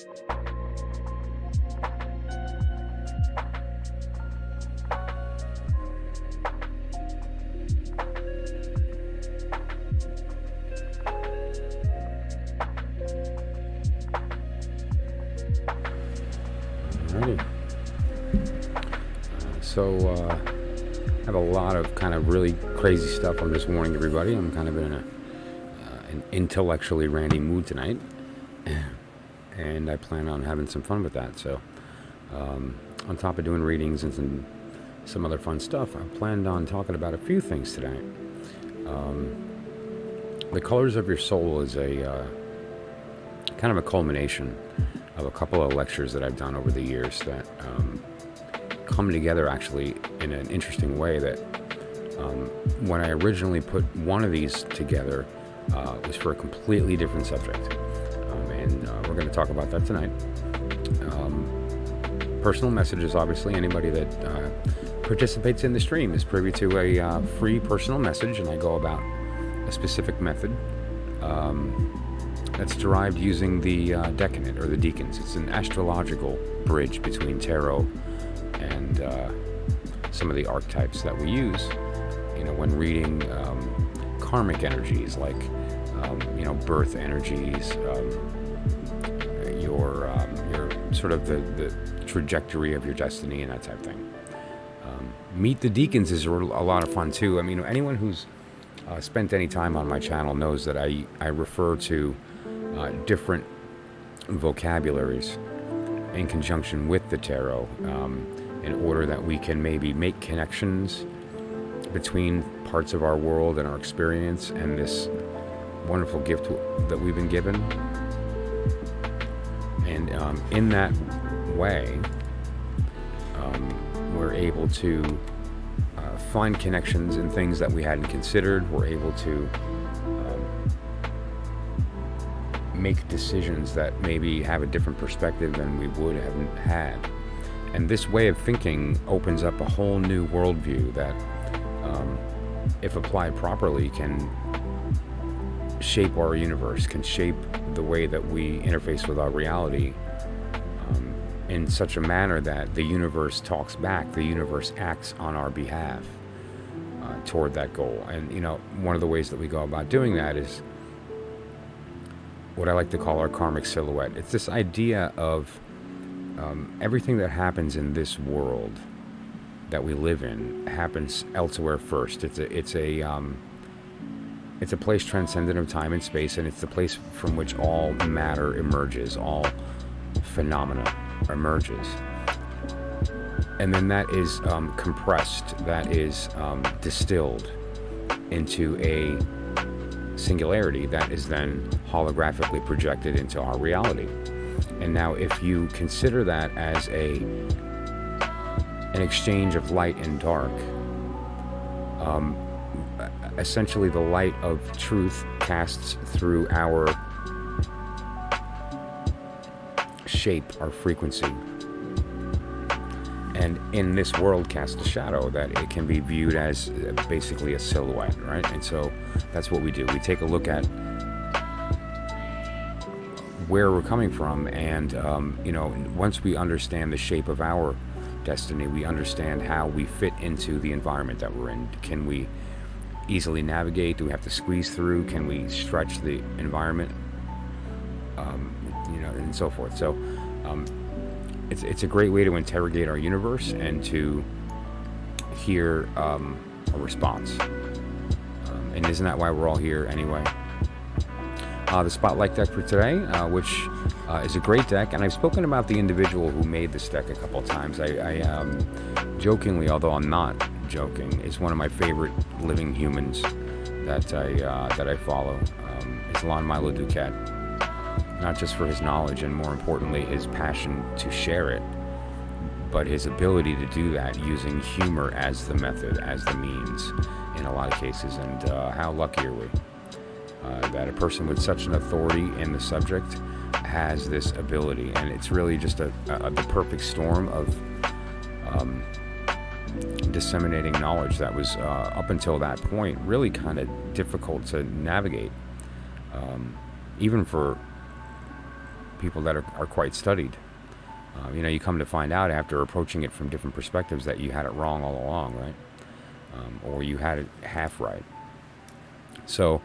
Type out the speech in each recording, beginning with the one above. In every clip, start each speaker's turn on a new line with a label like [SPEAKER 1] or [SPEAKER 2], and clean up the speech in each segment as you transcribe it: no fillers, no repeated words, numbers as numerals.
[SPEAKER 1] Alrighty. I have a lot of kind of really crazy stuff. I'm just warning everybody. I'm kind of in an intellectually randy mood tonight, and I plan on having some fun with that. So, on top of doing readings and some other fun stuff, I planned on talking about a few things tonight. The Colors of Your Soul is a kind of a culmination of a couple of lectures that I've done over the years that come together actually in an interesting way. That when I originally put one of these together was for a completely different subject, and we're going to talk about that tonight. Personal messages, obviously. Anybody that participates in the stream is privy to a free personal message, and I go about a specific method that's derived using the Deccanate or the Deacons. It's an astrological bridge between tarot and some of the archetypes that we use, when reading karmic energies, like birth energies, your sort of the trajectory of your destiny and that type of thing. Meet the Deacons is a lot of fun too. I mean, anyone who's spent any time on my channel knows that I refer to different vocabularies in conjunction with the tarot, in order that we can maybe make connections between parts of our world and our experience and this wonderful gift that we've been given. And in that way, we're able to find connections in things that we hadn't considered. We're able to make decisions that maybe have a different perspective than we would have had. And this way of thinking opens up a whole new worldview that, if applied properly, can shape our universe, can shape the way that we interface with our reality, in such a manner that the universe talks back, the universe acts on our behalf toward that goal. And, one of the ways that we go about doing that is what I like to call our karmic silhouette. It's this idea of everything that happens in this world that we live in happens elsewhere first. It's a place transcendent of time and space, and it's the place from which all matter emerges, all phenomena emerges. And then that is compressed, that is distilled into a singularity that is then holographically projected into our reality. And now if you consider that as an exchange of light and dark, essentially the light of truth casts through our shape, our frequency, and in this world casts a shadow that it can be viewed as basically a silhouette, right? And so that's what we do. We take a look at where we're coming from, and once we understand the shape of our destiny, we understand how we fit into the environment that we're in. Can we easily navigate? Do we have to squeeze through? Can we stretch the environment? And so forth. So it's a great way to interrogate our universe and to hear a response. And isn't that why we're all here anyway? The Spotlight deck for today, which is a great deck, and I've spoken about the individual who made this deck a couple of times. I jokingly, although I'm not joking, is one of my favorite living humans that I follow. Is Milo DuQuette. Not just for his knowledge and, more importantly, his passion to share it, but his ability to do that using humor as the method, as the means in a lot of cases. And how lucky are we that a person with such an authority in the subject has this ability. And it's really just the perfect storm of disseminating knowledge that was, up until that point, really kind of difficult to navigate, even for people that are quite studied. You come to find out after approaching it from different perspectives that you had it wrong all along, right? Or you had it half right. So,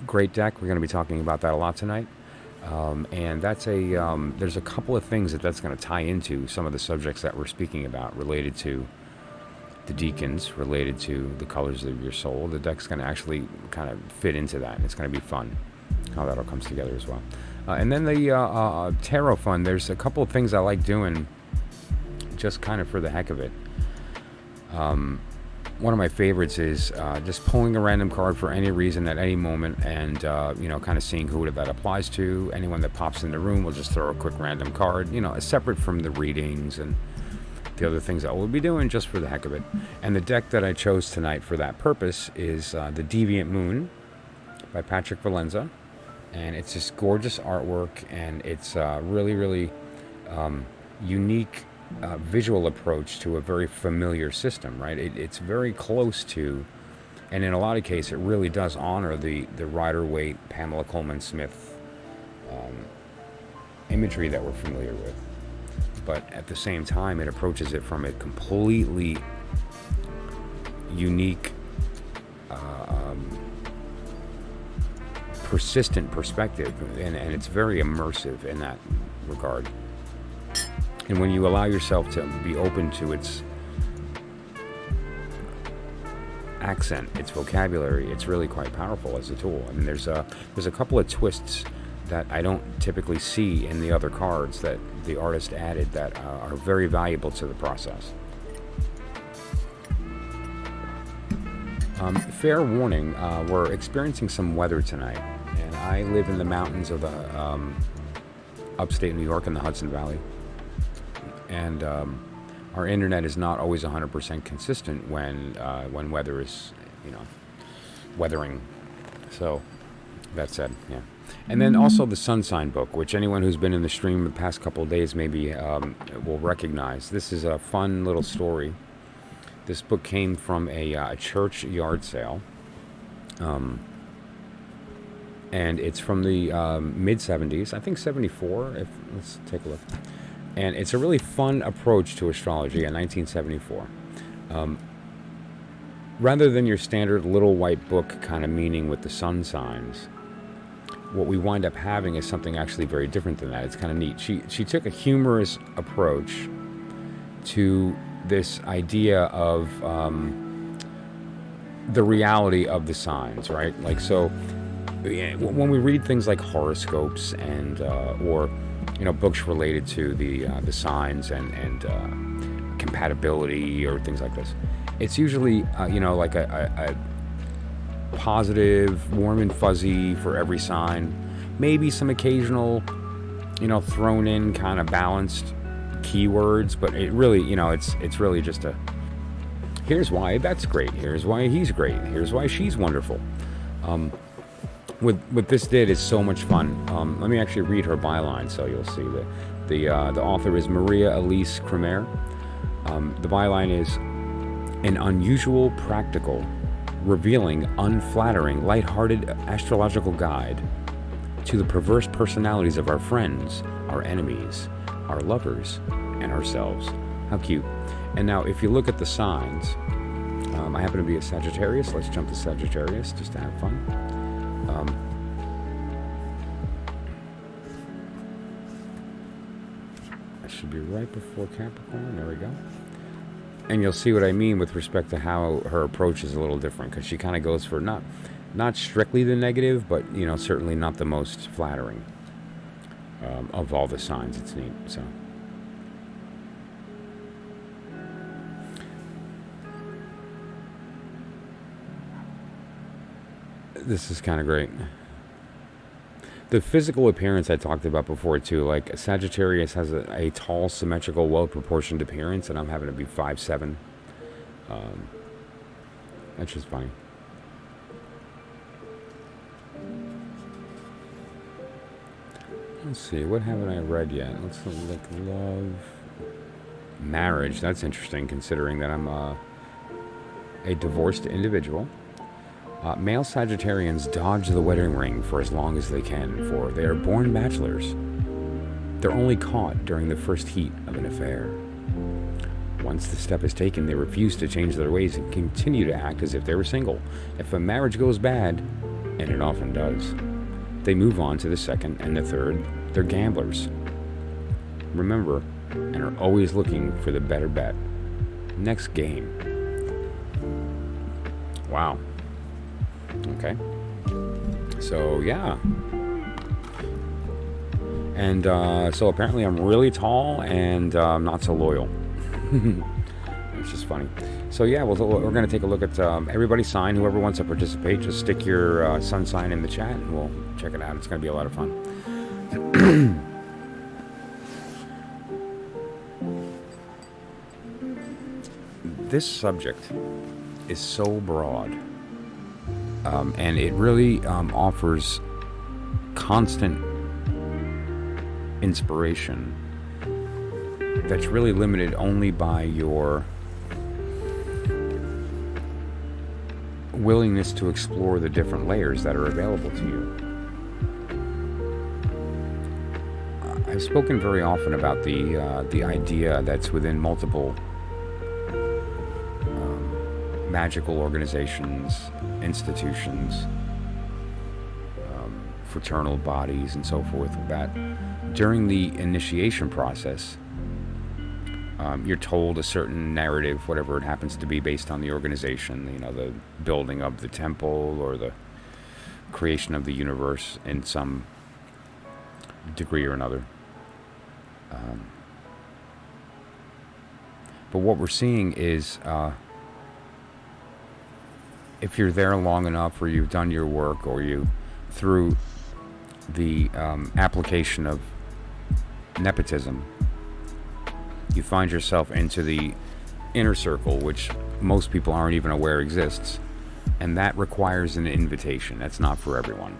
[SPEAKER 1] great deck. We're going to be talking about that a lot tonight. And that's there's a couple of things that's going to tie into some of the subjects that we're speaking about related to the Deacons, related to the colors of your soul. The deck's going to actually kind of fit into that. It's going to be fun how that all comes together as well. And then the Tarot Fund, there's a couple of things I like doing just kind of for the heck of it. One of my favorites is just pulling a random card for any reason at any moment and, kind of seeing who that applies to. Anyone that pops in the room, we'll just throw a quick random card, separate from the readings and the other things that we'll be doing just for the heck of it. And the deck that I chose tonight for that purpose is The Deviant Moon by Patrick Valenza. And it's this gorgeous artwork, and it's really, really unique visual approach to a very familiar system, right? It's very close to, and in a lot of cases, it really does honor the Rider-Waite, Pamela Coleman Smith imagery that we're familiar with. But at the same time, it approaches it from a completely unique, persistent perspective, and it's very immersive in that regard. And when you allow yourself to be open to its accent, its vocabulary, it's really quite powerful as a tool. I mean, there's a couple of twists that I don't typically see in the other cards that the artist added that are very valuable to the process. Fair warning, we're experiencing some weather tonight, and I live in the mountains of the upstate New York in the Hudson Valley. And our internet is not always 100% consistent when weather is, weathering. So, that said, yeah. And then also the Sun Sign book, which anyone who's been in the stream the past couple of days maybe will recognize. This is a fun little story. This book came from a church yard sale. And it's from the mid-70s, I think 74, let's take a look. And it's a really fun approach to astrology in 1974. Rather than your standard little white book kind of meaning with the sun signs, what we wind up having is something actually very different than that. It's kind of neat. She took a humorous approach to this idea of the reality of the signs, right? Like, so when we read things like horoscopes and or books related to the signs and compatibility or things like this, it's usually like a positive, warm and fuzzy for every sign. Maybe some occasional, thrown in kind of balanced keywords, but it really, it's really just a, here's why that's great, here's why he's great, here's why she's wonderful. What this did is so much fun. Let me actually read her byline so you'll see that the author is Maria Elise Kremer. The byline is an unusual, practical, revealing, unflattering, lighthearted astrological guide to the perverse personalities of our friends, our enemies, our lovers, and ourselves. How cute. And now if you look at the signs, I happen to be a Sagittarius. Let's jump to Sagittarius just to have fun. That should be right before Capricorn. There we go. And you'll see what I mean with respect to how her approach is a little different, because she kind of goes for not strictly the negative, but certainly not the most flattering of all the signs. It's neat. So this is kind of great. The physical appearance I talked about before too, like Sagittarius has a tall, symmetrical, well-proportioned appearance, and I'm having to be 5'7". That's just funny. Let's see, what haven't I read yet? Let's look. Love, marriage. That's interesting, considering that I'm a divorced individual. Male Sagittarians dodge the wedding ring for as long as they can, for they are born bachelors. They're only caught during the first heat of an affair. Once the step is taken, they refuse to change their ways and continue to act as if they were single. If a marriage goes bad, and it often does, they move on to the second and the third. They're gamblers. Remember, and are always looking for the better bet. Next game. Wow. Okay. So, yeah. And so apparently I'm really tall and not so loyal. It's just funny. So yeah, we're going to take a look at everybody's sign. Whoever wants to participate, just stick your sun sign in the chat and we'll check it out. It's going to be a lot of fun. This subject is so broad, and it really offers constant inspiration that's really limited only by your willingness to explore the different layers that are available to you. I've spoken very often about the idea that's within multiple magical organizations, institutions, fraternal bodies, and so forth, that during the initiation process, you're told a certain narrative, whatever it happens to be, based on the organization, you know, the building of the temple or the creation of the universe in some degree or another. But what we're seeing is, if you're there long enough, or you've done your work, or you, through the application of nepotism, you find yourself into the inner circle, which most people aren't even aware exists, and that requires an invitation. That's not for everyone,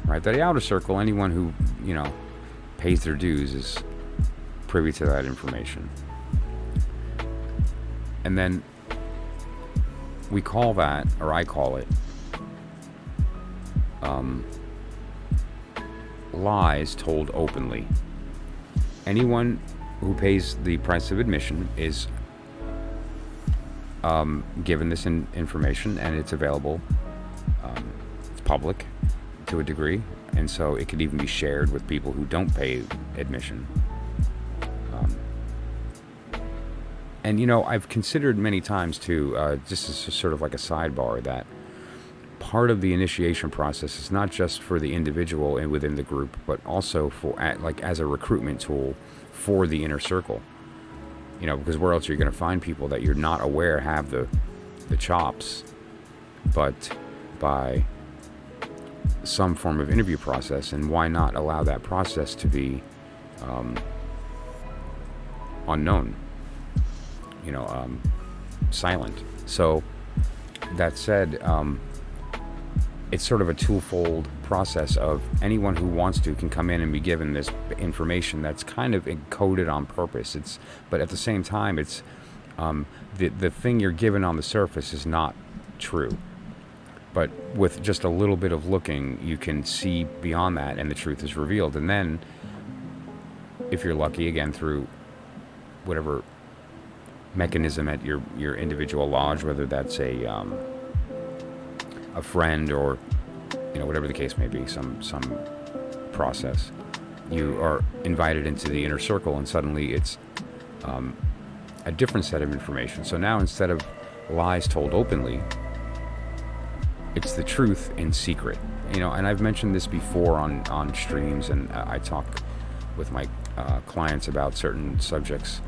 [SPEAKER 1] right? The outer circle, anyone who, you know, pays their dues is privy to that information. And then we call that, or I call it, lies told openly. Anyone who pays the price of admission is given this information, and it's available. It's public to a degree, and so it could even be shared with people who don't pay admission. And you know, I've considered many times too, just as sort of like a sidebar, that part of the initiation process is not just for the individual and within the group, but also for like as a recruitment tool for the inner circle. You know, because where else are you going to find people that you're not aware have the chops, but by some form of interview process? And why not allow that process to be unknown? You know, silent. So that said, it's sort of a twofold process of anyone who wants to can come in and be given this information that's kind of encoded on purpose. But at the same time, it's the thing you're given on the surface is not true. But with just a little bit of looking, you can see beyond that, and the truth is revealed. And then, if you're lucky, again through whatever mechanism at your individual lodge, whether that's a friend, or you know, whatever the case may be, some process, you are invited into the inner circle, and suddenly it's a different set of information. So now, instead of lies told openly, it's the truth in secret. You know, and I've mentioned this before on streams, and I talk with my clients about certain subjects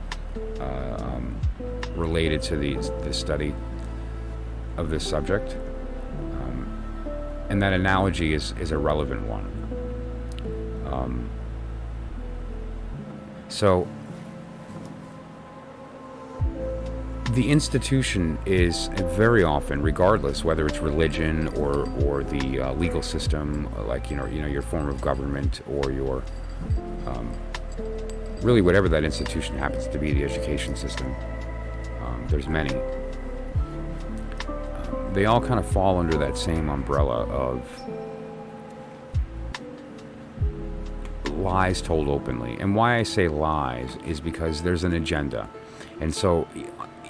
[SPEAKER 1] related to the study of this subject, and that analogy is a relevant one. So the institution is very often, regardless whether it's religion or the legal system, like you know your form of government, or your really whatever that institution happens to be, the education system. There's many. they all kind of fall under that same umbrella of lies told openly. And why I say lies is because there's an agenda. And so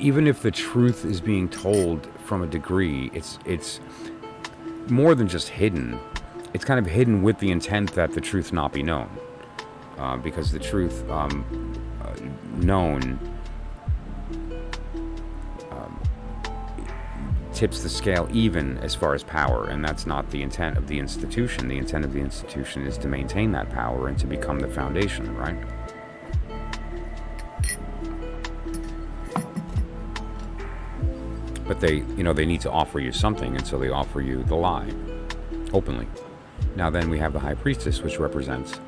[SPEAKER 1] even if the truth is being told from a degree, it's more than just hidden. It's kind of hidden with the intent that the truth not be known. Because the truth known tips the scale even as far as power, and that's not the intent of the institution. The intent of the institution is to maintain that power and to become the foundation, right? But they need to offer you something, and so they offer you the lie openly. Now then we have the High Priestess, which represents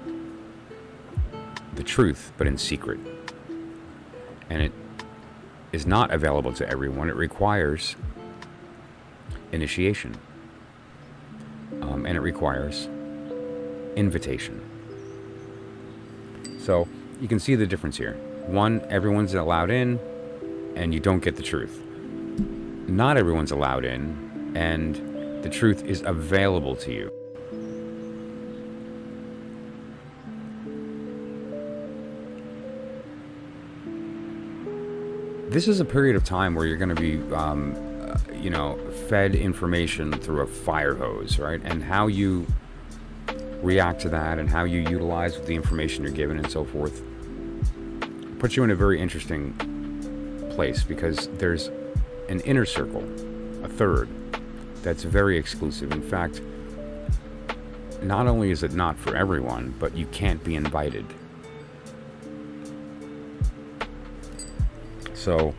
[SPEAKER 1] the truth, but in secret. And it is not available to everyone. It requires initiation. And it requires invitation. So you can see the difference here. One, everyone's allowed in, and you don't get the truth. Not everyone's allowed in, and the truth is available to you. This is a period of time where you're going to be, fed information through a fire hose, right? And how you react to that and how you utilize the information you're given and so forth puts you in a very interesting place, because there's an inner circle, a third, that's very exclusive. In fact, not only is it not for everyone, but you can't be invited. So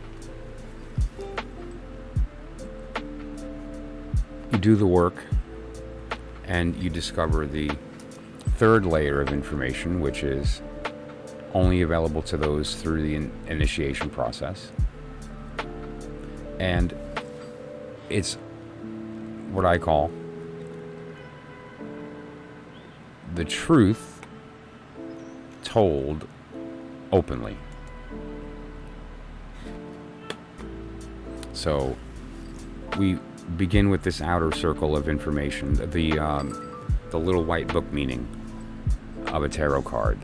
[SPEAKER 1] you do the work and you discover the third layer of information, which is only available to those through the initiation process. And it's what I call the truth told openly. So we begin with this outer circle of information, the little white book meaning of a tarot card,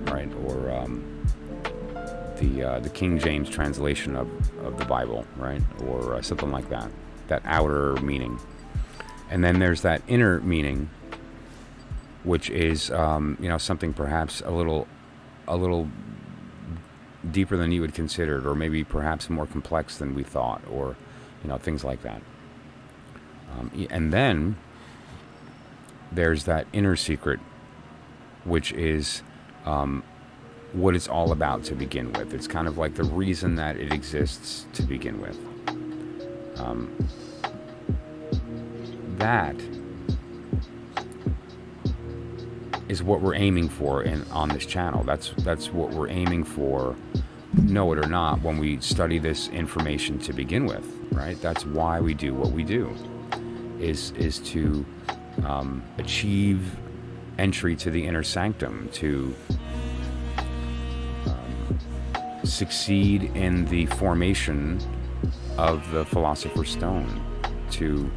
[SPEAKER 1] right? Or the King James translation of the Bible, right? Or something like that. That outer meaning. And then there's that inner meaning, which is something perhaps a little deeper than you would consider it, or maybe perhaps more complex than we thought, or things like that. And then there's that inner secret, which is what it's all about to begin with. It's kind of like the reason that it exists to begin with. That is what we're aiming for on this channel. That's what we're aiming for, know it or not, when we study this information to begin with, right? That's why we do what we do, is to achieve entry to the inner sanctum, to succeed in the formation of the Philosopher's Stone, to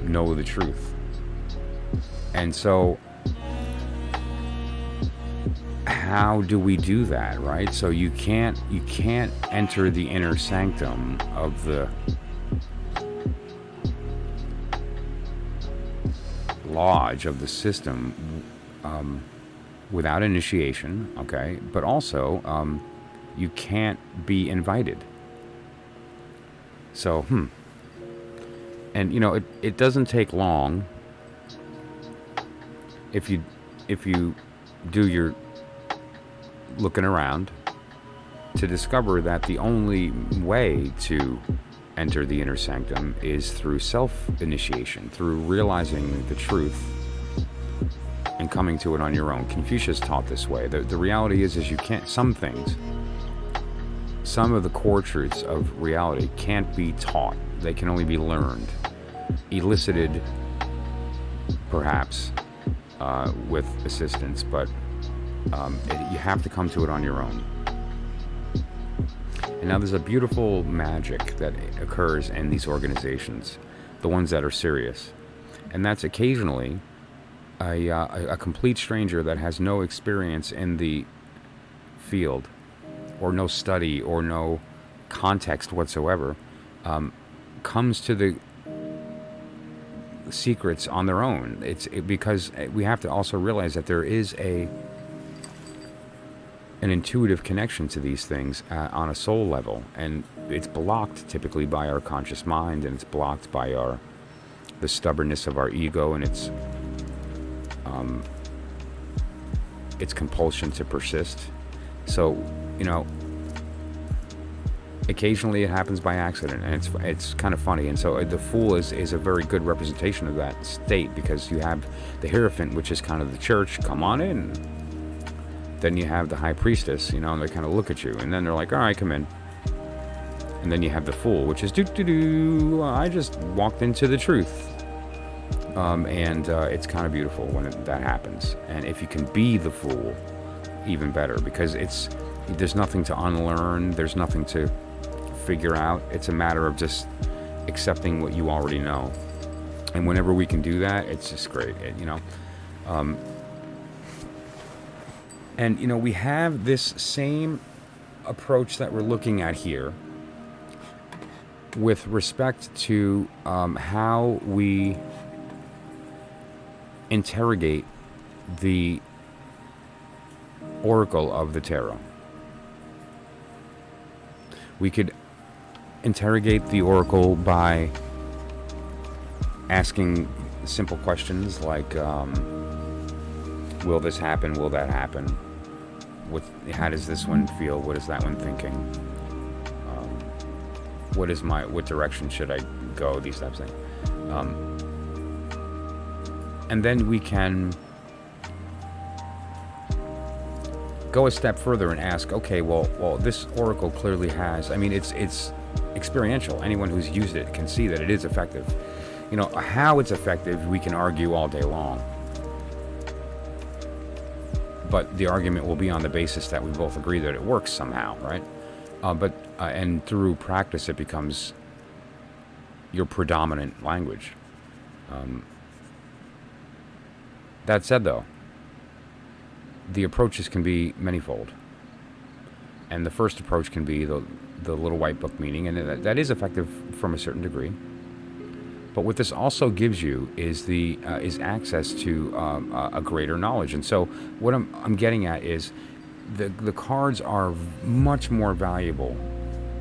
[SPEAKER 1] know the truth. And so how do we do that, right? So you can't enter the inner sanctum of the lodge, of the system, without initiation, okay? But also, you can't be invited. So, and it doesn't take long if you do your looking around to discover that the only way to enter the inner sanctum is through self-initiation, through realizing the truth and coming to it on your own. Confucius taught this way. The reality is you can't, some of the core truths of reality can't be taught. They can only be learned, elicited, perhaps, with assistance, but you have to come to it on your own. And now there's a beautiful magic that occurs in these organizations, the ones that are serious. And that's occasionally a complete stranger that has no experience in the field, or no study, or no context whatsoever, comes to the secrets on their own. Because we have to also realize that there is an intuitive connection to these things on a soul level, and it's blocked typically by our conscious mind, and it's blocked by the stubbornness of our ego, and its compulsion to persist. So, occasionally it happens by accident, and it's kind of funny. And so the Fool is a very good representation of that state, because you have the Hierophant, which is kind of the church, come on in. Then you have the High Priestess, and they kind of look at you, and then they're like, all right, come in. And then you have the Fool, which is I just walked into the truth. And it's kind of beautiful when that happens. And if you can be the Fool, even better, because there's nothing to unlearn, there's nothing to figure out. It's a matter of just accepting what you already know. And whenever we can do that, it's just great, And, we have this same approach that we're looking at here with respect to how we interrogate the oracle of the tarot. We could interrogate the oracle by asking simple questions like, will this happen? Will that happen? How does this one feel? What is that one thinking? What direction should I go? These types of things. And then we can go a step further and ask, okay, well, this oracle clearly has, it's experiential. Anyone who's used it can see that it is effective. How it's effective, we can argue all day long. But the argument will be on the basis that we both agree that it works somehow, right? And through practice, it becomes your predominant language. That said, though, the approaches can be manifold. And the first approach can be the little white book meaning, and that is effective from a certain degree. But what this also gives you is access to a greater knowledge. And so what I'm getting at is the cards are much more valuable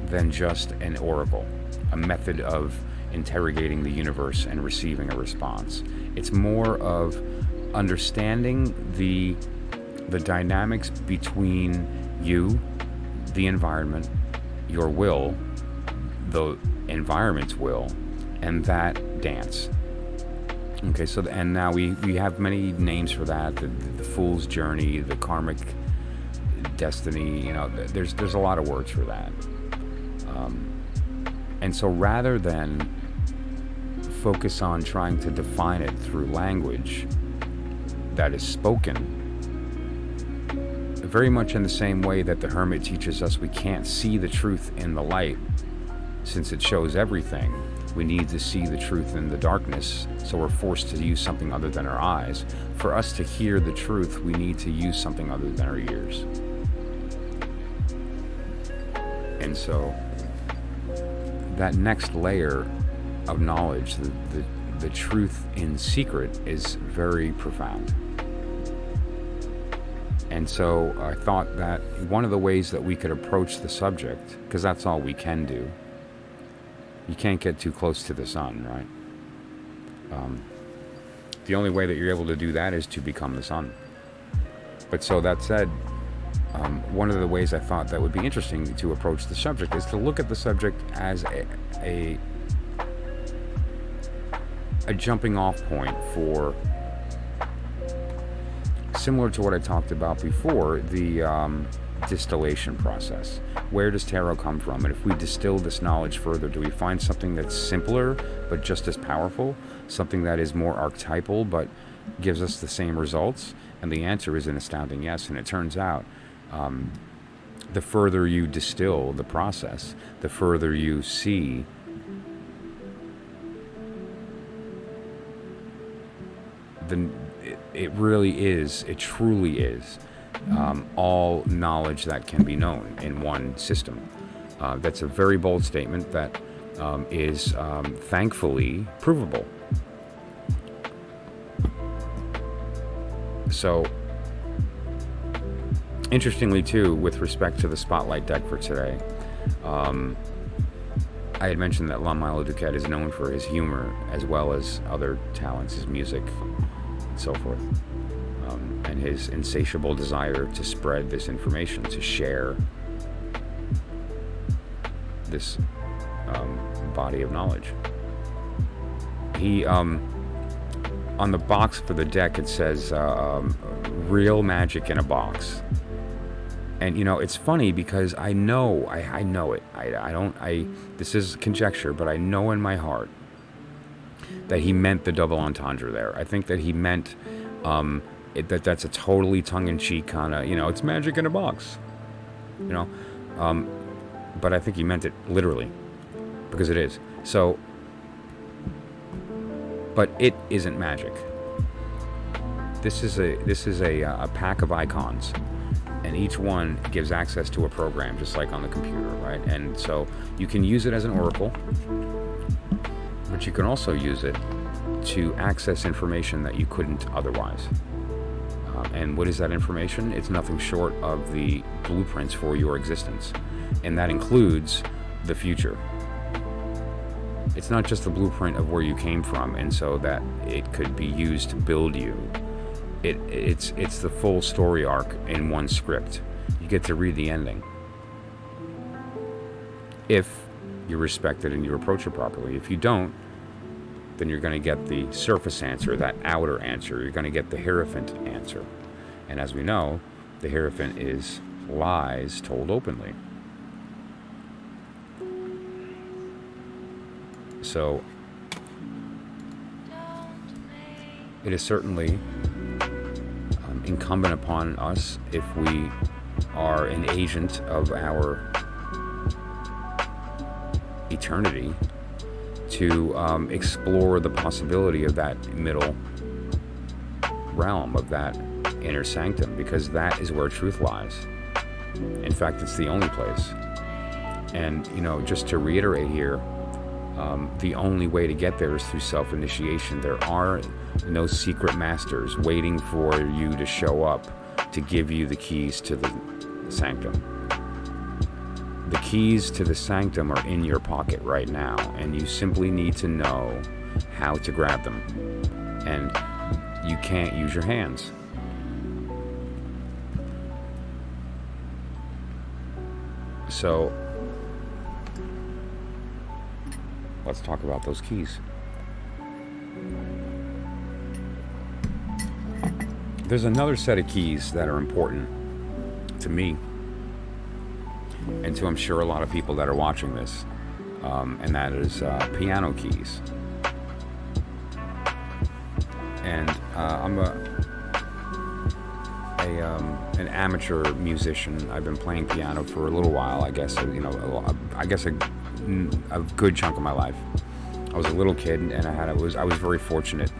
[SPEAKER 1] than just an oracle, a method of interrogating the universe and receiving a response. It's more of understanding the dynamics between you, the environment, your will, the environment's will, and that dance. Okay, so and now we have many names for that: the Fool's Journey, the Karmic Destiny. There's a lot of words for that. And so rather than focus on trying to define it through language that is spoken, very much in the same way that the Hermit teaches us we can't see the truth in the light since it shows everything. We need to see the truth in the darkness, so we're forced to use something other than our eyes. For us to hear the truth, we need to use something other than our ears. And so that next layer of knowledge, the truth in secret, is very profound. And so I thought that one of the ways that we could approach the subject, because that's all we can do, you can't get too close to the sun, right? The only way that you're able to do that is to become the sun. But so that said, one of the ways I thought that would be interesting to approach the subject is to look at the subject as a jumping off point for, similar to what I talked about before, the distillation process. Where does tarot come from? And if we distill this knowledge further, do we find something that's simpler but just as powerful? Something that is more archetypal but gives us the same results? And the answer is an astounding yes. And it turns out the further you distill the process, the further you see it really is, it truly is, all knowledge that can be known in one system. That's a very bold statement that is thankfully provable. So, interestingly too, with respect to the spotlight deck for today, I had mentioned that Milo DuQuette is known for his humor as well as other talents, his music, and so forth, and his insatiable desire to spread this information, to share this body of knowledge. He, on the box for the deck, it says, real magic in a box. And, it's funny because I know it. This is conjecture, but I know in my heart that he meant the double entendre there. I think that he meant that's a totally tongue-in-cheek kind of, it's magic in a box, but I think he meant it literally, because it is. So, but it isn't magic. This is a pack of icons, and each one gives access to a program, just like on the computer, right? And so you can use it as an oracle, but you can also use it to access information that you couldn't otherwise. And what is that information? It's nothing short of the blueprints for your existence, and that includes the future. It's not just the blueprint of where you came from, and so that it could be used to build you. It's the full story arc in one script. You get to read the ending, if you respect it and you approach it properly. If you don't, then you're going to get the surface answer, that outer answer. You're going to get the Hierophant answer. And as we know, the Hierophant is lies told openly. So, it is certainly incumbent upon us, if we are an agent of our eternity, to explore the possibility of that middle realm, of that inner sanctum, because that is where truth lies. In fact, it's the only place. And, just to reiterate here, the only way to get there is through self-initiation. There are no secret masters waiting for you to show up to give you the keys to the sanctum. The keys to the sanctum are in your pocket right now, and you simply need to know how to grab them. And you can't use your hands. So, let's talk about those keys. There's another set of keys that are important to me, and to, I'm sure, a lot of people that are watching this, and that is piano keys. And I'm an amateur musician. I've been playing piano for a little while. I guess a good chunk of my life. I was a little kid, and I was very fortunate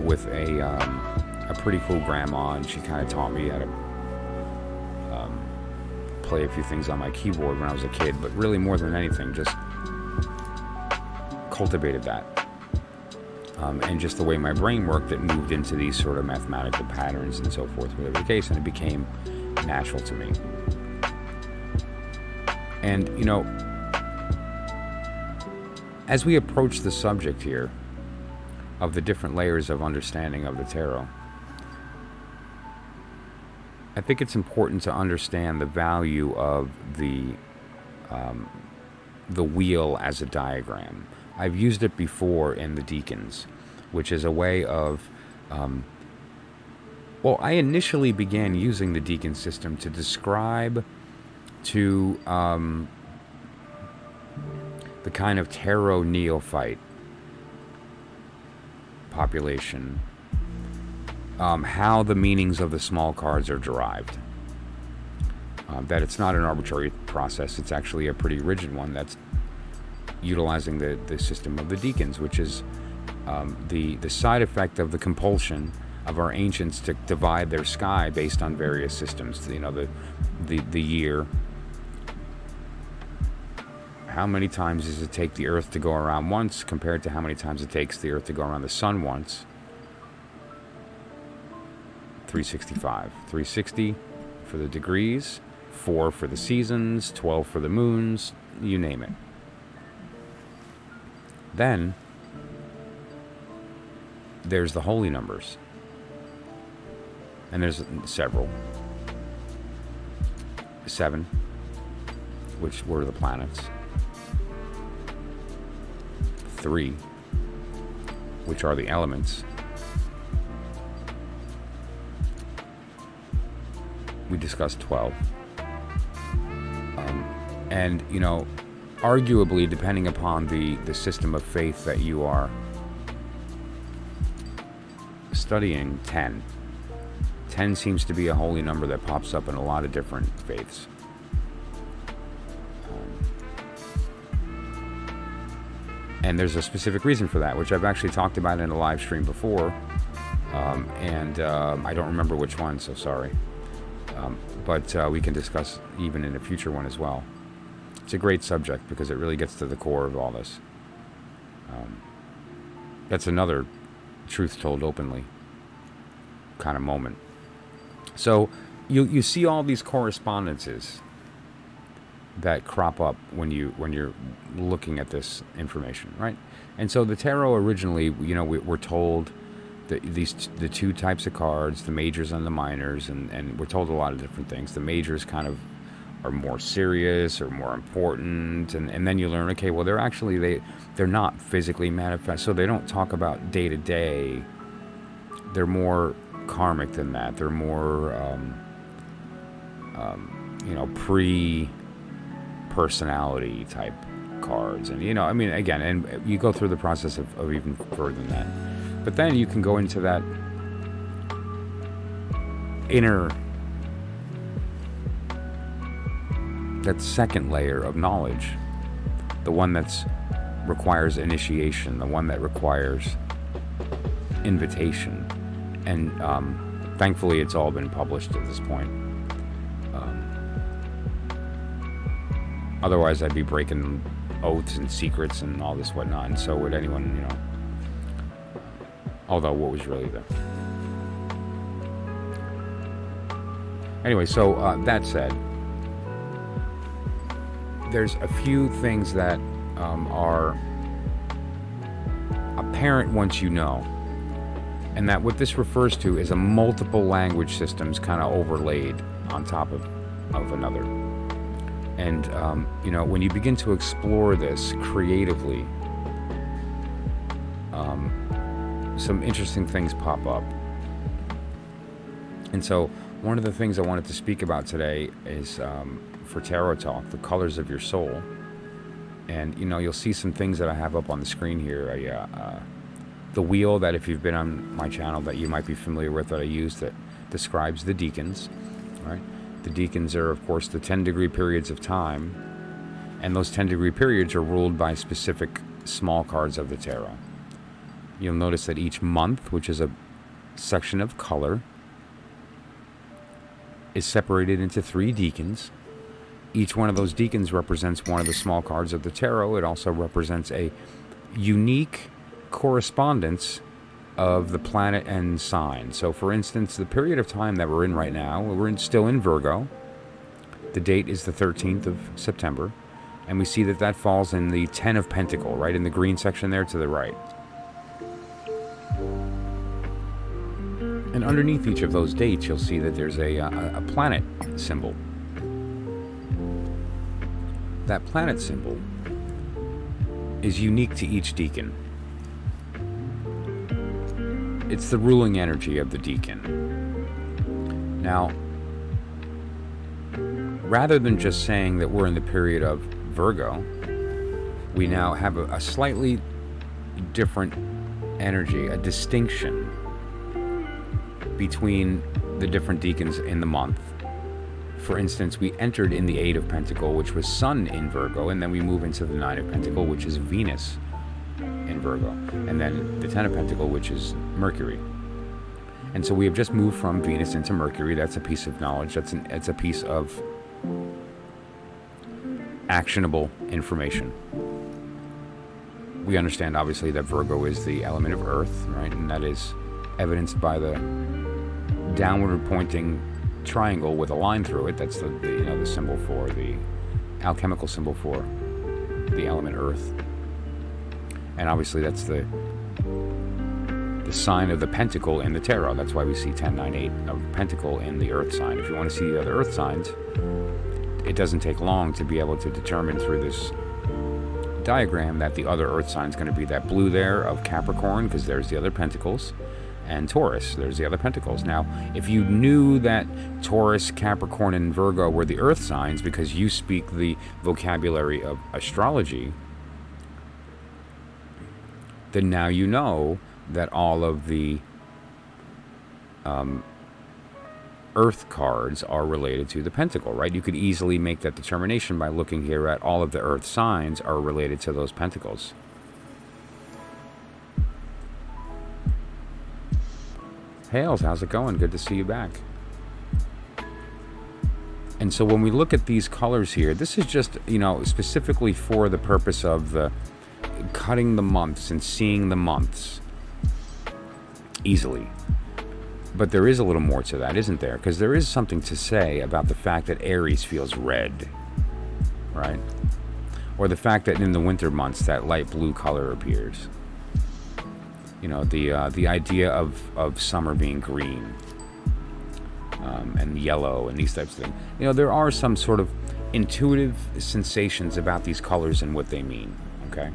[SPEAKER 1] with a pretty cool grandma, and she kind of taught me how to play a few things on my keyboard when I was a kid. But really, more than anything, just cultivated that, and just the way my brain worked, it moved into these sort of mathematical patterns and so forth, whatever the case, and it became natural to me. And as we approach the subject here of the different layers of understanding of the tarot, I think it's important to understand the value of the wheel as a diagram. I've used it before in the Deacons, which is a way of, I initially began using the Deacon system to describe to the kind of tarot neophyte population, how the meanings of the small cards are derived. that it's not an arbitrary process. It's actually a pretty rigid one that's utilizing the system of the Deacons, which is the side effect of the compulsion of our ancients to divide their sky based on various systems. You know, the year. How many times does it take the Earth to go around once compared to how many times it takes the Earth to go around the Sun once? 365. 360 for the degrees, 4 for the seasons, 12 for the moons, you name it. Then there's the holy numbers. And there's several. 7, which were the planets. 3, which are the elements. We discussed 12. And, you know, arguably, depending upon the system of faith that you are studying, 10. 10 seems to be a holy number that pops up in a lot of different faiths. And there's a specific reason for that, which I've actually talked about in a live stream before. I don't remember which one, so sorry. But we can discuss even in a future one as well. It's a great subject because it really gets to the core of all this. That's another truth told openly kind of moment. So you see all these correspondences that crop up when you're looking at this information, right? And so the tarot originally, you know, we're told that the two types of cards, the majors and the minors, and we're told a lot of different things. The majors kind of are more serious or more important, and then you learn, okay, well, they're not physically manifest, so they don't talk about day to day. They're more karmic than that. They're more pre-personality type cards, and, you know, I mean, again, and you go through the process of even further than that. But then you can go into that that second layer of knowledge, the one that requires initiation, the one that requires invitation. And thankfully, it's all been published at this point. Otherwise, I'd be breaking oaths and secrets and all this whatnot, and so would anyone, you know. Although, what was really there? Anyway, so that said, there's a few things that are apparent once you know, and that what this refers to is a multiple language systems kind of overlaid on top of another. And you know, when you begin to explore this creatively, some interesting things pop up. And so one of the things I wanted to speak about today is for Tarot Talk, the colors of your soul. And, you know, you'll see some things that I have up on the screen here. The wheel that, if you've been on my channel, that you might be familiar with, that I use, that describes the Deacons, right? The Deacons are, of course, the 10-degree periods of time, and those 10-degree periods are ruled by specific small cards of the tarot. You'll notice that each month, which is a section of color, is separated into 3 Deacons. Each one of those Deacons represents one of the small cards of the tarot. It also represents a unique correspondence of the planet and sign. So, for instance, the period of time that we're in right now, still in Virgo. The date is the 13th of September, and we see that falls in the 10 of Pentacle, right in the green section there to the right. And underneath each of those dates, you'll see that there's a planet symbol. That planet symbol is unique to each Deacon. It's the ruling energy of the Deacon. Now, rather than just saying that we're in the period of Virgo, we now have a slightly different energy, a distinction between the different Deacons in the month. for instance, we entered in the 8 of Pentacle, which was Sun in Virgo, and then we move into the 9 of Pentacle, which is Venus in Virgo, and then the 10 of Pentacle, which is Mercury. And so we have just moved from Venus into Mercury. That's a piece of knowledge. It's a piece of actionable information. We understand, obviously, that Virgo is the element of Earth, right? And that is evidenced by the downward pointing triangle with a line through it. That's the symbol for the alchemical symbol for the element Earth. And obviously, that's the sign of the pentacle in the tarot. That's why we see 10, 9, 8 of pentacle in the Earth sign. If you want to see the other Earth signs, it doesn't take long to be able to determine through this diagram that the other Earth sign is going to be that blue there of Capricorn, because there's the other pentacles, and Taurus, there's the other pentacles. Now, if you knew that Taurus, Capricorn, and Virgo were the Earth signs because you speak the vocabulary of astrology, then now you know that all of the Earth cards are related to the pentacle, right? You could easily make that determination by looking here at all of the Earth signs are related to those pentacles. Hales, how's it going? Good to see you back. And so when we look at these colors here, this is just, specifically for the purpose of the cutting the months and seeing the months easily. But there is a little more to that, isn't there? Because there is something to say about the fact that Aries feels red, right? Or the fact that in the winter months that light blue color appears. The idea of summer being green and yellow and these types of things. There are some sort of intuitive sensations about these colors and what they mean, okay?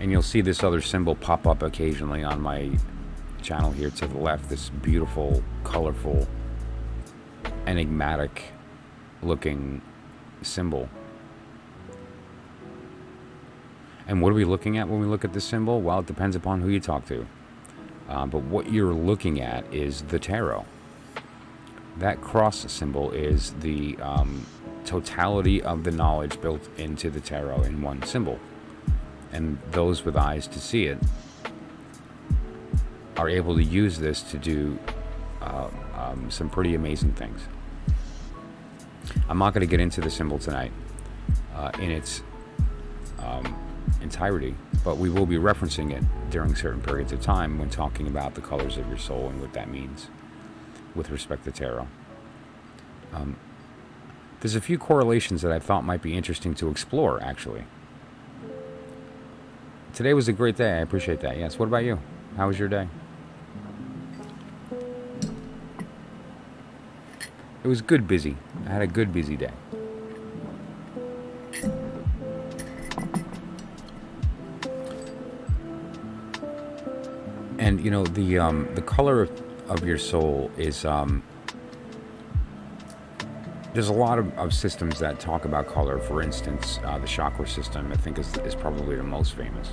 [SPEAKER 1] And you'll see this other symbol pop up occasionally on my channel here to the left. This beautiful, colorful, enigmatic looking symbol. And what are we looking at when we look at this symbol? Well, it depends upon who you talk to. But what you're looking at is the tarot. That cross symbol is the totality of the knowledge built into the tarot in one symbol. And those with eyes to see it are able to use this to do some pretty amazing things. I'm not going to get into the symbol tonight in its entirety, but we will be referencing it during certain periods of time when talking about the colors of your soul and what that means with respect to tarot. There's a few correlations that I thought might be interesting to explore, actually. Today was a great day. I appreciate that. Yes. What about you? How was your day? It was good busy. I had a good busy day. And the color of your soul is there's a lot of systems that talk about color. For instance, the chakra system, I think, is probably the most famous.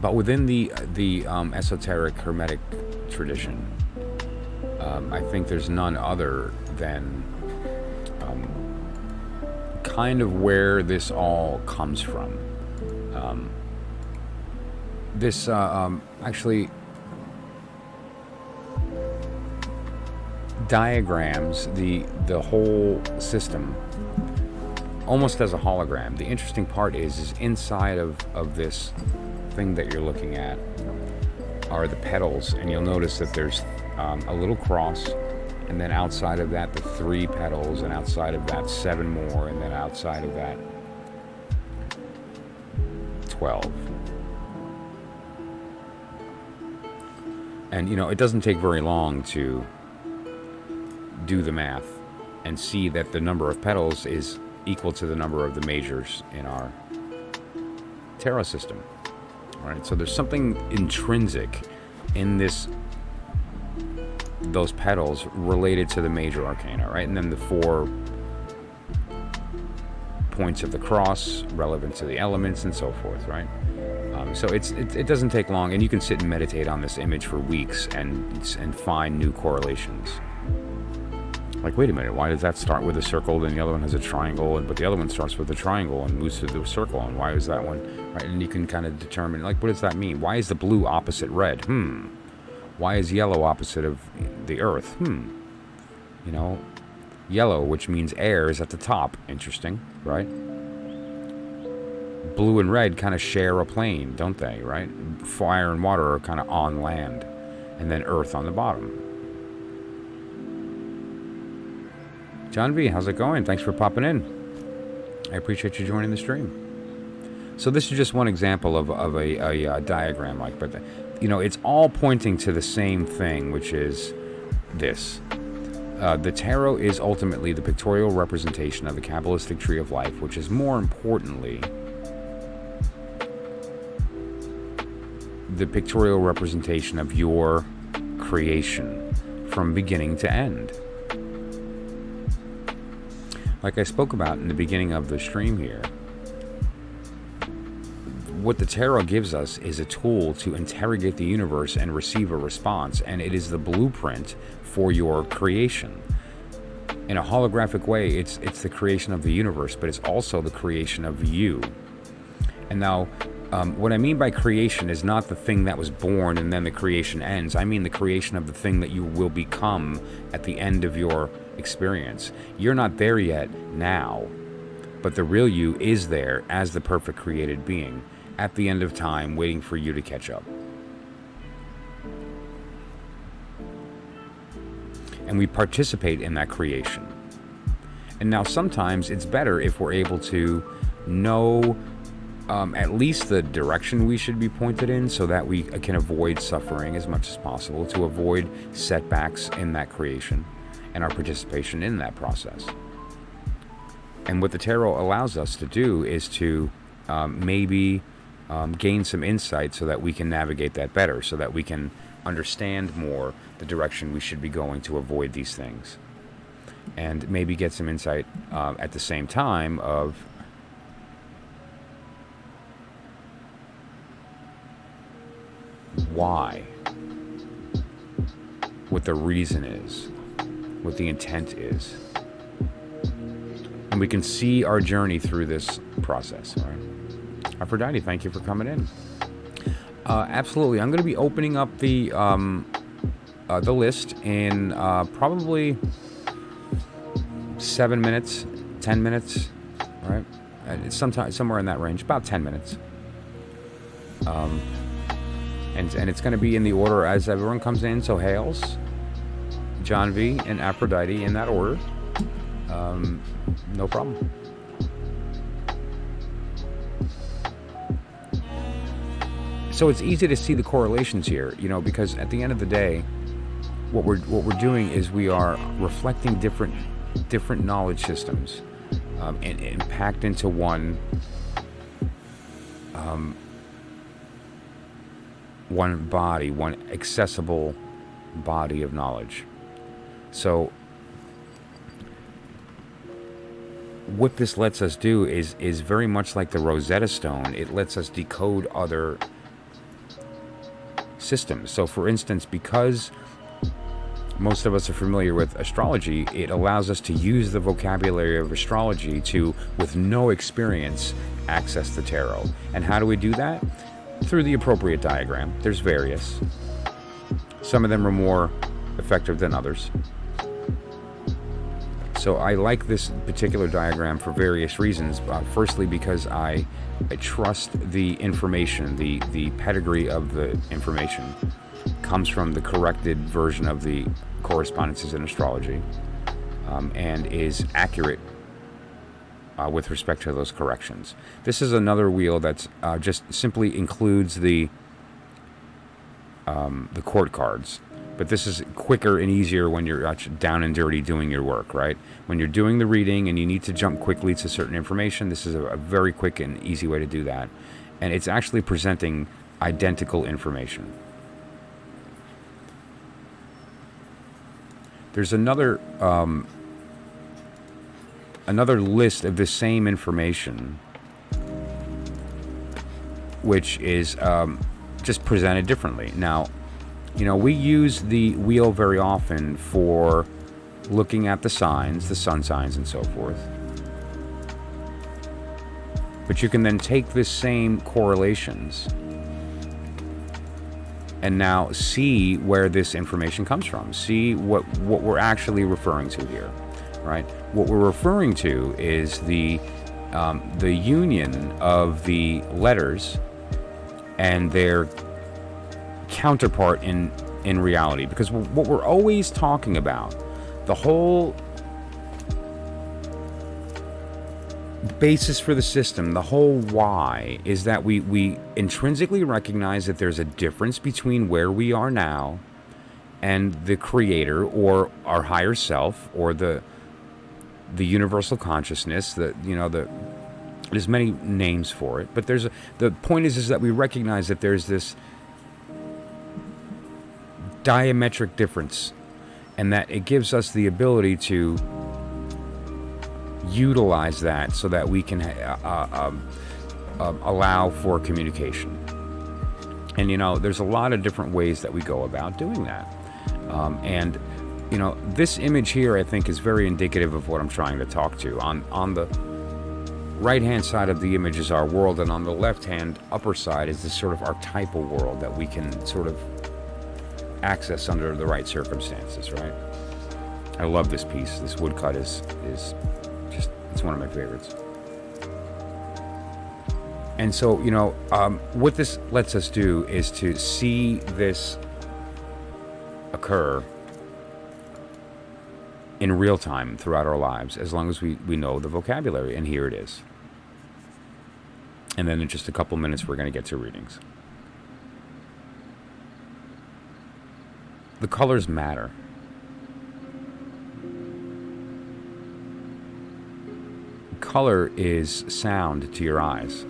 [SPEAKER 1] But within the esoteric Hermetic tradition, I think there's none other than kind of where this all comes from. This actually diagrams the whole system almost as a hologram. The interesting part is inside of this thing that you're looking at are the petals, and you'll notice that there's a little cross, and then outside of that the 3 petals, and outside of that 7 more, and then outside of that 12. And it doesn't take very long to do the math and see that the number of petals is equal to the number of the majors in our tarot system. All right, so there's something intrinsic in those petals related to the major arcana, right? And then the 4 points of the cross relevant to the elements and so forth, right? So it doesn't take long, and you can sit and meditate on this image for weeks and find new correlations. Like, wait a minute, why does that start with a circle, then the other one has a triangle, but the other one starts with a triangle and moves to the circle, and why is that one, right? And you can kind of determine, like, what does that mean? Why is the blue opposite red? Why is yellow opposite of the earth? You know, yellow, which means air, is at the top. Interesting, right? Blue and red kind of share a plane, don't they, right? Fire and water are kind of on land, and then earth on the bottom. John V, how's it going? Thanks for popping in. I appreciate you joining the stream. So this is just one example of a diagram, like, but you know, it's all pointing to the same thing, which is this. The tarot is ultimately the pictorial representation of the Kabbalistic tree of life, which is more importantly the pictorial representation of your creation from beginning to end. Like I spoke about in the beginning of the stream here, what the tarot gives us is a tool to interrogate the universe and receive a response, and it is the blueprint for your creation. In a holographic way, it's the creation of the universe, but it's also the creation of you. And now, what I mean by creation is not the thing that was born and then the creation ends. I mean the creation of the thing that you will become at the end of your experience. You're not there yet now, but the real you is there as the perfect created being at the end of time, waiting for you to catch up. And we participate in that creation. And now sometimes it's better if we're able to know at least the direction we should be pointed in, so that we can avoid suffering as much as possible, to avoid setbacks in that creation and our participation in that process. And what the tarot allows us to do is to maybe gain some insight so that we can navigate that better, so that we can understand more the direction we should be going to avoid these things. And maybe get some insight at the same time of why, what the reason is, what the intent is. And we can see our journey through this process. All right? Aphrodite, thank you for coming in. Absolutely. I'm going to be opening up the list in probably 7 minutes, 10 minutes, right? It's somewhere in that range, about 10 minutes. And it's going to be in the order as everyone comes in. So Hales, John V, and Aphrodite in that order. No problem. So it's easy to see the correlations here, you know, because at the end of the day, what we're doing is we are reflecting different knowledge systems and packed into one body, one accessible body of knowledge. So what this lets us do is very much like the Rosetta Stone. It lets us decode other systems. So for instance, because most of us are familiar with astrology, it allows us to use the vocabulary of astrology to, with no experience, access the tarot. And how do we do that? Through the appropriate diagram. There's various. Some of them are more effective than others. So I like this particular diagram for various reasons. Firstly, because I trust the information, the pedigree of the information comes from the corrected version of the correspondences in astrology, and is accurate with respect to those corrections. This is another wheel that's just simply includes the court cards. But this is quicker and easier when you're down and dirty doing your work, right? When you're doing the reading and you need to jump quickly to certain information, this is a very quick and easy way to do that. And it's actually presenting identical information. There's another list of the same information which is just presented differently. Now, we use the wheel very often for looking at the signs, the sun signs and so forth. But you can then take this same correlations and now see where this information comes from. See what we're actually referring to here, right? What we're referring to is the union of the letters and their counterpart in reality. Because what we're always talking about, the whole basis for the system, the whole why, is that we intrinsically recognize that there's a difference between where we are now and the creator, or our higher self, or the universal consciousness. There's many names for it, but the point is that we recognize that there's this diametric difference, and that it gives us the ability to utilize that so that we can allow for communication. And there's a lot of different ways that we go about doing that. And this image here, I think, is very indicative of what I'm trying to talk to. On the right hand side of the image is our world, and on the left hand upper side is this sort of archetypal world that we can sort of access under the right circumstances, right? I love this piece. This woodcut is just, it's one of my favorites. And so, what this lets us do is to see this occur in real time throughout our lives, as long as we know the vocabulary. And here it is. And then in just a couple minutes, we're going to get to readings. The colors matter. Color is sound to your eyes.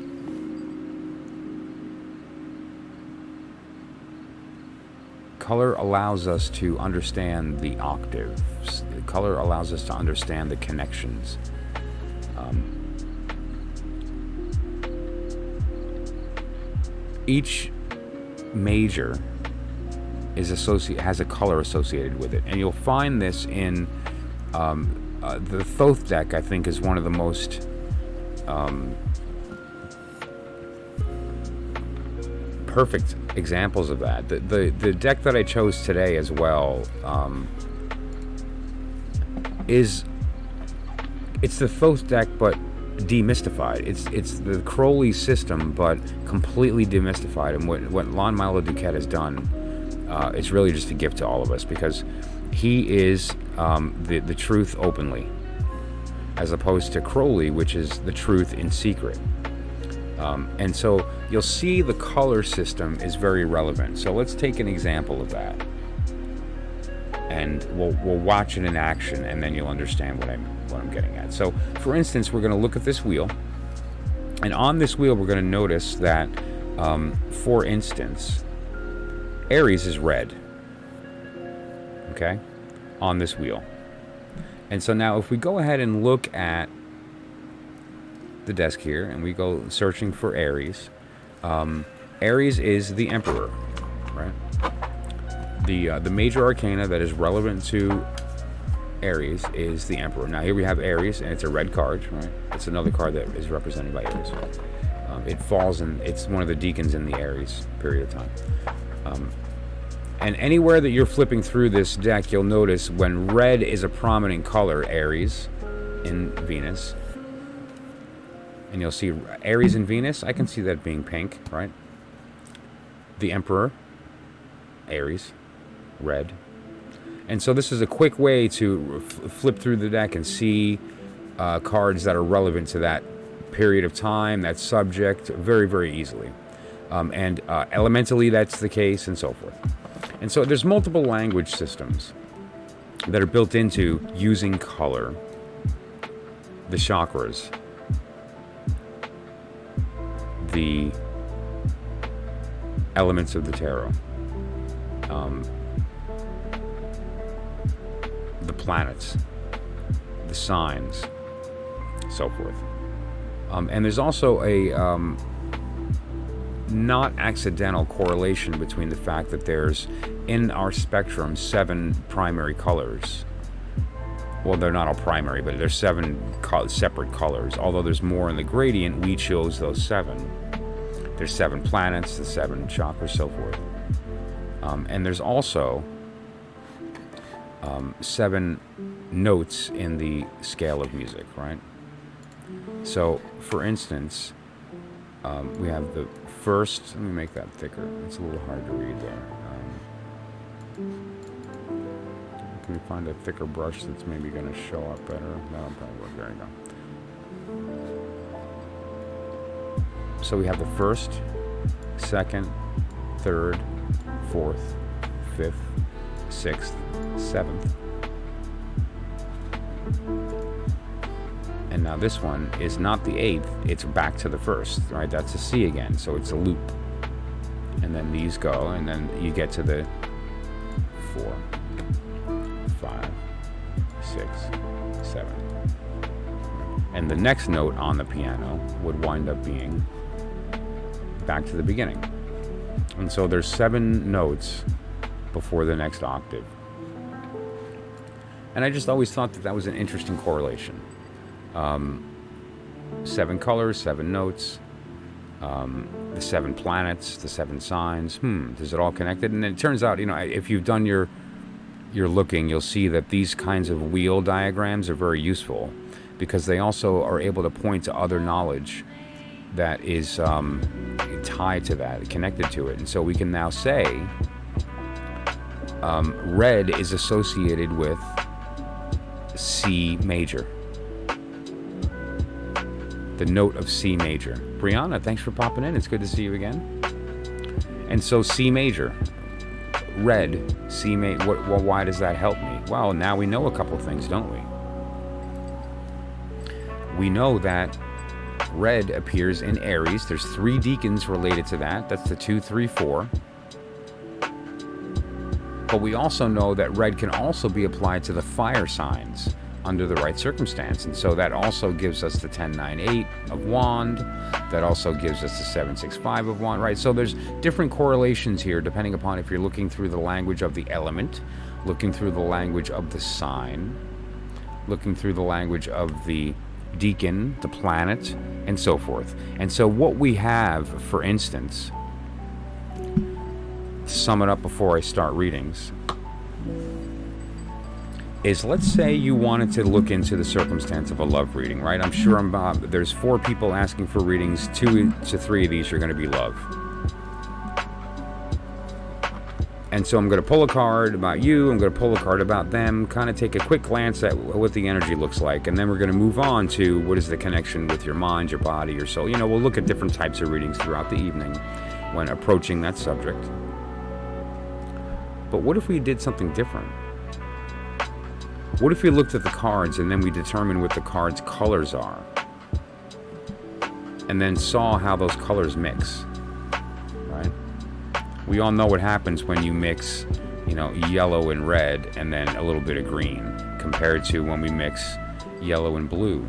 [SPEAKER 1] Color allows us to understand the octaves. Color allows us to understand the connections. Each major has a color associated with it, and you'll find this in the Thoth deck. I think is one of the most perfect examples of that. The deck that I chose today as well it's the Thoth deck, but demystified. It's the Crowley system, but completely demystified. And what Milo DuQuette has done, it's really just a gift to all of us, because he is the truth openly, as opposed to Crowley, which is the truth in secret. And so you'll see the color system is very relevant. So let's take an example of that, and we'll watch it in action, and then you'll understand what I'm getting at. So, for instance, we're going to look at this wheel, and on this wheel we're going to notice that, for instance, Aries is red. Okay, on this wheel. And so now, if we go ahead and look at the desk here, and we go searching for Aries, Aries is the Emperor, right? The major arcana that is relevant to Aries is the Emperor. Now here we have Aries, and it's a red card, right? It's another card that is represented by Aries. It falls in, it's one of the Deacons in the Aries period of time. And anywhere that you're flipping through this deck, you'll notice when red is a prominent color, Aries in Venus, and you'll see Aries in Venus, I can see that being pink, right? The Emperor, Aries, red. And so this is a quick way to flip through the deck and see cards that are relevant to that period of time, that subject, very, very easily. And elementally, that's the case, and so forth. And so there's multiple language systems that are built into using color, the chakras, the elements of the tarot, the planets, the signs, so forth. And there's also not accidental correlation between the fact that there's, in our spectrum, 7 primary colors. Well, they're not all primary, but there's 7 separate colors. Although there's more in the gradient, we chose those 7. There's 7 planets, the 7 chakras, so forth. And there's also 7 notes in the scale of music, right? So, for instance, we have the first. Let me make that thicker. It's a little hard to read there. Can we find a thicker brush that's maybe going to show up better? No, probably won't. There you go. So we have the first, second, third, fourth, fifth, sixth, seventh. And now this one is not the 8th, it's back to the first, right? That's a C again, so it's a loop. And then these go, and then you get to the 4, 5, 6, 7. And the next note on the piano would wind up being back to the beginning. And so there's 7 notes before the next octave. And I just always thought that that was an interesting correlation. 7 colors, 7 notes, the 7 planets, the 7 signs. Is it all connected? And it turns out, if you've done your looking, you'll see that these kinds of wheel diagrams are very useful because they also are able to point to other knowledge that is tied to that, connected to it. And so we can now say red is associated with C major. The note of C major. Brianna, thanks for popping in. It's good to see you again. And so C major, red, C major. Well, why does that help me? Well, now we know a couple things, don't we? We know that red appears in Aries. There's 3 Deacons related to that. That's the 2, 3, 4. But we also know that red can also be applied to the fire signs under the right circumstance. And so that also gives us the 10, 9, 8 of wand. That also gives us the 7, 6, 5 of wand, right? So there's different correlations here depending upon if you're looking through the language of the element, looking through the language of the sign, looking through the language of the deacon, the planet, and so forth. And so what we have, for instance, to sum it up before I start readings, is let's say you wanted to look into the circumstance of a love reading, right? I'm sure there's 4 people asking for readings. 2 to 3 of these are going to be love. And so I'm going to pull a card about you. I'm going to pull a card about them, kind of take a quick glance at what the energy looks like. And then we're going to move on to what is the connection with your mind, your body, your soul. We'll look at different types of readings throughout the evening when approaching that subject. But what if we did something different? What if we looked at the cards and then we determined what the cards' colors are? And then saw how those colors mix, right? We all know what happens when you mix, yellow and red and then a little bit of green compared to when we mix yellow and blue.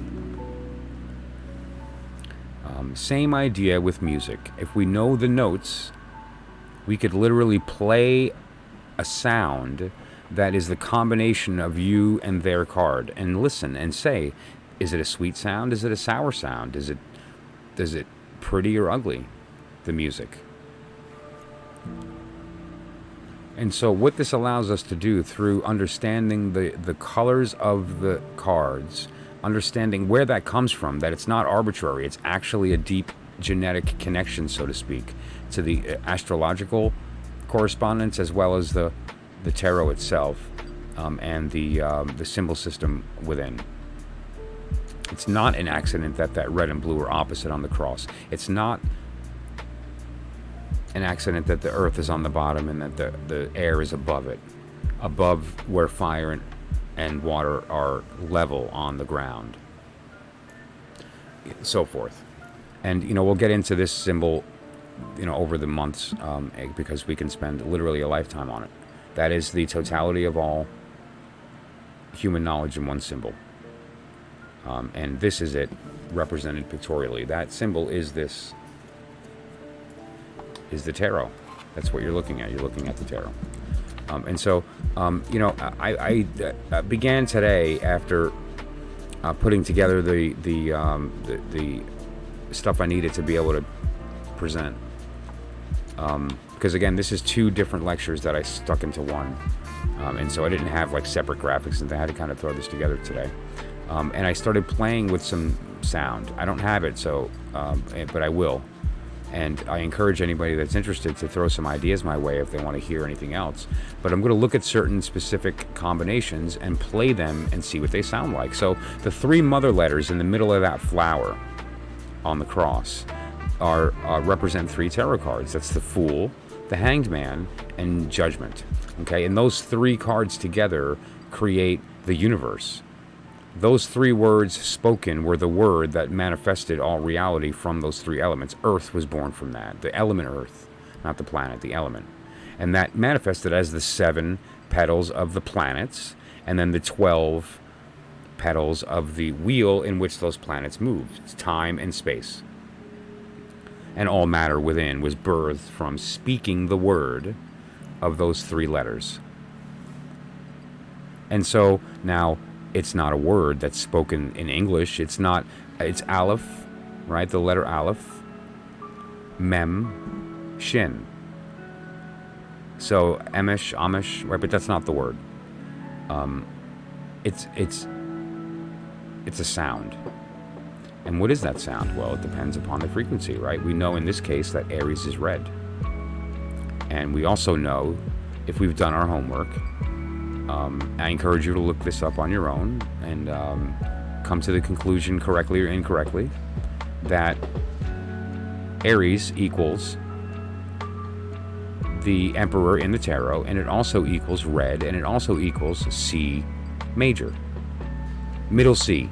[SPEAKER 1] Same idea with music. If we know the notes, we could literally play a sound that is the combination of you and their card, and listen and say, is it a sweet sound? Is it a sour sound? Is it pretty or ugly, the music? And so what this allows us to do through understanding the colors of the cards, understanding where that comes from, that it's not arbitrary, it's actually a deep genetic connection, so to speak, to the astrological correspondence as well as the tarot itself, and the symbol system within. It's not an accident that red and blue are opposite on the cross. It's not an accident that the earth is on the bottom and that the air is above it, above where fire and water are level on the ground, so forth. And we'll get into this symbol over the months, because we can spend literally a lifetime on it. That is the totality of all human knowledge in one symbol. And this is it represented pictorially. That symbol is this is the tarot. That's what you're looking at. You're looking at the tarot. And so, I began today after putting together the stuff I needed to be able to present. Because again, this is 2 different lectures that I stuck into one. And so I didn't have like separate graphics, and I had to kind of throw this together today. And I started playing with some sound. I don't have it, so but I will. And I encourage anybody that's interested to throw some ideas my way if they want to hear anything else. But I'm going to look at certain specific combinations and play them and see what they sound like. So the 3 mother letters in the middle of that flower on the cross are represent 3 tarot cards. That's the Fool, the Hanged Man, and Judgment. Okay, and those 3 cards together create the universe. Those 3 words spoken were the word that manifested all reality from those 3 elements. Earth was born from that. The element Earth, not the planet, the element. And that manifested as the 7 petals of the planets, and then the 12 petals of the wheel in which those planets moved. Time and space. And all matter within was birthed from speaking the word of those 3 letters. And so now, it's not a word that's spoken in English. It's Aleph, right? The letter Aleph, Mem, Shin. So Amish, right? But that's not the word. It's a sound. And what is that sound? Well, it depends upon the frequency, right? We know in this case that Aries is red. And we also know, if we've done our homework, I encourage you to look this up on your own and come to the conclusion, correctly or incorrectly, that Aries equals the Emperor in the tarot, and it also equals red, and it also equals C major. Middle C.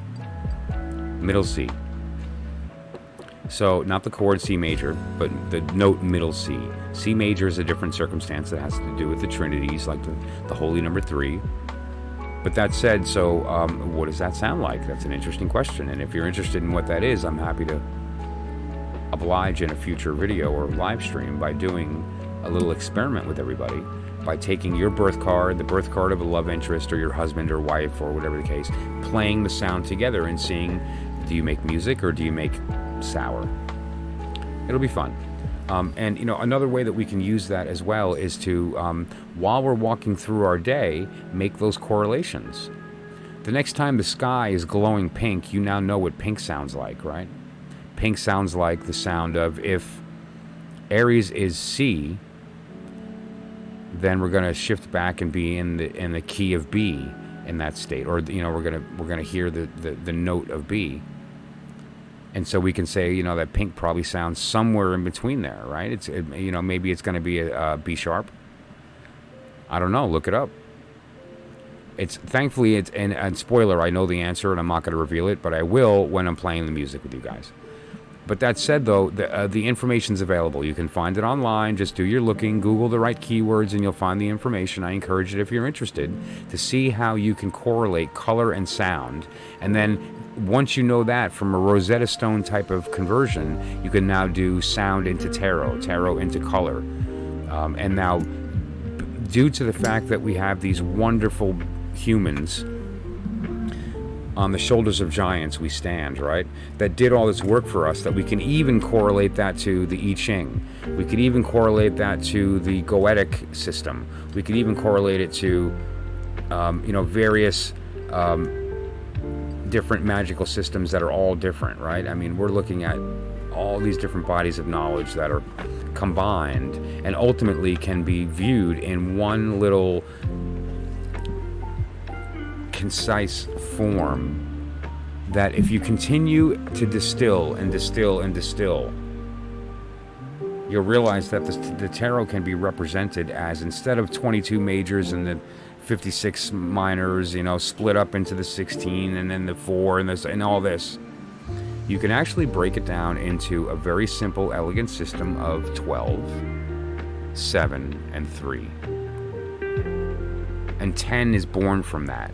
[SPEAKER 1] So not the chord C major, but the note middle C. C major is a different circumstance that has to do with the trinities, like the holy number 3. But that said, so what does that sound like? That's an interesting question. And if you're interested in what that is, I'm happy to oblige in a future video or live stream by doing a little experiment with everybody, by taking your birth card, the birth card of a love interest, or your husband or wife, or whatever the case, playing the sound together and seeing, do you make music or do you make sour? It'll be fun. And another way that we can use that as well is to, while we're walking through our day, make those correlations. The next time the sky is glowing pink, you now know what pink sounds like, right? Pink sounds like the sound of, if Aries is C, then we're going to shift back and be in the key of B in that state, or we're gonna hear the note of B. And so we can say, that pink probably sounds somewhere in between there, right? Maybe it's going to be a B sharp. I don't know. Look it up. Thankfully, and spoiler, I know the answer and I'm not going to reveal it, but I will when I'm playing the music with you guys. But that said, though, the information's available. You can find it online. Just do your looking, Google the right keywords, and you'll find the information. I encourage it, if you're interested, to see how you can correlate color and sound. And then once you know that, from a Rosetta Stone type of conversion, you can now do sound into tarot into color. And now, due to the fact that we have these wonderful humans, on the shoulders of giants we stand, right? That did all this work for us, that we can even correlate that to the I Ching. We could even correlate that to the Goetic system. We could even correlate it to, various different magical systems that are all different, right? I mean, we're looking at all these different bodies of knowledge that are combined and ultimately can be viewed in one little concise form, that if you continue to distill and distill and distill, you'll realize that the tarot can be represented as, instead of 22 majors and the 56 minors, split up into the 16 and then the 4 and all this, you can actually break it down into a very simple, elegant system of 12, 7, and 3. And 10 is born from that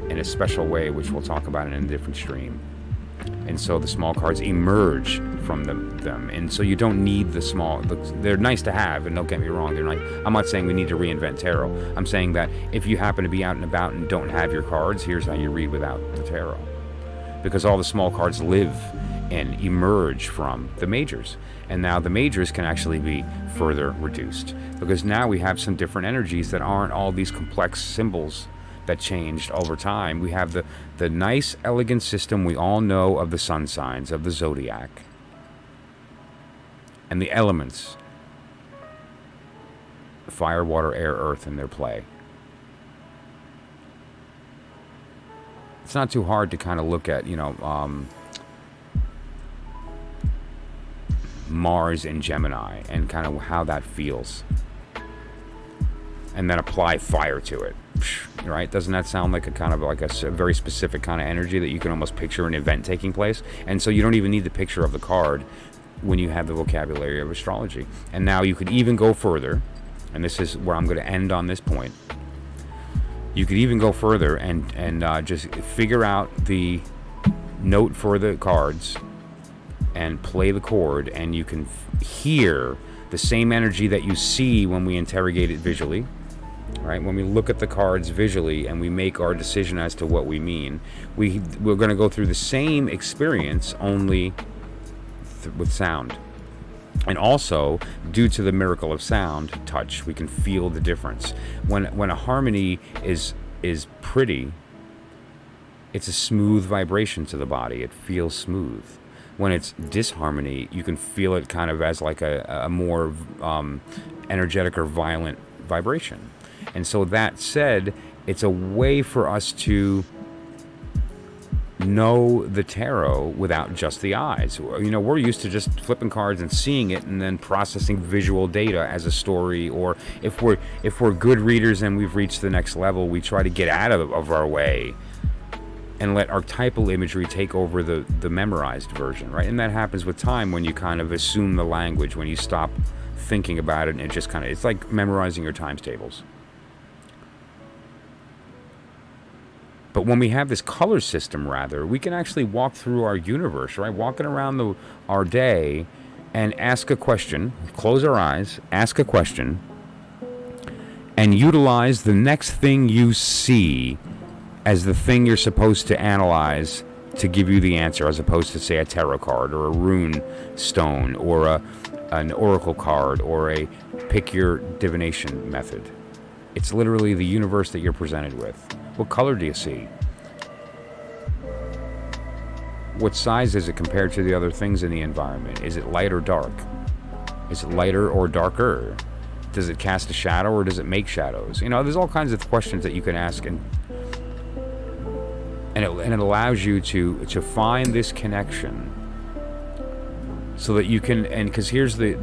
[SPEAKER 1] in a special way, which we'll talk about in a different stream. And so the small cards emerge from them. And so you don't need the small. They're nice to have, and don't get me wrong. They're not. I'm not saying we need to reinvent tarot. I'm saying that if you happen to be out and about and don't have your cards, here's how you read without the tarot. Because all the small cards live and emerge from the majors. And now the majors can actually be further reduced. Because now we have some different energies that aren't all these complex symbols that changed over time. We have the nice, elegant system we all know of the sun signs, of the zodiac. And the elements. Fire, water, air, earth in their play. It's not too hard to kind of look at, Mars in Gemini and kind of how that feels. And then apply fire to it. Right? Doesn't that sound like a very specific kind of energy that you can almost picture an event taking place? And so you don't even need the picture of the card when you have the vocabulary of astrology. And now you could even go further, and this is where I'm going to end on this point. You could even go further and just figure out the note for the cards and play the chord, and you can hear the same energy that you see when we interrogate it visually. Right? When we look at the cards visually and we make our decision as to what we mean, we're going to go through the same experience, only with sound. And also, due to the miracle of sound, touch, we can feel the difference. When a harmony is pretty, it's a smooth vibration to the body. It feels smooth. When it's disharmony, you can feel it kind of as like a more energetic or violent vibration. And so that said, it's a way for us to know the tarot without just the eyes. We're used to just flipping cards and seeing it and then processing visual data as a story. Or if we're good readers and we've reached the next level, we try to get out of our way and let archetypal imagery take over the memorized version, right? And that happens with time when you kind of assume the language, when you stop thinking about it, and it just kind of, it's like memorizing your times tables. But when we have this color system, rather, we can actually walk through our universe, right? Walking around our day and ask a question, close our eyes, ask a question, and utilize the next thing you see as the thing you're supposed to analyze to give you the answer, as opposed to, say, a tarot card or a rune stone or an oracle card or a pick your divination method. It's literally the universe that you're presented with. What color do you see? What size is it compared to the other things in the environment? Is it light or dark? Is it lighter or darker? Does it cast a shadow or does it make shadows? There's all kinds of questions that you can ask, and it allows you to find this connection, so that you can, and because here's the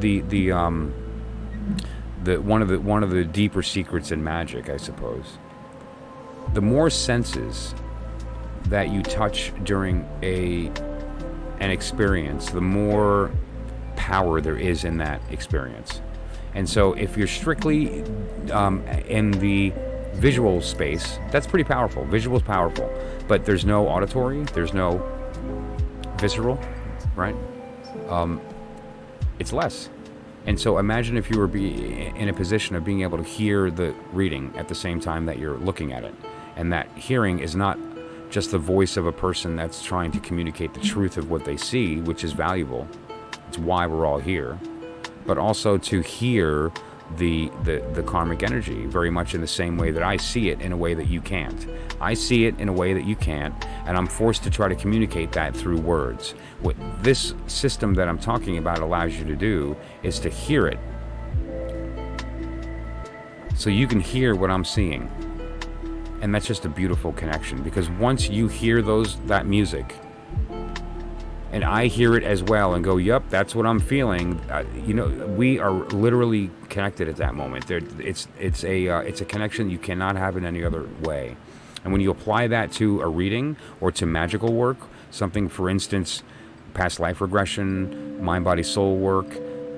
[SPEAKER 1] one of the deeper secrets in magic, I suppose. The more senses that you touch during an experience, the more power there is in that experience. And so if you're strictly in the visual space, that's pretty powerful. Visual is powerful, but there's no auditory, there's no visceral, right? It's less. And so imagine if you were in a position of being able to hear the reading at the same time that you're looking at it. And that hearing is not just the voice of a person that's trying to communicate the truth of what they see, which is valuable. It's why we're all here. But also to hear the karmic energy very much in the same way that I see it in a way that you can't. I see it in a way that you can't, and I'm forced to try to communicate that through words. What this system that I'm talking about allows you to do is to hear it, so you can hear what I'm seeing. And that's just a beautiful connection, because once you hear that music, and I hear it as well and go, yep, that's what I'm feeling, we are literally connected at that moment. It's a connection you cannot have in any other way. And when you apply that to a reading or to magical work, something, for instance, past life regression, mind, body, soul work,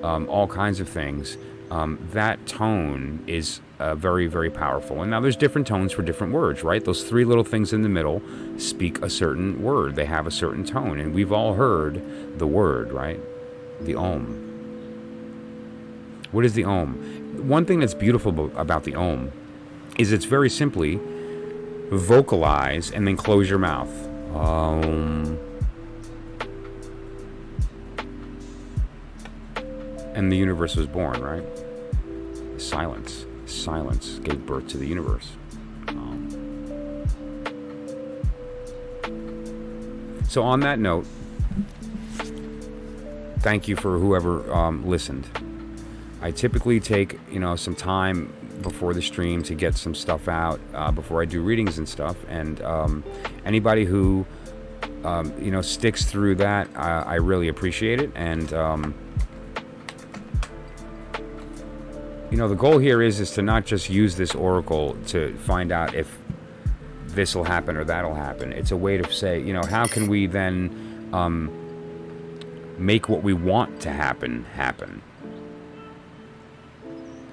[SPEAKER 1] all kinds of things, that tone is very, very powerful. And now there's different tones for different words, right? Those three little things in the middle speak a certain word. They have a certain tone. And we've all heard the word, right? The Om. What is the Om? One thing that's beautiful about the Om is it's very simply vocalize and then close your mouth. Om. And the universe was born, right? Silence. Silence gave birth to the universe. So on that note, thank you for whoever listened. I typically take, some time before the stream to get some stuff out before I do readings and stuff. And anybody who, sticks through that, I really appreciate it. And, the goal here is to not just use this oracle to find out if this will happen or that'll happen. It's a way to say, how can we then make what we want to happen.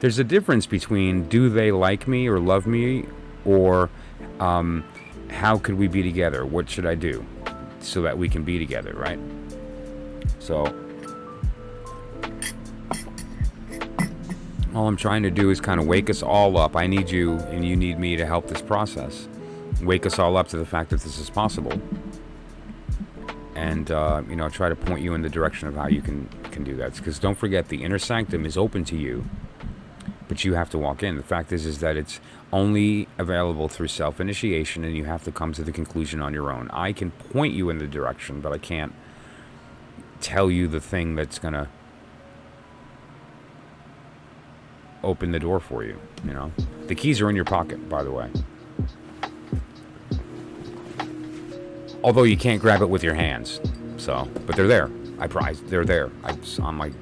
[SPEAKER 1] There's a difference between do they like me or love me, or how could we be together? What should I do so that we can be together, right? So all I'm trying to do is kind of wake us all up. I need you and you need me to help this process. Wake us all up to the fact that this is possible. And, try to point you in the direction of how you can do that. Because don't forget, the inner sanctum is open to you, but you have to walk in. The fact is that it's only available through self-initiation, and you have to come to the conclusion on your own. I can point you in the direction, but I can't tell you the thing that's going to open the door for you, The keys are in your pocket, by the way. Although you can't grab it with your hands, but they're there. I prize. They're there. It's on my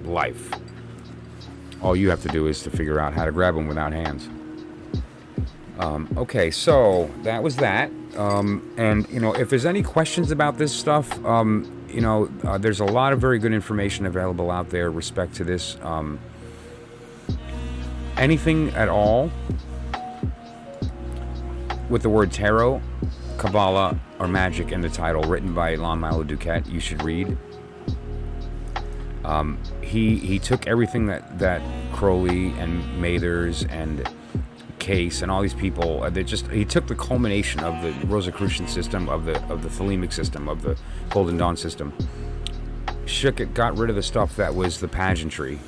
[SPEAKER 1] life. All you have to do is to figure out how to grab them without hands. Okay, so that was that. And if there's any questions about this stuff, there's a lot of very good information available out there with respect to this. Anything at all with the word tarot, Kabbalah, or magic in the title, written by Milo DuQuette, you should read. He took everything that Crowley and Mathers and Case and all these people, he took the culmination of the Rosicrucian system, of the Thelemic system, of the Golden Dawn system, shook it, got rid of the stuff that was the pageantry,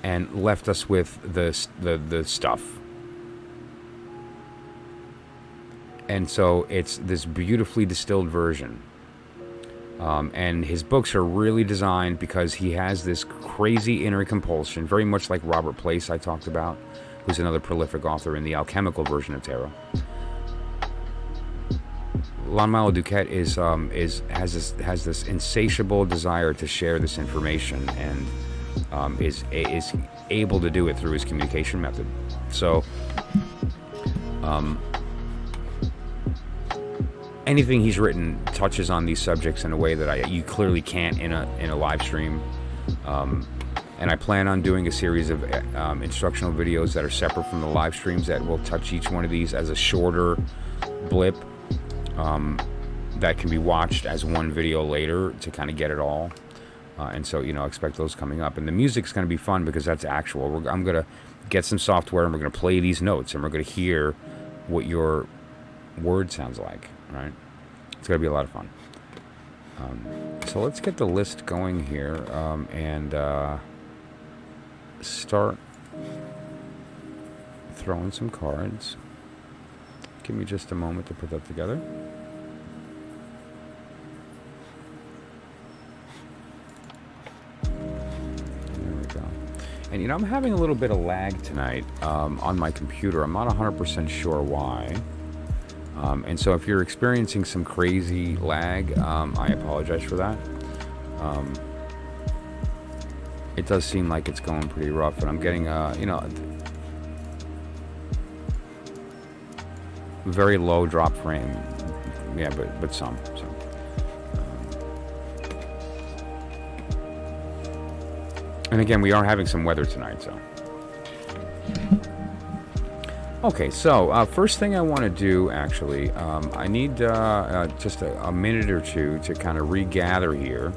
[SPEAKER 1] and left us with the stuff. And so it's this beautifully distilled version. And his books are really designed because he has this crazy inner compulsion, very much like Robert Place I talked about, who's another prolific author in the alchemical version of tarot. Milo DuQuette has this insatiable desire to share this information, and is able to do it through his communication method. So anything he's written touches on these subjects in a way that you clearly can't in a live stream. And I plan on doing a series of instructional videos that are separate from the live streams that will touch each one of these as a shorter blip that can be watched as one video later to kind of get it all. And so, expect those coming up. And the music's going to be fun because that's actual. I'm going to get some software and we're going to play these notes and we're going to hear what your word sounds like, right? It's going to be a lot of fun. So let's get the list going here and start throwing some cards. Give me just a moment to put that together. And I'm having a little bit of lag tonight on my computer. I'm not 100% sure why. And so if you're experiencing some crazy lag, I apologize for that. It does seem like it's going pretty rough, and I'm getting, very low drop frame. Yeah, but some. And again, we are having some weather tonight, so. Okay, so first thing I want to do, actually, I need just a minute or two to kind of regather here,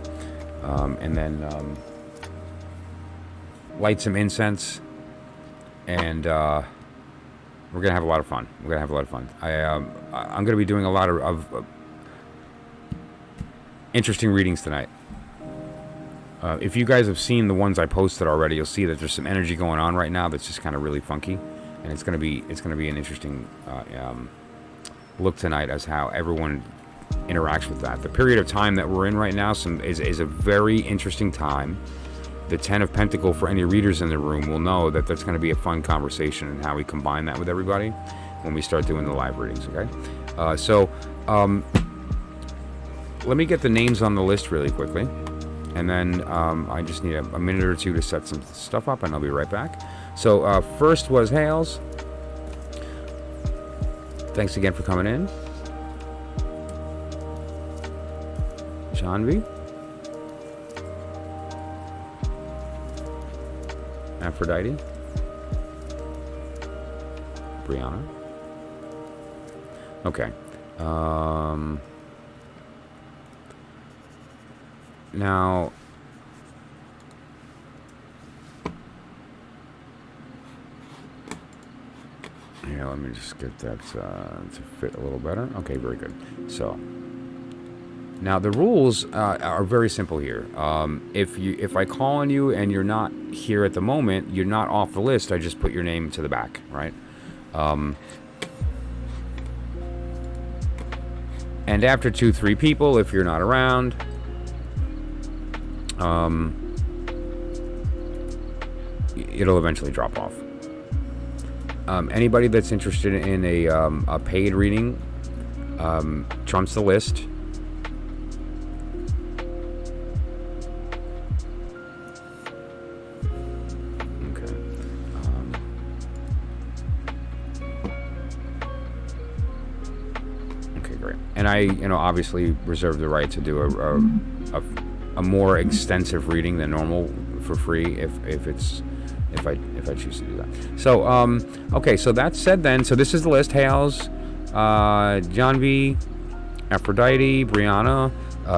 [SPEAKER 1] and then light some incense, and we're gonna have a lot of fun. We're gonna have a lot of fun. I'm gonna be doing a lot of interesting readings tonight. If you guys have seen the ones I posted already, you'll see that there's some energy going on right now that's just kind of really funky. And it's gonna be an interesting look tonight as how everyone interacts with that. The period of time that we're in right now is a very interesting time. The 10 of Pentacles, for any readers in the room, will know that that's going to be a fun conversation and how we combine that with everybody when we start doing the live readings. Okay, let me get the names on the list really quickly, and then I just need a minute or two to set some stuff up, and I'll be right back. So first was Hales. Thanks again for coming in. Janvi. Aphrodite. Brianna. Okay. Now, yeah, let me just get that to fit a little better. Okay, very good. So, now the rules are very simple here. If I call on you and you're not here at the moment, you're not off the list. I just put your name to the back, right? And after 2-3 people, if you're not around, it'll eventually drop off. Anybody that's interested in a paid reading trumps the list. Okay. Okay, great. And I, obviously reserve the right to do a more extensive reading than normal for free if I choose to do that. So okay, so that said then, so this is the list: Hales, Janvi, Aphrodite, Brianna,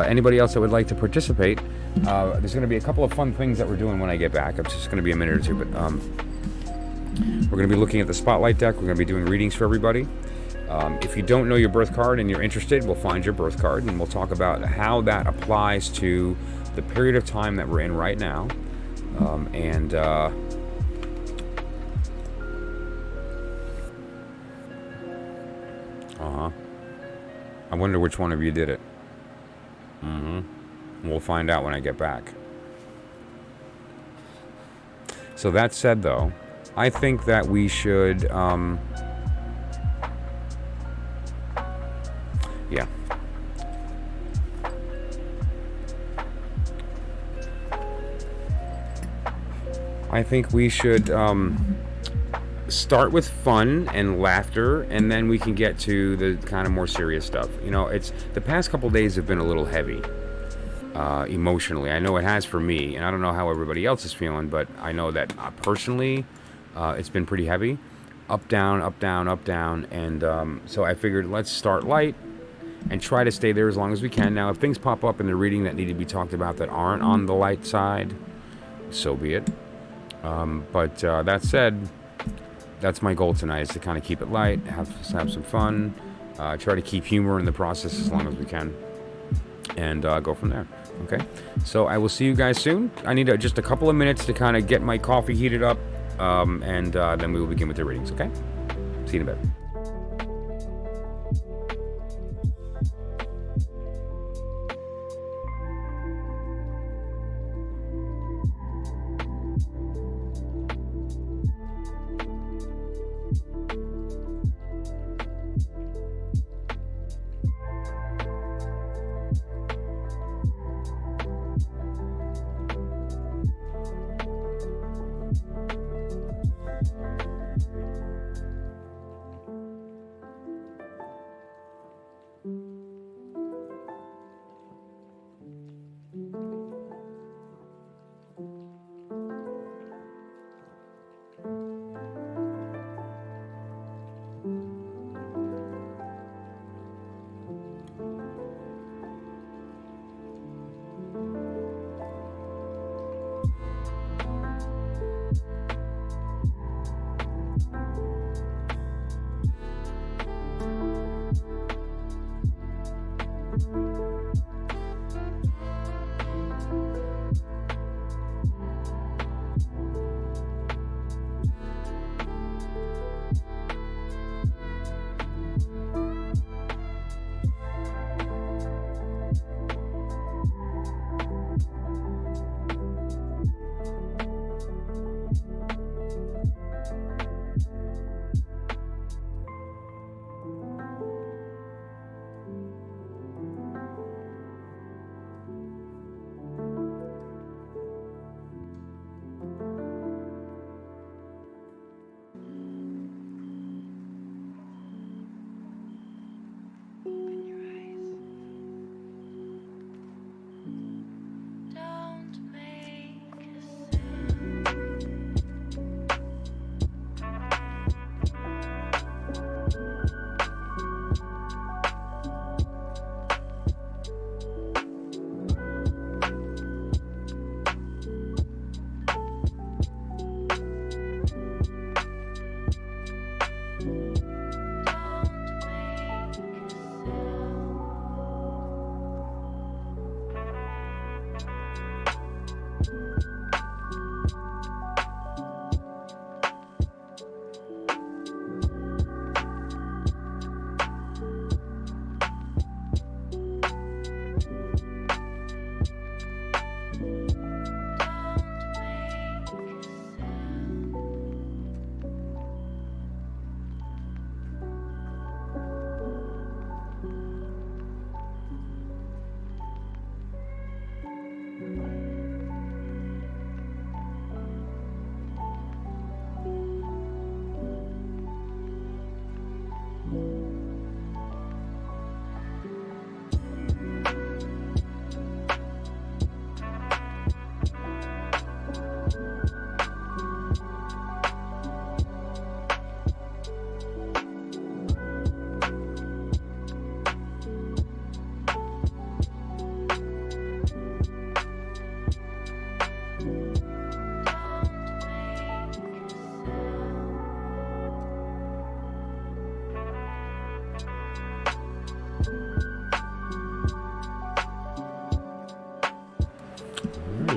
[SPEAKER 1] anybody else that would like to participate. There's going to be a couple of fun things that we're doing when I get back. It's just going to be a minute or two, but we're going to be looking at the spotlight deck. We're going to be doing readings for everybody. If you don't know your birth card and you're interested, we'll find your birth card and we'll talk about how that applies to the period of time that we're in right now. I wonder which one of you did it. We'll find out when I get back. So that said, though, I think that we should... yeah. I think we should start with fun and laughter, and then we can get to the kind of more serious stuff. It's the past couple days have been a little heavy emotionally. I know it has for me, and I don't know how everybody else is feeling, but I know that personally it's been pretty heavy. Up, down, up, down, up, down. And so I figured let's start light and try to stay there as long as we can. Now, if things pop up in the reading that need to be talked about that aren't on the light side, so be it. But that said, that's my goal tonight, is to kind of keep it light, have some fun, try to keep humor in the process as long as we can, and go from there. Okay? So I will see you guys soon. I need just a couple of minutes to kind of get my coffee heated up, and then we will begin with the readings, okay? See you in a bit.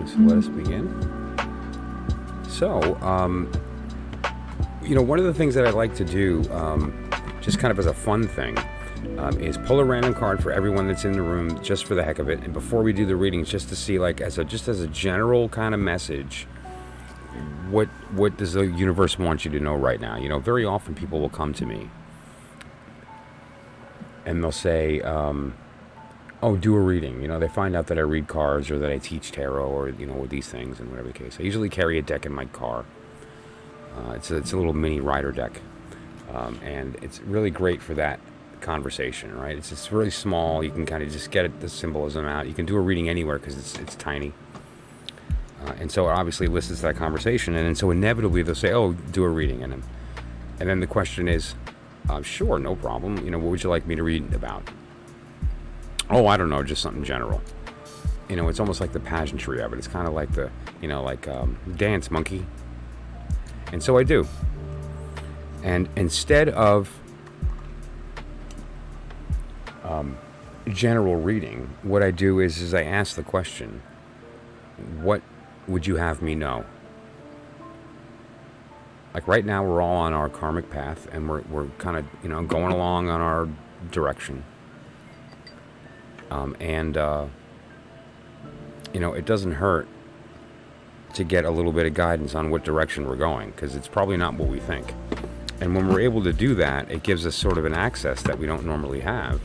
[SPEAKER 1] So let us begin. So, one of the things that I like to do, just kind of as a fun thing, is pull a random card for everyone that's in the room, just for the heck of it. And before we do the readings, just to see, like, as a general kind of message, what does the universe want you to know right now? Very often people will come to me and they'll say, oh, do a reading. They find out that I read cards or that I teach tarot or, with these things and whatever the case. I usually carry a deck in my car. It's a little mini rider deck. And it's really great for that conversation, right? It's really small. You can kind of just get the symbolism out. You can do a reading anywhere because it's tiny. And so it obviously listens to that conversation. And then so inevitably they'll say, oh, do a reading. And then the question is, sure, no problem. What would you like me to read about? Oh, I don't know, just something general. It's almost like the pageantry of it. It's kind of like the, dance monkey. And so I do. And instead of general reading, what I do is I ask the question, what would you have me know? Like right now, we're all on our karmic path, and we're kind of, going along on our direction. It doesn't hurt to get a little bit of guidance on what direction we're going, because it's probably not what we think. And when we're able to do that, it gives us sort of an access that we don't normally have.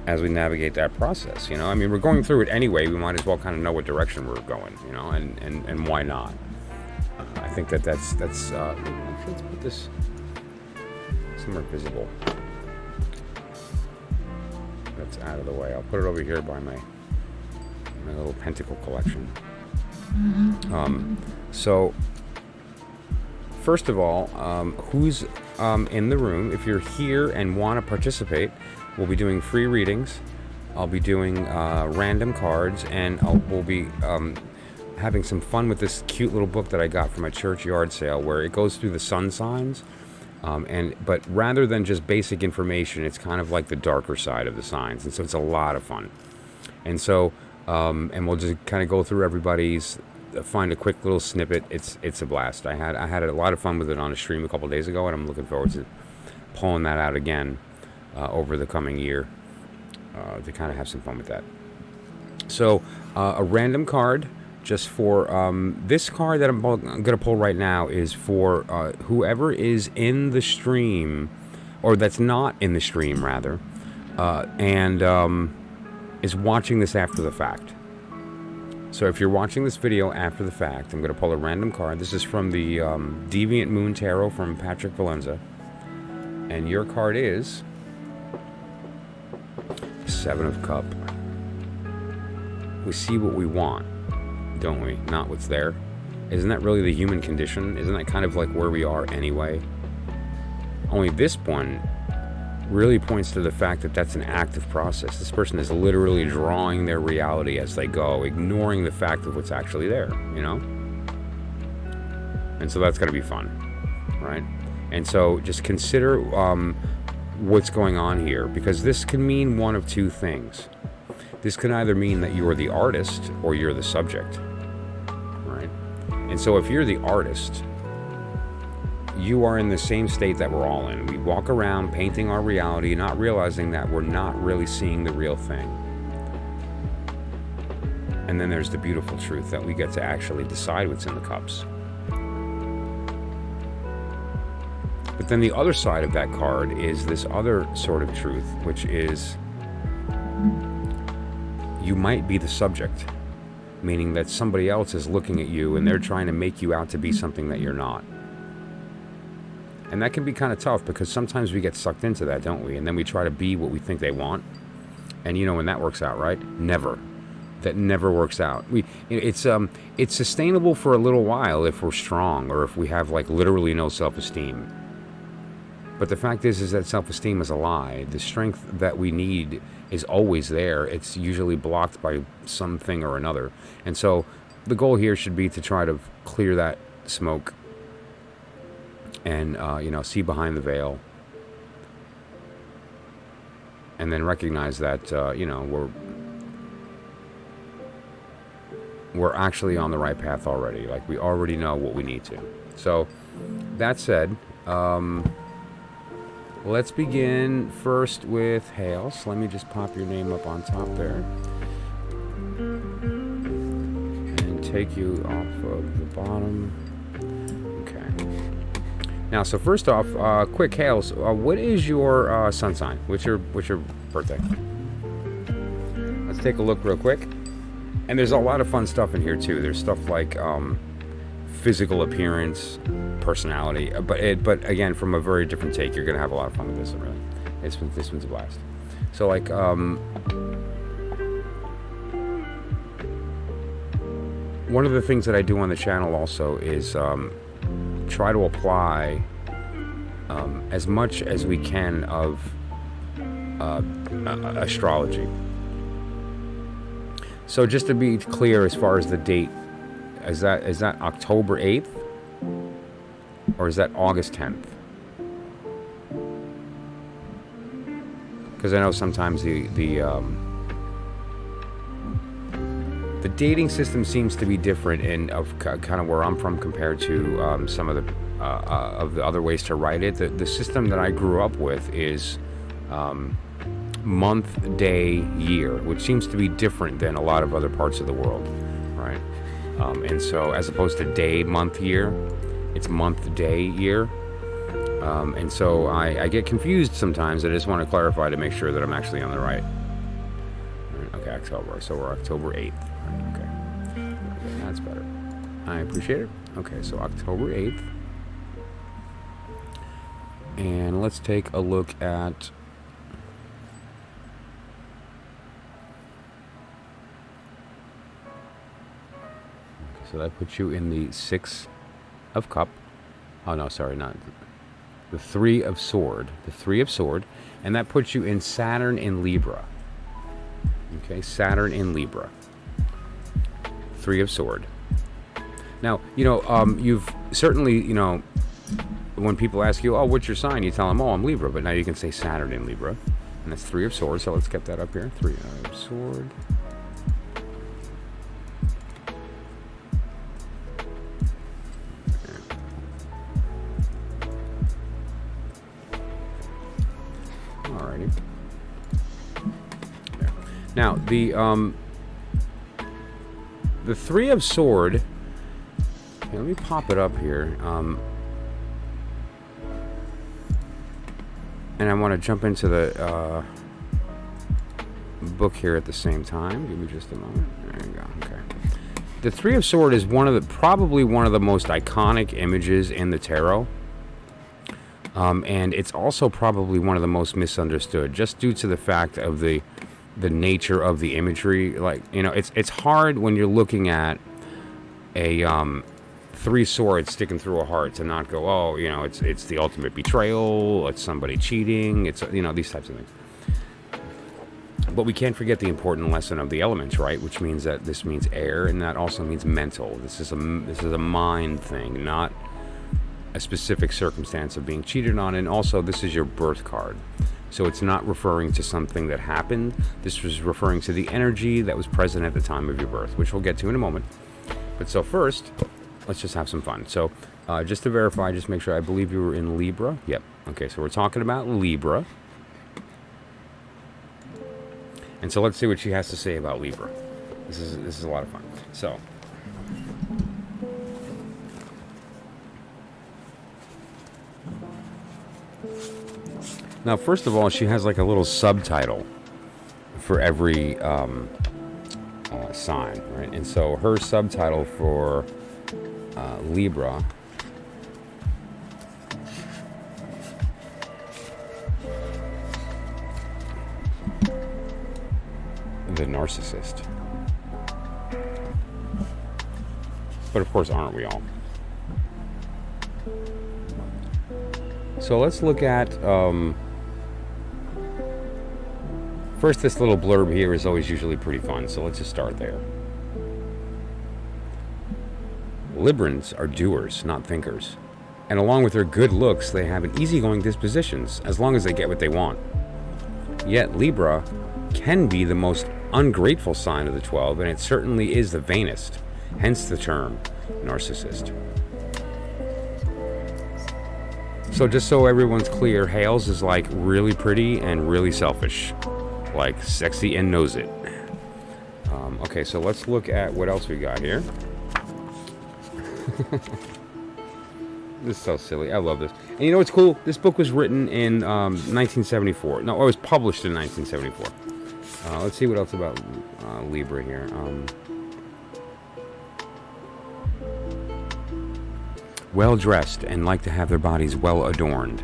[SPEAKER 1] As we navigate that process, we're going through it anyway. We might as well kind of know what direction we're going, and why not? I think that's let's put this somewhere visible. That's out of the way. I'll put it over here by my little pentacle collection. So first of all, who's in the room? If you're here and want to participate, we'll be doing free readings. I'll be doing random cards, and we'll be having some fun with this cute little book that I got from a church yard sale, where it goes through the sun signs. But rather than just basic information, it's kind of like the darker side of the signs, and so it's a lot of fun. And so, and we'll just kind of go through everybody's, find a quick little snippet. It's a blast. I had a lot of fun with it on a stream a couple days ago, and I'm looking forward to pulling that out again over the coming year to kind of have some fun with that. So, a random card. Just for this card that I'm going to pull right now is for whoever is in the stream, or that's not in the stream, rather, and is watching this after the fact. So if you're watching this video after the fact, I'm going to pull a random card. This is from the Deviant Moon Tarot from Patrick Valenza. And your card is Seven of Cups. We see what we want, don't we? Not what's there. Isn't that really the human condition? Isn't that kind of like where we are anyway? Only this one really points to the fact that that's an active process. This person is literally drawing their reality as they go, ignoring the fact of what's actually there, you know? And so that's going to be fun, right? And so just consider what's going on here, because this can mean one of two things. This can either mean that you are the artist or you're the subject, right? And so if you're the artist, you are in the same state that we're all in. We walk around painting our reality, not realizing that we're not really seeing the real thing. And then there's the beautiful truth that we get to actually decide what's in the cups. But then the other side of that card is this other sort of truth, which is you might be the subject, meaning that somebody else is looking at you and they're trying to make you out to be something that you're not. And that can be kind of tough, because sometimes we get sucked into that, don't we? And then we try to be what we think they want. And you know when that works out, right? Never. That never works out. It's sustainable for a little while if we're strong, or if we have like literally no self-esteem. But the fact is that self-esteem is a lie. The strength that we need is always there. It's usually blocked by something or another. And so the goal here should be to try to clear that smoke and, see behind the veil. And then recognize that, we're actually on the right path already. Like, we already know what we need to. So, that said, let's begin first with Hale. So let me just pop your name up on top there. And take you off of the bottom. Okay. Now, so first off, quick, Hale, what is your sun sign? What's your birthday? Let's take a look real quick. And there's a lot of fun stuff in here, too. There's stuff like physical appearance, personality, but again, from a very different take. You're gonna have a lot of fun with this one, really. This one's a blast. So like one of the things that I do on the channel also is try to apply as much as we can of astrology. So just to be clear, as far as the date, is that October 8th? Or is that August 10th? Because I know sometimes the dating system seems to be different in kind of where I'm from compared to some of the other ways to write it. The system that I grew up with is month, day, year, which seems to be different than a lot of other parts of the world, right? And so as opposed to day, month, year, it's month, day, year. And so I get confused sometimes. I just want to clarify to make sure that I'm actually on the right. Okay, October. So we're October 8th. Okay. That's better. I appreciate it. Okay, so October 8th. And let's take a look at... So that puts you in the 6 of Cups. Oh no, sorry, not the Three of Sword. The Three of Sword, and that puts you in Saturn in Libra. Okay, Saturn in Libra. Three of Sword. Now, you've certainly, when people ask you, oh, what's your sign? You tell them, oh, I'm Libra. But now you can say Saturn in Libra. And that's Three of Swords. So let's get that up here. Three of Sword. Alrighty. There. Now, the Three of Sword... Okay, let me pop it up here. And I want to jump into the book here at the same time. Give me just a moment. There you go. Okay. The Three of Sword is probably one of the most iconic images in the tarot. And it's also probably one of the most misunderstood, just due to the fact of the nature of the imagery. Like, it's hard when you're looking at a three swords sticking through a heart to not go, oh, it's the ultimate betrayal, it's somebody cheating, it's these types of things. But we can't forget the important lesson of the elements, right? Which means that this means air, and that also means mental. This is a mind thing, not a specific circumstance of being cheated on. And also, this is your birth card, so it's not referring to something that happened. This was referring to the energy that was present at the time of your birth, which we'll get to in a moment. But so first, let's just have some fun. So just to verify, just make sure, I believe you were in Libra. Yep. Okay, so we're talking about Libra. And so let's see what she has to say about Libra. This is a lot of fun. So now, first of all, she has like a little subtitle for every sign, right? And so her subtitle for Libra the narcissist. But of course, aren't we all? So let's look at first, this little blurb here is always usually pretty fun, so let's just start there. Librans are doers, not thinkers. And along with their good looks, they have an easygoing dispositions, as long as they get what they want. Yet Libra can be the most ungrateful sign of the 12, and it certainly is the vainest, hence the term narcissist. So just so everyone's clear, Hales is like really pretty and really selfish. Like sexy and knows it. Okay, so let's look at what else we got here. This is so silly. I love this. And you know what's cool? This book was written in 1974. No, it was published in 1974. Let's see what else about Libra here. Well dressed and like to have their bodies well adorned.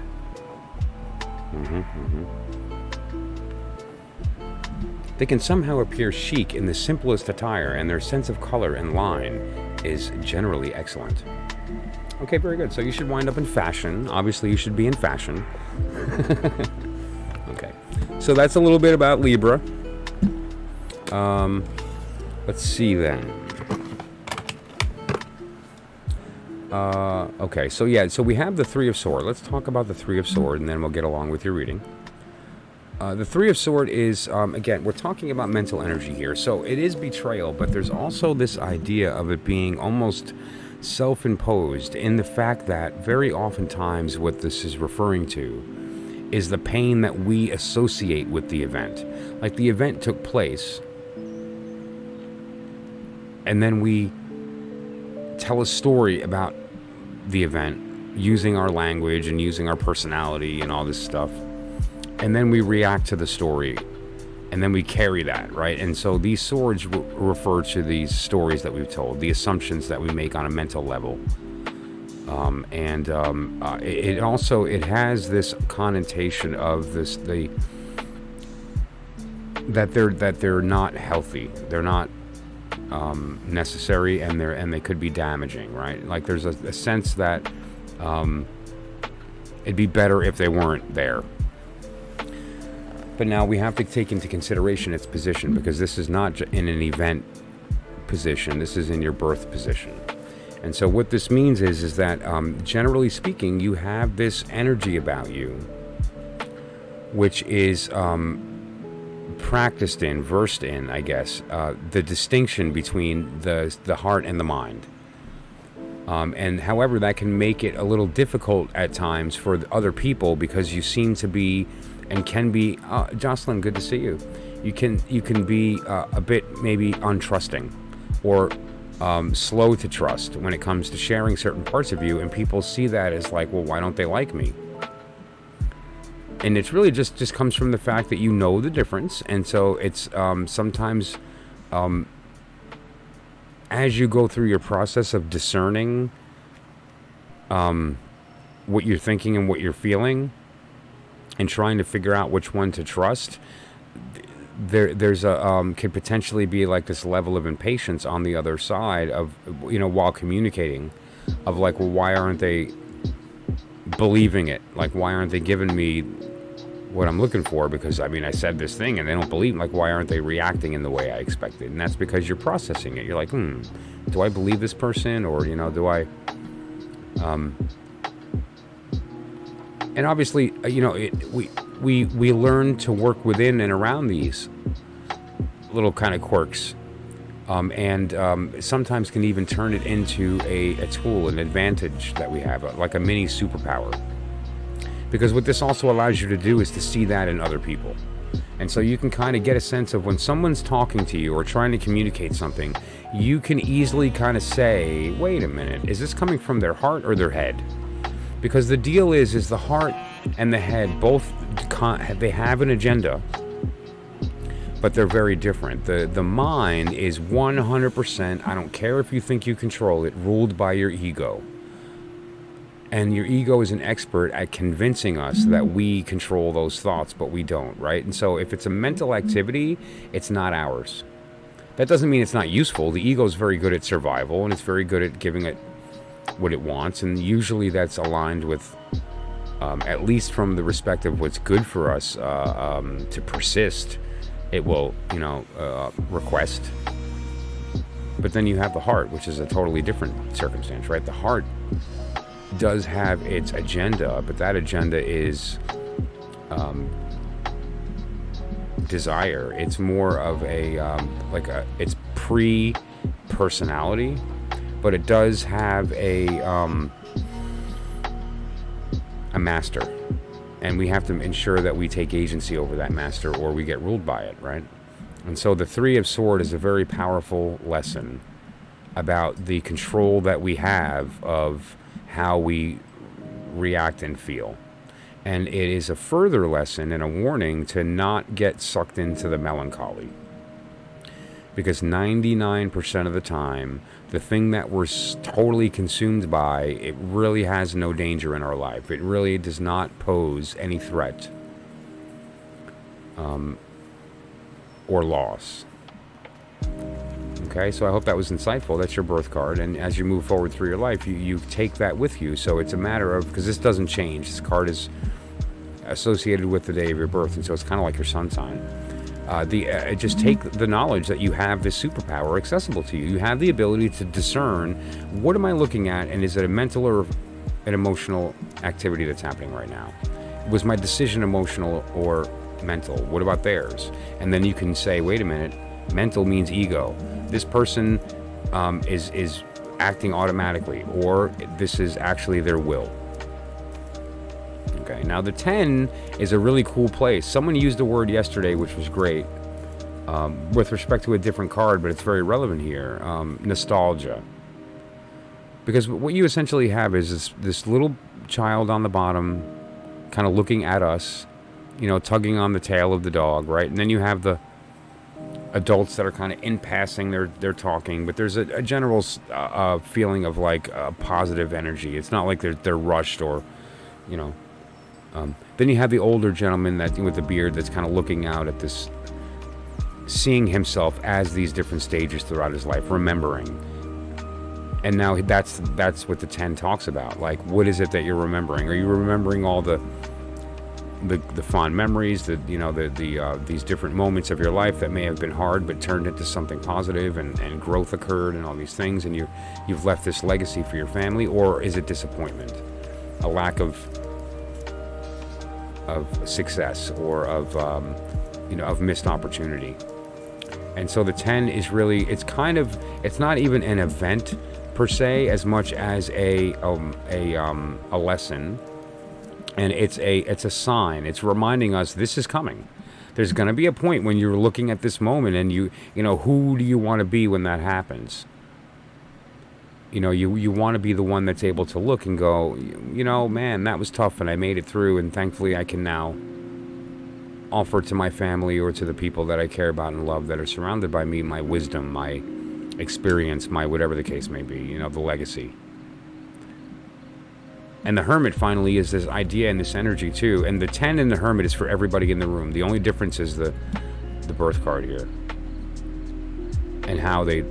[SPEAKER 1] They can somehow appear chic in the simplest attire, and their sense of color and line is generally excellent. Okay, very good. So you should wind up in fashion. Obviously, you should be in fashion. Okay. So that's a little bit about Libra. Let's see then. Okay, so yeah, so we have the Three of Sword. Let's talk about the Three of Sword, and then we'll get along with your reading. The Three of Sword is, again, we're talking about mental energy here. So it is betrayal, but there's also this idea of it being almost self-imposed in the fact that very oftentimes what this is referring to is the pain that we associate with the event. Like the event took place, and then we tell a story about the event using our language and using our personality and all this stuff. And then we react to the story, and then we carry that, right? And so these swords refer to these stories that we've told, the assumptions that we make on a mental level. It also has this connotation of that they're not healthy, they're not necessary, and they could be damaging, right? Like there's a sense that It'd be better if they weren't there. But now we have to take into consideration its position, because this is not in an event position. This is in your birth position. And so what this means is that generally speaking, you have this energy about you, which is practiced in, versed in, I guess, the distinction between the heart and the mind. And however, that can make it a little difficult at times for other people, because you seem to be and can be, Jocelyn, good to see you. You can be a bit maybe untrusting, or slow to trust when it comes to sharing certain parts of you, and people see that as like, well, why don't they like me? And it's really just comes from the fact that you know the difference. And so it's sometimes as you go through your process of discerning what you're thinking and what you're feeling, and trying to figure out which one to trust, there's a could potentially be like this level of impatience on the other side of, while communicating, of like, well, why aren't they believing it? Like, why aren't they giving me what I'm looking for? Because I said this thing and they don't believe. Like, why aren't they reacting in the way I expected? And that's because you're processing it. You're like, do I believe this person, or do I? And obviously, we learn to work within and around these little kind of quirks, and sometimes can even turn it into a tool, an advantage that we have, like a mini superpower. Because what this also allows you to do is to see that in other people. And so you can kind of get a sense of when someone's talking to you or trying to communicate something, you can easily kind of say, wait a minute, is this coming from their heart or their head? Because the deal is the heart and the head both, they have an agenda, but they're very different. The mind is 100%, I don't care if you think you control it, ruled by your ego. And your ego is an expert at convincing us that we control those thoughts, but we don't, right? And so if it's a mental activity, it's not ours. That doesn't mean it's not useful. The ego is very good at survival, and it's very good at giving it what it wants, and usually that's aligned with, at least from the respect of what's good for us to persist, it will, request. But then you have the heart, which is a totally different circumstance, right? The heart does have its agenda, but that agenda is desire. It's more of it's pre-personality, but it does have a master, and we have to ensure that we take agency over that master, or we get ruled by it, right? And so the Three of Swords is a very powerful lesson about the control that we have of how we react and feel. And it is a further lesson and a warning to not get sucked into the melancholy. Because 99% of the time, the thing that we're totally consumed by, it really has no danger in our life. It really does not pose any threat or loss. Okay, so I hope that was insightful. That's your birth card, and as you move forward through your life, you take that with you. So it's a matter of, because this doesn't change. This card is associated with the day of your birth, and so it's kind of like your sun sign. Just take the knowledge that you have this superpower accessible to you. You have the ability to discern, what am I looking at, and is it a mental or an emotional activity that's happening right now? Was my decision emotional or mental? What about theirs? And then you can say, wait a minute, mental means ego. This person is acting automatically, or this is actually their will. Okay, now the 10 is a really cool place. Someone used a word yesterday which was great with respect to a different card, but it's very relevant here. Nostalgia. Because what you essentially have is this little child on the bottom kind of looking at us, tugging on the tail of the dog, right? And then you have the adults that are kind of in passing, they're talking, but there's a general feeling of like positive energy. It's not like they're rushed or, then you have the older gentleman that with the beard that's kind of looking out at this, seeing himself as these different stages throughout his life, remembering. And now that's what the 10 talks about. Like, what is it that you're remembering? Are you remembering all the fond memories, these different moments of your life that may have been hard but turned into something positive, and growth occurred and all these things, and you've left this legacy for your family? Or is it disappointment, a lack of success, or of missed opportunity? And so the 10 is really, it's not even an event per se, as much as a lesson, and it's a sign. It's reminding us this is coming. There's going to be a point when you're looking at this moment, and who do you want to be when that happens? You want to be the one that's able to look and go, man, that was tough, and I made it through, and thankfully I can now offer to my family or to the people that I care about and love that are surrounded by me my wisdom, my experience, my whatever the case may be, the legacy. And the Hermit finally is this idea and this energy too. And the 10 in the Hermit is for everybody in the room. The only difference is the birth card here and how they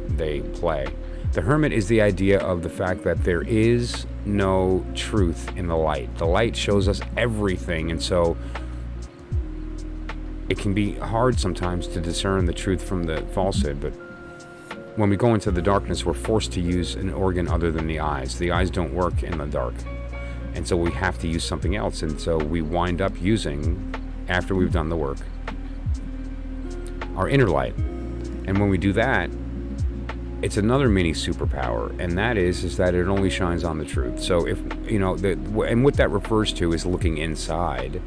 [SPEAKER 1] play. The Hermit is the idea of the fact that there is no truth in the light. The light shows us everything, and so it can be hard sometimes to discern the truth from the falsehood. But when we go into the darkness, we're forced to use an organ other than the eyes. The eyes don't work in the dark, and so we have to use something else. And so we wind up using, after we've done the work, our inner light. And when we do that, it's another mini superpower, and that is that it only shines on the truth. So if and what that refers to is looking inside,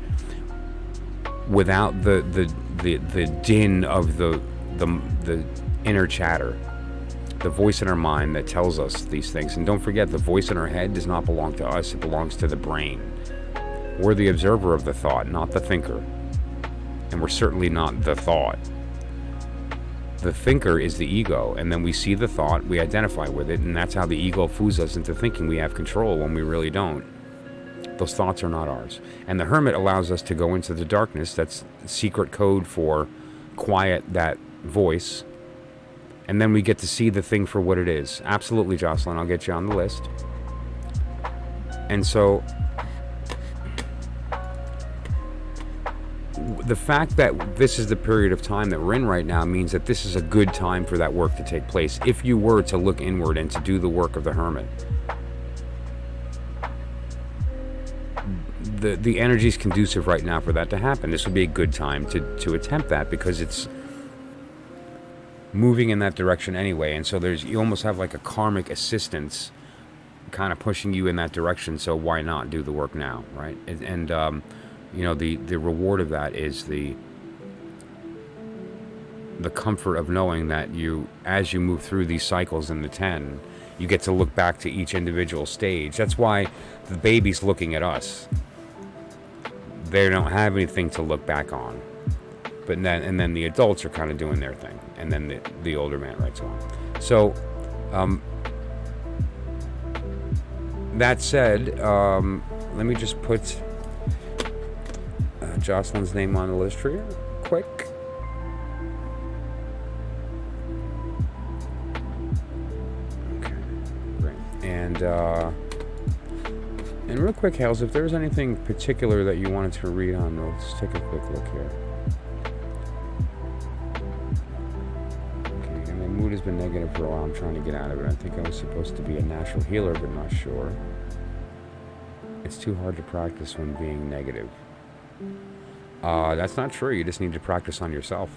[SPEAKER 1] without the din of the inner chatter, the voice in our mind that tells us these things. And don't forget, the voice in our head does not belong to us; it belongs to the brain. We're the observer of the thought, not the thinker, and we're certainly not the thought. The thinker is the ego, and then we see the thought, we identify with it, and that's how the ego fools us into thinking we have control when we really don't. Those thoughts are not ours. And the Hermit allows us to go into the darkness. That's secret code for quiet that voice. And then we get to see the thing for what it is. Absolutely, Jocelyn, I'll get you on the list. And so the fact that this is the period of time that we're in right now means that this is a good time for that work to take place. If you were to look inward and to do the work of the Hermit, the energy is conducive right now for that to happen. This would be a good time to attempt that, because it's moving in that direction anyway. And so you almost have like a karmic assistance kind of pushing you in that direction. So why not do the work now, right? And the reward of that is the comfort of knowing that as you move through these cycles in the 10, you get to look back to each individual stage. That's why the baby's looking at us. They don't have anything to look back on. But then the adults are kind of doing their thing, and then the older man writes on. So, that said, let me just put Jocelyn's name on the list for you, quick. Okay, great. And real quick, Hales, if there's anything particular that you wanted to read on, let's take a quick look here. Okay, and my mood has been negative for a while. I'm trying to get out of it. I think I was supposed to be a natural healer, but not sure. It's too hard to practice when being negative. That's not true. You just need to practice on yourself.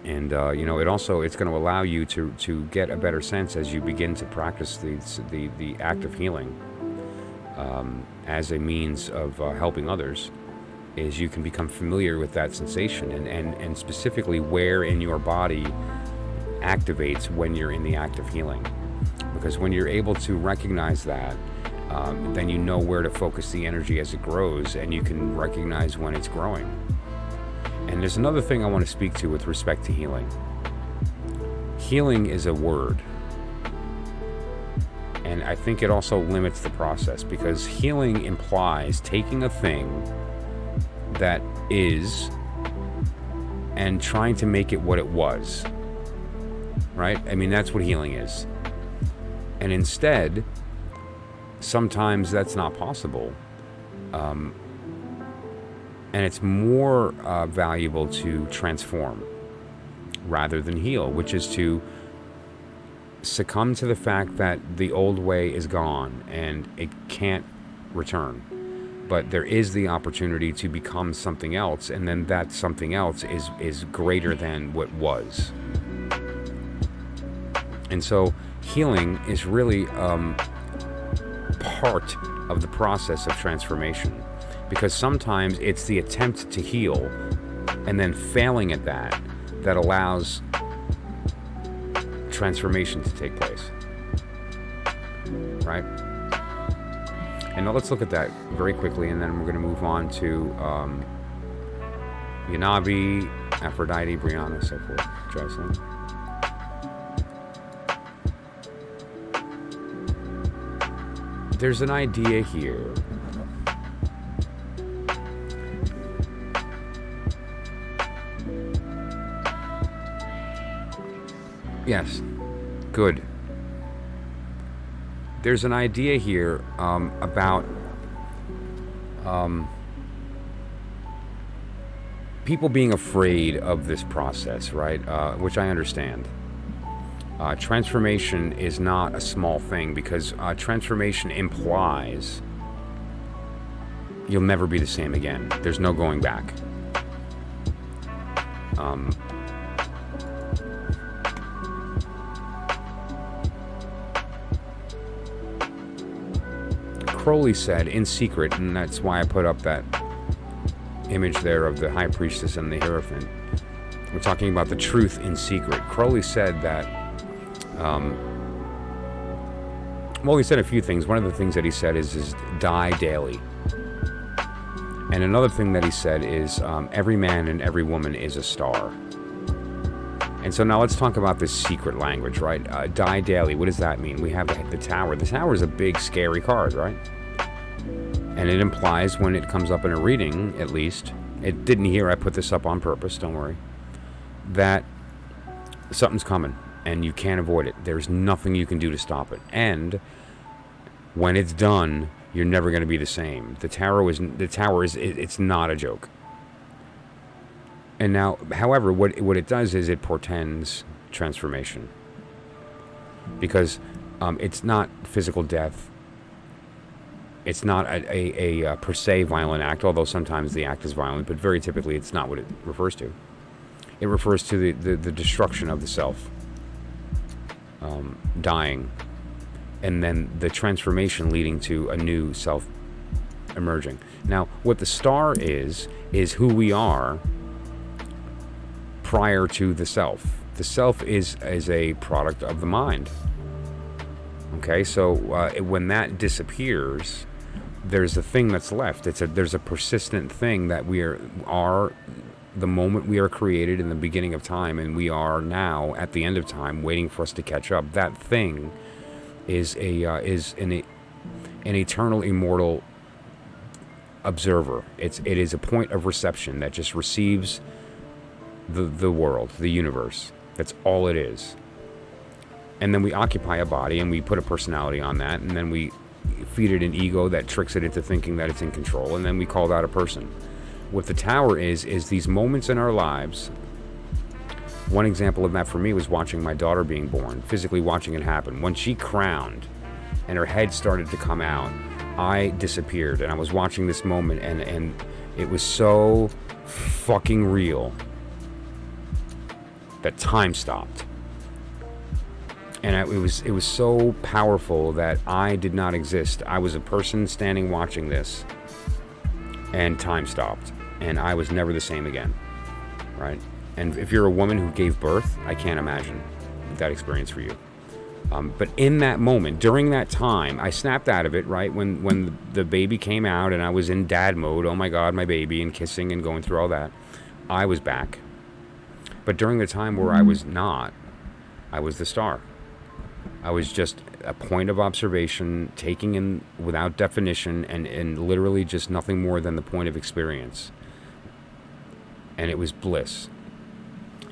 [SPEAKER 1] And it's going to allow you to get a better sense as you begin to practice the act of healing as a means of helping others. Is you can become familiar with that sensation and specifically where in your body activates when you're in the act of healing. Because when you're able to recognize that, then you know where to focus the energy as it grows, and you can recognize when it's growing. And there's another thing I want to speak to with respect to healing. Healing is a word. And I think it also limits the process, because healing implies taking a thing that is and trying to make it what it was. right? I mean, that's what healing is. And instead, sometimes that's not possible. And it's more valuable to transform rather than heal, which is to succumb to the fact that the old way is gone and it can't return. But there is the opportunity to become something else, and then that something else is greater than what was. And so healing is really part of the process of transformation, because sometimes it's the attempt to heal and then failing at that allows transformation to take place, right? And now let's look at that very quickly, and then we're going to move on to Yanabi, Aphrodite, Brianna, so forth. Jocelyn. There's an idea here. Yes, good. There's an idea here about people being afraid of this process, right? Which I understand. Transformation is not a small thing, because transformation implies you'll never be the same again. There's no going back. Crowley said in secret, and that's why I put up that image there of the High Priestess and the Hierophant. We're talking about the truth in secret. Crowley said that, well, he said a few things. One of the things that he said is die daily. And another thing that he said is every man and every woman is a star. And so now let's talk about this secret language, right? Die daily, what does that mean? We have the Tower. The Tower is a big, scary card, right? And it implies, when it comes up in a reading, at least, it didn't hear I put this up on purpose, don't worry, that something's coming, and you can't avoid it. There's nothing you can do to stop it. And when it's done, you're never going to be the same. The Tower is it's not a joke. And now, however, what it does is it portends transformation, because it's not physical death. It's not a per se violent act, although sometimes the act is violent, but very typically it's not what it refers to. It refers to the destruction of the self, dying, and then the transformation leading to a new self emerging. Now, what the star is who we are prior to the self. The self is a product of the mind. Okay, so when that disappears, there's a thing that's left. There's a persistent thing that we are the moment we are created in the beginning of time, and we are now at the end of time, waiting for us to catch up. That thing is an eternal, immortal observer. It is a point of reception that just receives the world, the universe. That's all it is. And then we occupy a body, and we put a personality on that, and then we feed it an ego that tricks it into thinking that it's in control, and then we call that a person. What the Tower is these moments in our lives. One example of that for me was watching my daughter being born, physically watching it happen. When she crowned and her head started to come out, I disappeared, and I was watching this moment, and it was so fucking real that time stopped. And it was so powerful that I did not exist. I was a person standing watching this, and time stopped, and I was never the same again, right? And if you're a woman who gave birth, I can't imagine that experience for you. But in that moment, during that time, I snapped out of it, right? When the baby came out and I was in dad mode, oh my God, my baby, and kissing and going through all that, I was back. But during the time where I was not, I was the star. I was just a point of observation, taking in without definition, and literally just nothing more than the point of experience. And it was bliss.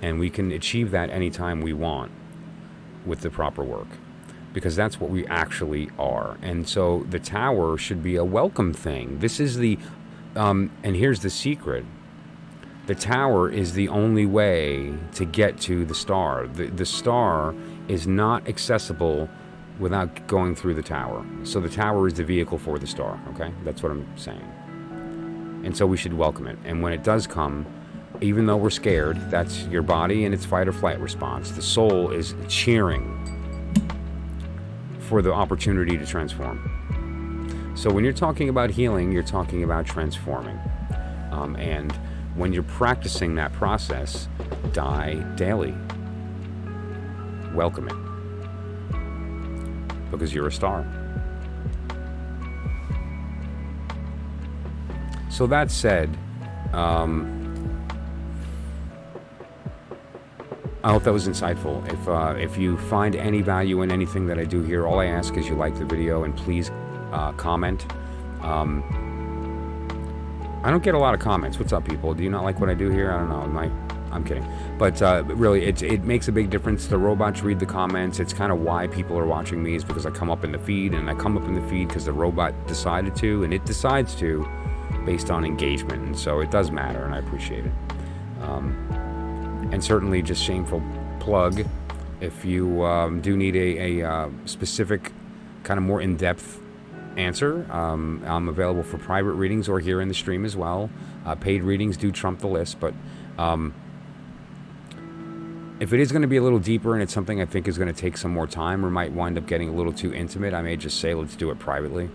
[SPEAKER 1] And we can achieve that anytime we want. with the proper work, because that's what we actually are. And so the tower should be a welcome thing. This is the, and here's the secret. The tower is the only way to get to the star. The star is not accessible without going through the tower. So the tower is the vehicle for the star, okay? That's what I'm saying. And so we should welcome it. And when it does come, even though we're scared, that's your body and its fight or flight response. The soul is cheering for the opportunity to transform. So when you're talking about healing, you're talking about transforming. And when you're practicing that process, die daily. Welcome it. Because you're a star. So that said, I hope that was insightful. If you find any value in anything that I do here, all I ask is you like the video and please comment. I don't get a lot of comments. What's up, people? Do you not like what I do here? I don't know. I'm kidding. But really, it makes a big difference. The robots read the comments. It's kind of why people are watching me, is because I come up in the feed, and I come up in the feed because the robot decided to, and it decides to based on engagement. And so it does matter, and I appreciate it. And certainly, just shameful plug, if you do need a specific, kind of more in-depth answer, I'm available for private readings or here in the stream as well. Paid readings do trump the list, but if it is going to be a little deeper and it's something I think is going to take some more time or might wind up getting a little too intimate, I may just say let's do it privately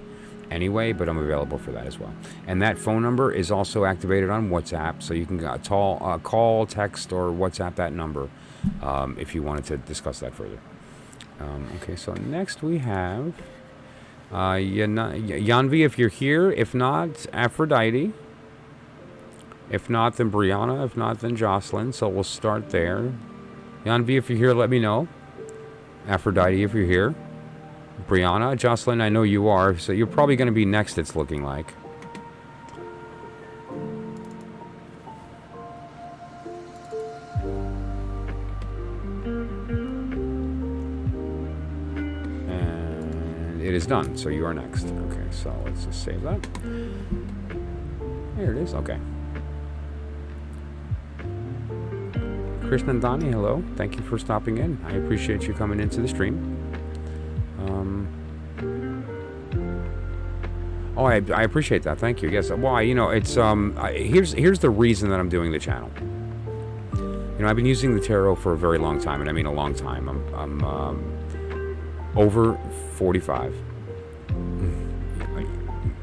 [SPEAKER 1] anyway, but I'm available for that as well. And that phone number is also activated on WhatsApp, so you can call, text, or WhatsApp that number if you wanted to discuss that further. Okay, so next we have Yanvi, if you're here. If not, Aphrodite. If not, then Brianna. If not, then Jocelyn. So we'll start there. Yanvi, if you're here, let me know. Aphrodite, if you're here. Brianna. Jocelyn, I know you are. So you're probably going to be next, it's looking like. It is done, so you are next. Okay, so let's just save that. There it is. Okay. Krishnandani, hello. Thank you for stopping in. I appreciate you coming into the stream. Oh, I appreciate that. Thank you. Yes. Well, it's here's the reason that I'm doing the channel. I've been using the tarot for a very long time, and I mean a long time. I'm over 45,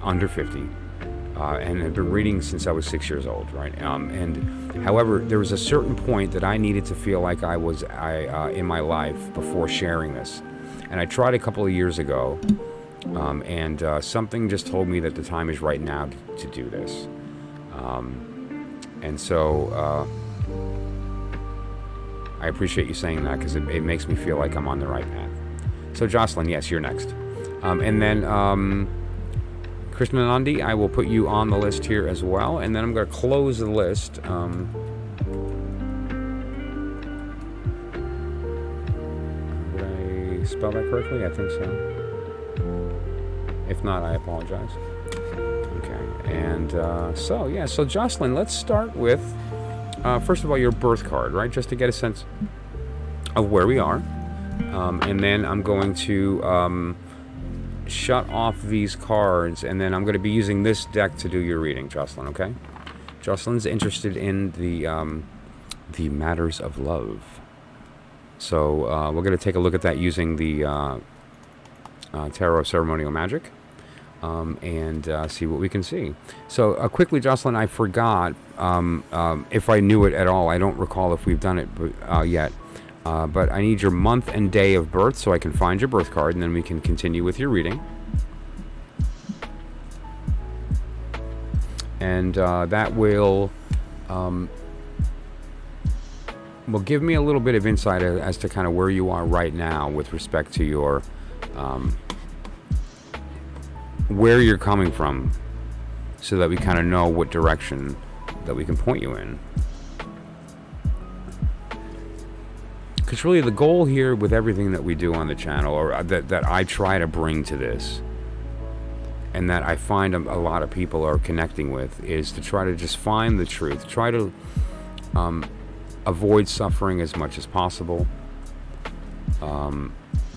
[SPEAKER 1] under 50, and have been reading since I was 6 years old, right? And however, there was a certain point that I needed to feel like I was in my life before sharing this, and I tried a couple of years ago, and something just told me that the time is right now to do this, and so I appreciate you saying that, because it makes me feel like I'm on the right path. So Jocelyn, yes, you're next. And then Krishnanandi, I will put you on the list here as well. And then I'm going to close the list. Did I spell that correctly? I think so. If not, I apologize. Okay. And so Jocelyn, let's start with, first of all, your birth card, right? Just to get a sense of where we are. And then I'm going to shut off these cards, and then I'm going to be using this deck to do your reading, Jocelyn, okay? Jocelyn's interested in the matters of love. So we're going to take a look at that using the Tarot Ceremonial Magick, and see what we can see. So quickly, Jocelyn, I forgot if I knew it at all. I don't recall if we've done it yet. But I need your month and day of birth so I can find your birth card, and then we can continue with your reading. And that will give me a little bit of insight as to kind of where you are right now with respect to your where you're coming from, so that we kind of know what direction that we can point you in. Because really the goal here with everything that we do on the channel, or that I try to bring to this, and that I find a lot of people are connecting with, is to try to just find the truth. Try to avoid suffering as much as possible. To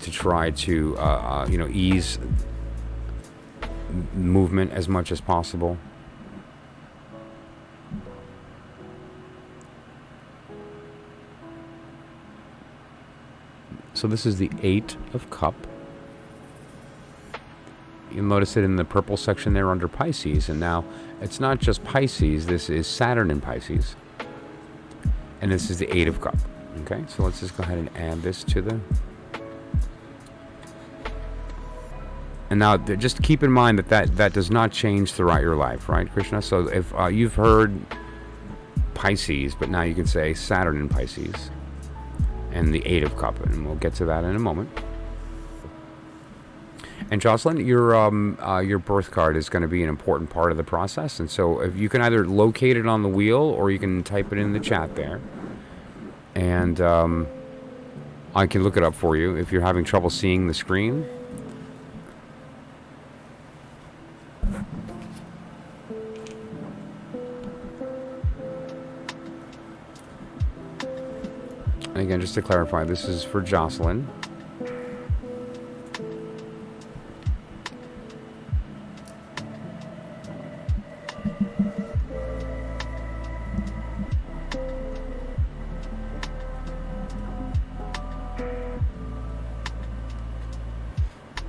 [SPEAKER 1] try to, ease movement as much as possible. So this is the 8 of Cup. You'll notice it in the purple section there under Pisces. And now, it's not just Pisces. This is Saturn in Pisces. And this is the 8 of Cup. Okay, so let's just go ahead and add this to the... And now, just keep in mind that does not change throughout your life, right, Krishna? So if you've heard Pisces, but now you can say Saturn in Pisces. And the 8 of Cup, and we'll get to that in a moment. And Jocelyn, your birth card is going to be an important part of the process, and so if you can either locate it on the wheel or you can type it in the chat there, and I can look it up for you if you're having trouble seeing the screen. And again, just to clarify, this is for Jocelyn.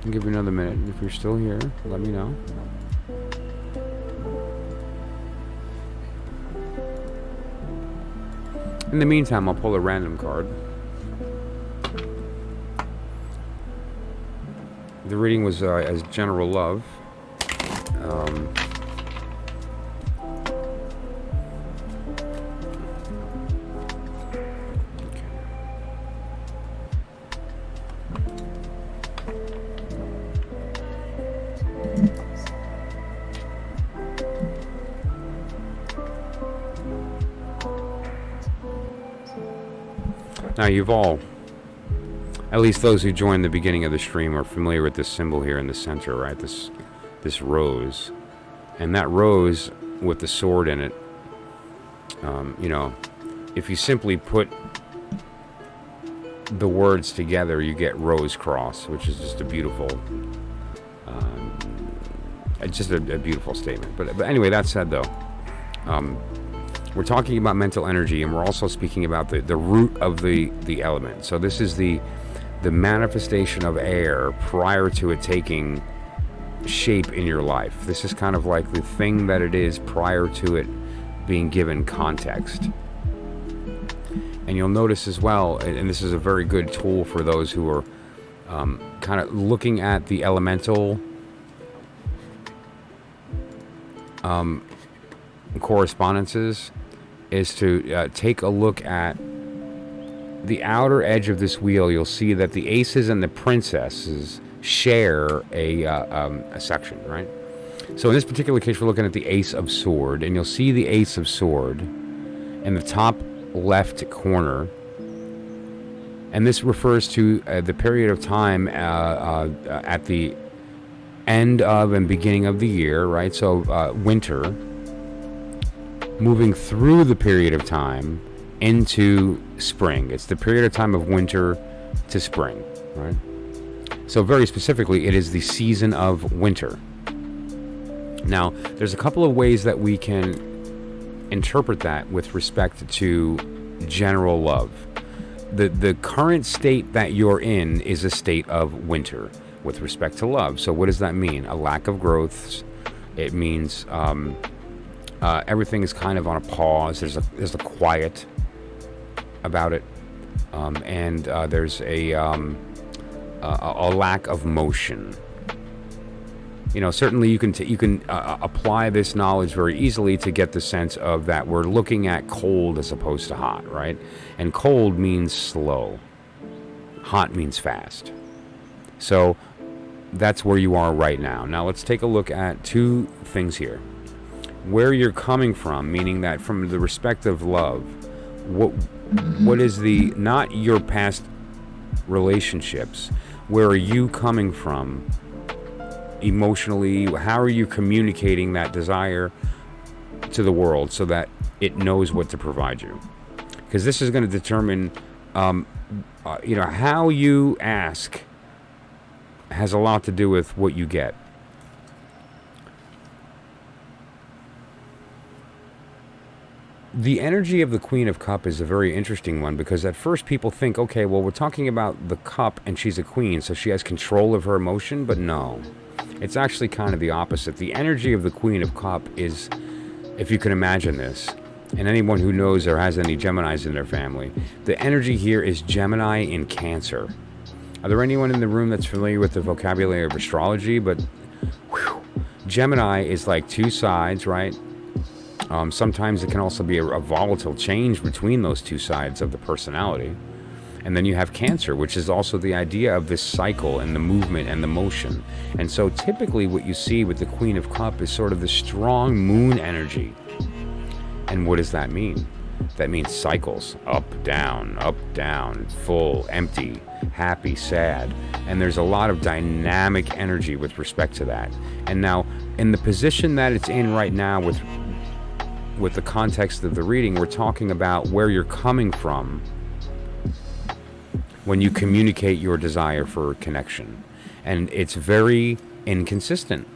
[SPEAKER 1] I'll give you another minute. If you're still here, let me know. In the meantime, I'll pull a random card. The reading was as general love. Now you've all, at least those who joined the beginning of the stream, are familiar with this symbol here in the center, right? This rose, and that rose with the sword in it. If you simply put the words together, you get rose cross, which is just a beautiful, a beautiful statement. But anyway, that said, though. We're talking about mental energy, and we're also speaking about the root of the element. So this is the manifestation of air prior to it taking shape in your life. This is kind of like the thing that it is prior to it being given context. And you'll notice as well, and this is a very good tool for those who are kind of looking at the elemental correspondences, is to take a look at the outer edge of this wheel. You'll see that the aces and the princesses share a section, right? So in this particular case, we're looking at the Ace of Sword, and you'll see the Ace of Sword in the top left corner. And this refers to the period of time at the end of and beginning of the year, right? So winter, moving through the period of time into spring. It's the period of time of winter to spring, right? So very specifically, it is the season of winter. Now, there's a couple of ways that we can interpret that with respect to general love. The current state that you're in is a state of winter with respect to love. So what does that mean? A lack of growth. It means everything is kind of on a pause. There's a quiet about it, and there's a lack of motion. Certainly you can apply this knowledge very easily to get the sense of that we're looking at cold as opposed to hot, right? And cold means slow. Hot means fast. So that's where you are right now. Now let's take a look at two things here. Where you're coming from, meaning that from the respect of love, what is the, not your past relationships, where are you coming from emotionally? How are you communicating that desire to the world so that it knows what to provide you? Because this is going to determine, how you ask has a lot to do with what you get. The energy of the Queen of Cups is a very interesting one, because at first people think, okay, well, we're talking about the cup and she's a queen, so she has control of her emotion, but no. It's actually kind of the opposite. The energy of the Queen of Cups is, if you can imagine this, and anyone who knows or has any Geminis in their family, the energy here is Gemini in Cancer. Are there anyone in the room that's familiar with the vocabulary of astrology? But Gemini is like two sides, right? Sometimes it can also be a volatile change between those two sides of the personality. And then you have Cancer, which is also the idea of this cycle and the movement and the motion. And so typically what you see with the Queen of Cups is sort of the strong moon energy. And what does that mean? That means cycles, up, down, full, empty, happy, sad. And there's a lot of dynamic energy with respect to that. And now, in the position that it's in right now with the context of the reading, we're talking about where you're coming from when you communicate your desire for connection. And it's very inconsistent.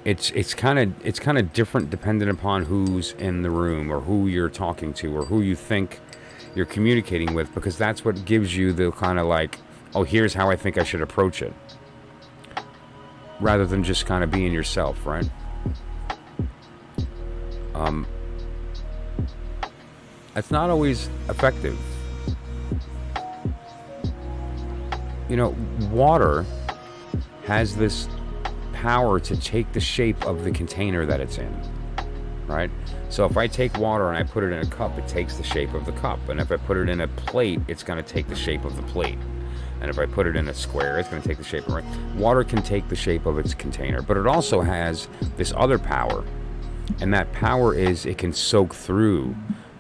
[SPEAKER 1] It's kind of different dependent upon who's in the room or who you're talking to or who you think you're communicating with, because that's what gives you the kind of like, oh, here's how I think I should approach it, rather than just kind of being yourself, right? It's not always effective. Water has this power to take the shape of the container that it's in, right? So if I take water and I put it in a cup, it takes the shape of the cup. And if I put it in a plate, it's going to take the shape of the plate. And if I put it in a square, it's going to take the shape of it. Water can take the shape of its container, but it also has this other power. And that power is it can soak through.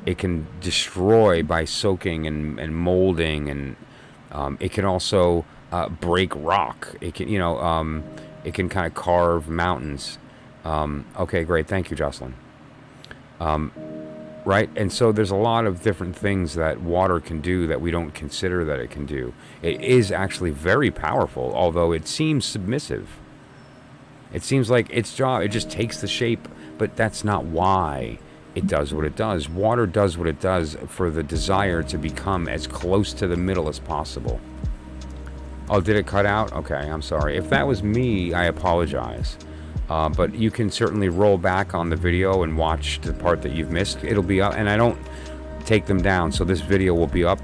[SPEAKER 1] It can destroy by soaking and molding, and it can also break rock. It can, it can kind of carve mountains. Okay, great. Thank you, Jocelyn. Right? And so there's a lot of different things that water can do that we don't consider that it can do. It is actually very powerful, although it seems submissive. It seems like its job, it just takes the shape, but that's not why it does what it does. Water does what it does for the desire to become as close to the middle as possible. Oh, did it cut out? Okay, I'm sorry. If that was me, I apologize. But you can certainly roll back on the video and watch the part that you've missed. It'll be up, and I don't take them down, so this video will be up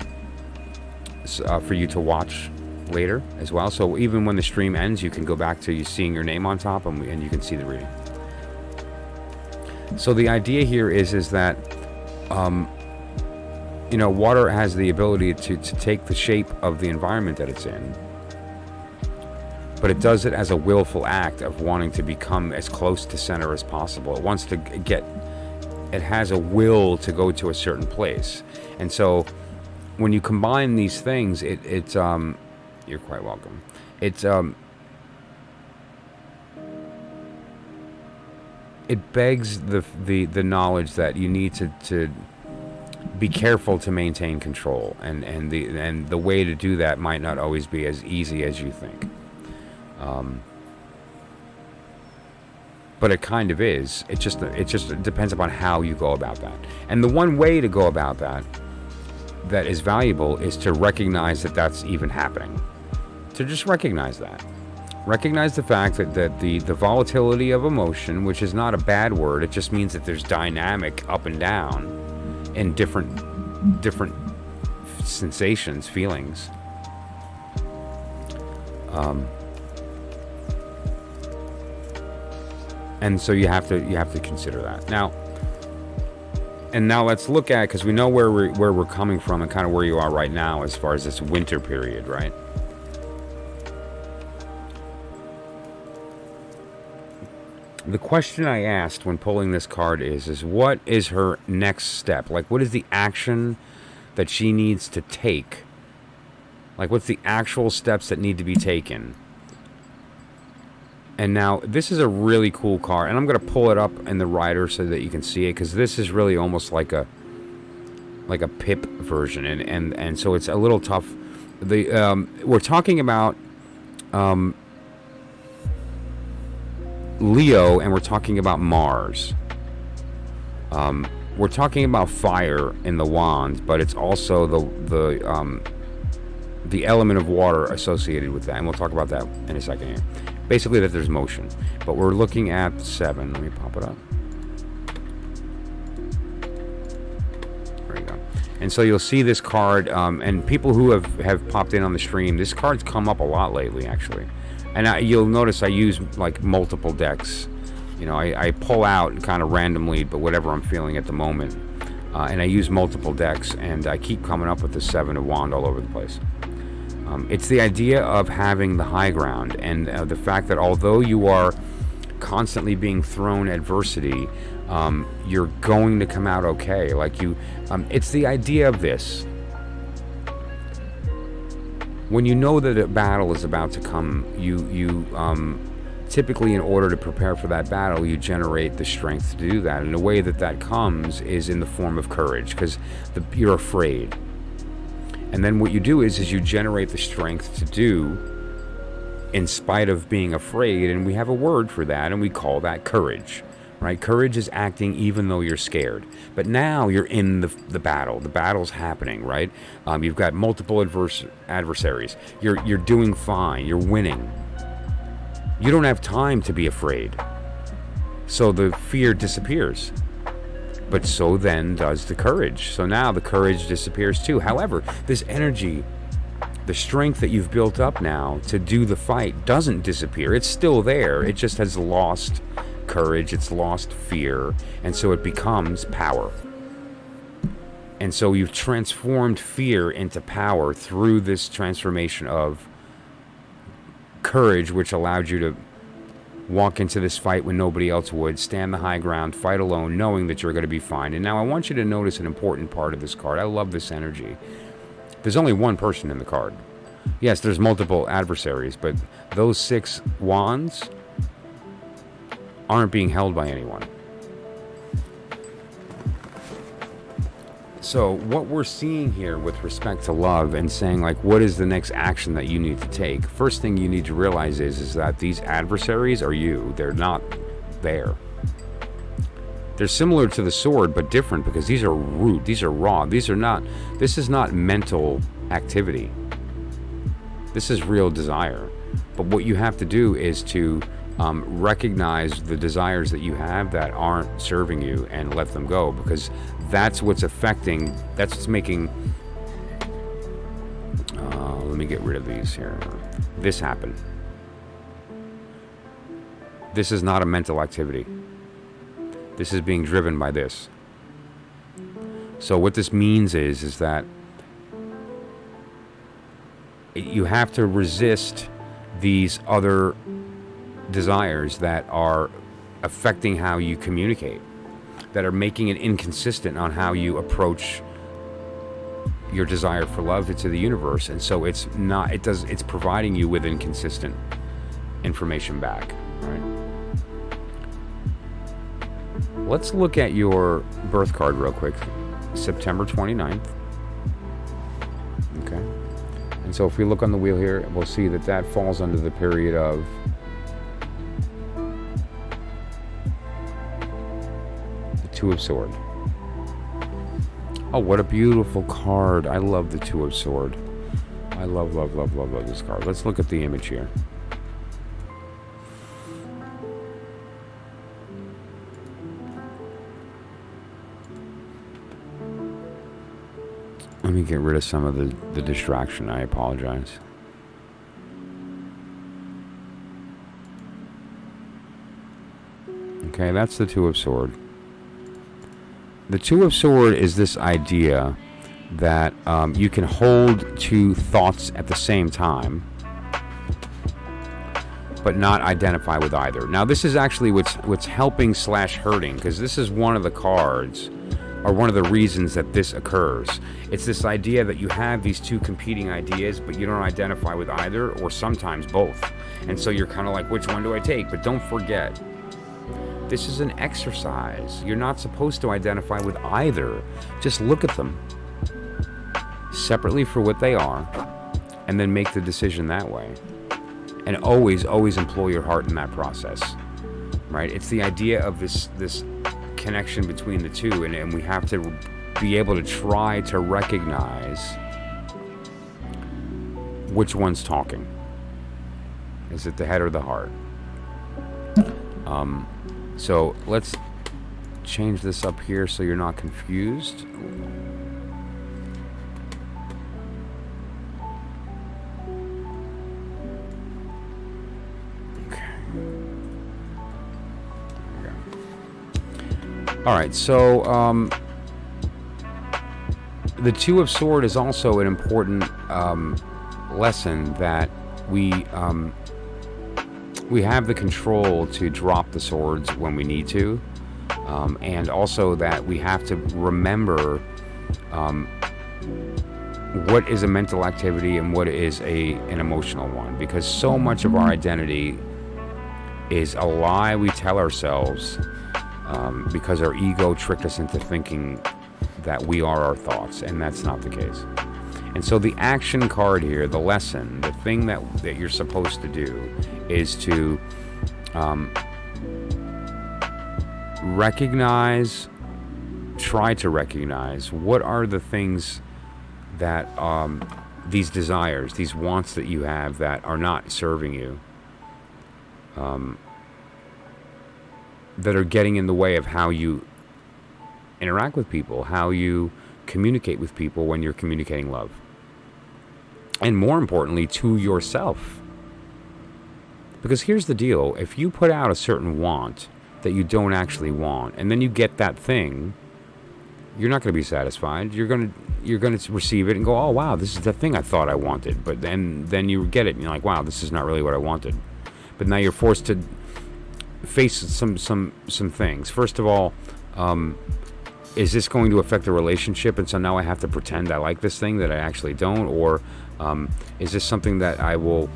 [SPEAKER 1] for you to watch later as well. So even when the stream ends, you can go back to you seeing your name on top, and you can see the reading. So the idea here is that water has the ability to take the shape of the environment that it's in, but it does it as a willful act of wanting to become as close to center as possible. It wants to it has a will to go to a certain place. And so when you combine these things, it's you're quite welcome. It begs the knowledge that you need to be careful to maintain control, and the way to do that might not always be as easy as you think. But it kind of is. It just depends upon how you go about that. And the one way to go about that is valuable is to recognize that that's even happening. To just recognize that. Recognize the fact that the volatility of emotion, which is not a bad word, it just means that there's dynamic up and down in different sensations, feelings. And so you have to consider that. Now let's look at, because we know where we're coming from and kind of where you are right now as far as this winter period, right? the question I asked when pulling this card is what is her next step? Like, what is the action that she needs to take? Like, what's the actual steps that need to be taken? And now, this is a really cool card. And I'm going to pull it up in the rider so that you can see it. Because this is really almost like a pip version. And so it's a little tough. We're talking about Leo, and we're talking about Mars. We're talking about fire in the wand, but it's also the element of water associated with that, and we'll talk about that in a second here. Basically, that there's motion, but we're looking at 7. Let me pop it up. There you go. And so you'll see this card, and people who have popped in on the stream, this card's come up a lot lately, actually. And you'll notice I use like multiple decks. You know, I pull out kind of randomly, but whatever I'm feeling at the moment. And I use multiple decks, and I keep coming up with the 7 of Wand all over the place. It's the idea of having the high ground, and the fact that although you are constantly being thrown adversity, you're going to come out okay. Like it's the idea of this. When you know that a battle is about to come, you typically, in order to prepare for that battle, you generate the strength to do that. And the way that comes is in the form of courage, because you're afraid. And then what you do is you generate the strength to do in spite of being afraid. And we have a word for that, and we call that courage. Right? Courage is acting even though you're scared. But now you're in the battle. The battle's happening, right? You've got multiple adversaries. You're doing fine. You're winning. You don't have time to be afraid. So the fear disappears. But so then does the courage. So now the courage disappears too. However, this energy, the strength that you've built up now to do the fight doesn't disappear. It's still there. It just has lost courage, it's lost fear, and so it becomes power. And so you've transformed fear into power through this transformation of courage, which allowed you to walk into this fight when nobody else would, stand the high ground, fight alone, knowing that you're going to be fine. And now I want you to notice an important part of this card. I love this energy. There's only one person in the card. Yes, there's multiple adversaries, but those 6 wands aren't being held by anyone. So what we're seeing here with respect to love and saying, like, what is the next action that you need to take? First thing you need to realize is that these adversaries are you. They're not there. They're similar to the sword, but different, because these are root. These are raw. This is not mental activity. This is real desire. But what you have to do is to recognize the desires that you have that aren't serving you and let them go, because that's what's affecting, that's what's making, let me get rid of these here. This happened. This is not a mental activity. This is being driven by this. So what this means is that you have to resist these other desires that are affecting how you communicate, that are making it inconsistent on how you approach your desire for love to the universe. And so it's providing you with inconsistent information back, right? Let's look at your birth card real quick. September 29th. Okay. And so if we look on the wheel here, we'll see that falls under the period of Two of Sword. Oh, what a beautiful card. I love the Two of Sword. I love this card. Let's look at the image here. Let me get rid of some of the distraction. I apologize. Okay, that's the Two of Sword. The Two of Sword is this idea that you can hold two thoughts at the same time, but not identify with either. Now, this is actually what's helping / hurting, because this is one of the cards, or one of the reasons that this occurs. It's this idea that you have these two competing ideas, but you don't identify with either, or sometimes both. And so you're kind of like, which one do I take? But don't forget, this is an exercise. You're not supposed to identify with either. Just look at them separately for what they are, and then make the decision that way. And always employ your heart in that process, right? It's the idea of this connection between the two, and we have to be able to try to recognize which one's talking. Is it the head or the heart? So let's change this up here so you're not confused. All right, so the Two of Swords is also an important lesson that we have the control to drop the swords when we need to, and also that we have to remember what is a mental activity and what is an emotional one, because so much of our identity is a lie we tell ourselves. Because our ego tricked us into thinking that we are our thoughts, and that's not the case. And so the action card here, the lesson, the thing that you're supposed to do is to try to recognize what are the things that these desires, these wants that you have that are not serving you, that are getting in the way of how you interact with people, how you communicate with people when you're communicating love. And more importantly, to yourself. Because here's the deal, if you put out a certain want that you don't actually want, and then you get that thing, you're not going to be satisfied. You're going to receive it and go, oh wow, this is the thing I thought I wanted. But then you get it and you're like, wow, this is not really what I wanted. But now you're forced to face some things. First of all, is this going to affect the relationship? And so now I have to pretend I like this thing that I actually don't, or is this something that I will,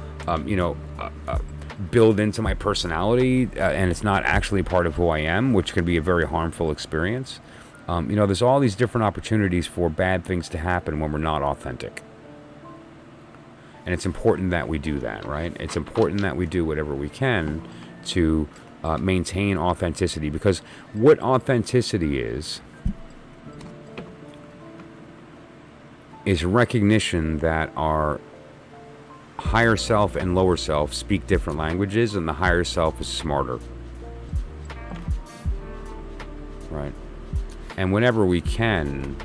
[SPEAKER 1] build into my personality, and it's not actually part of who I am, which can be a very harmful experience. There's all these different opportunities for bad things to happen when we're not authentic. And it's important that we do that, right? It's important that we do whatever we can to maintain authenticity, because what authenticity is recognition that our higher self and lower self speak different languages, and the higher self is smarter, right? And whenever we can,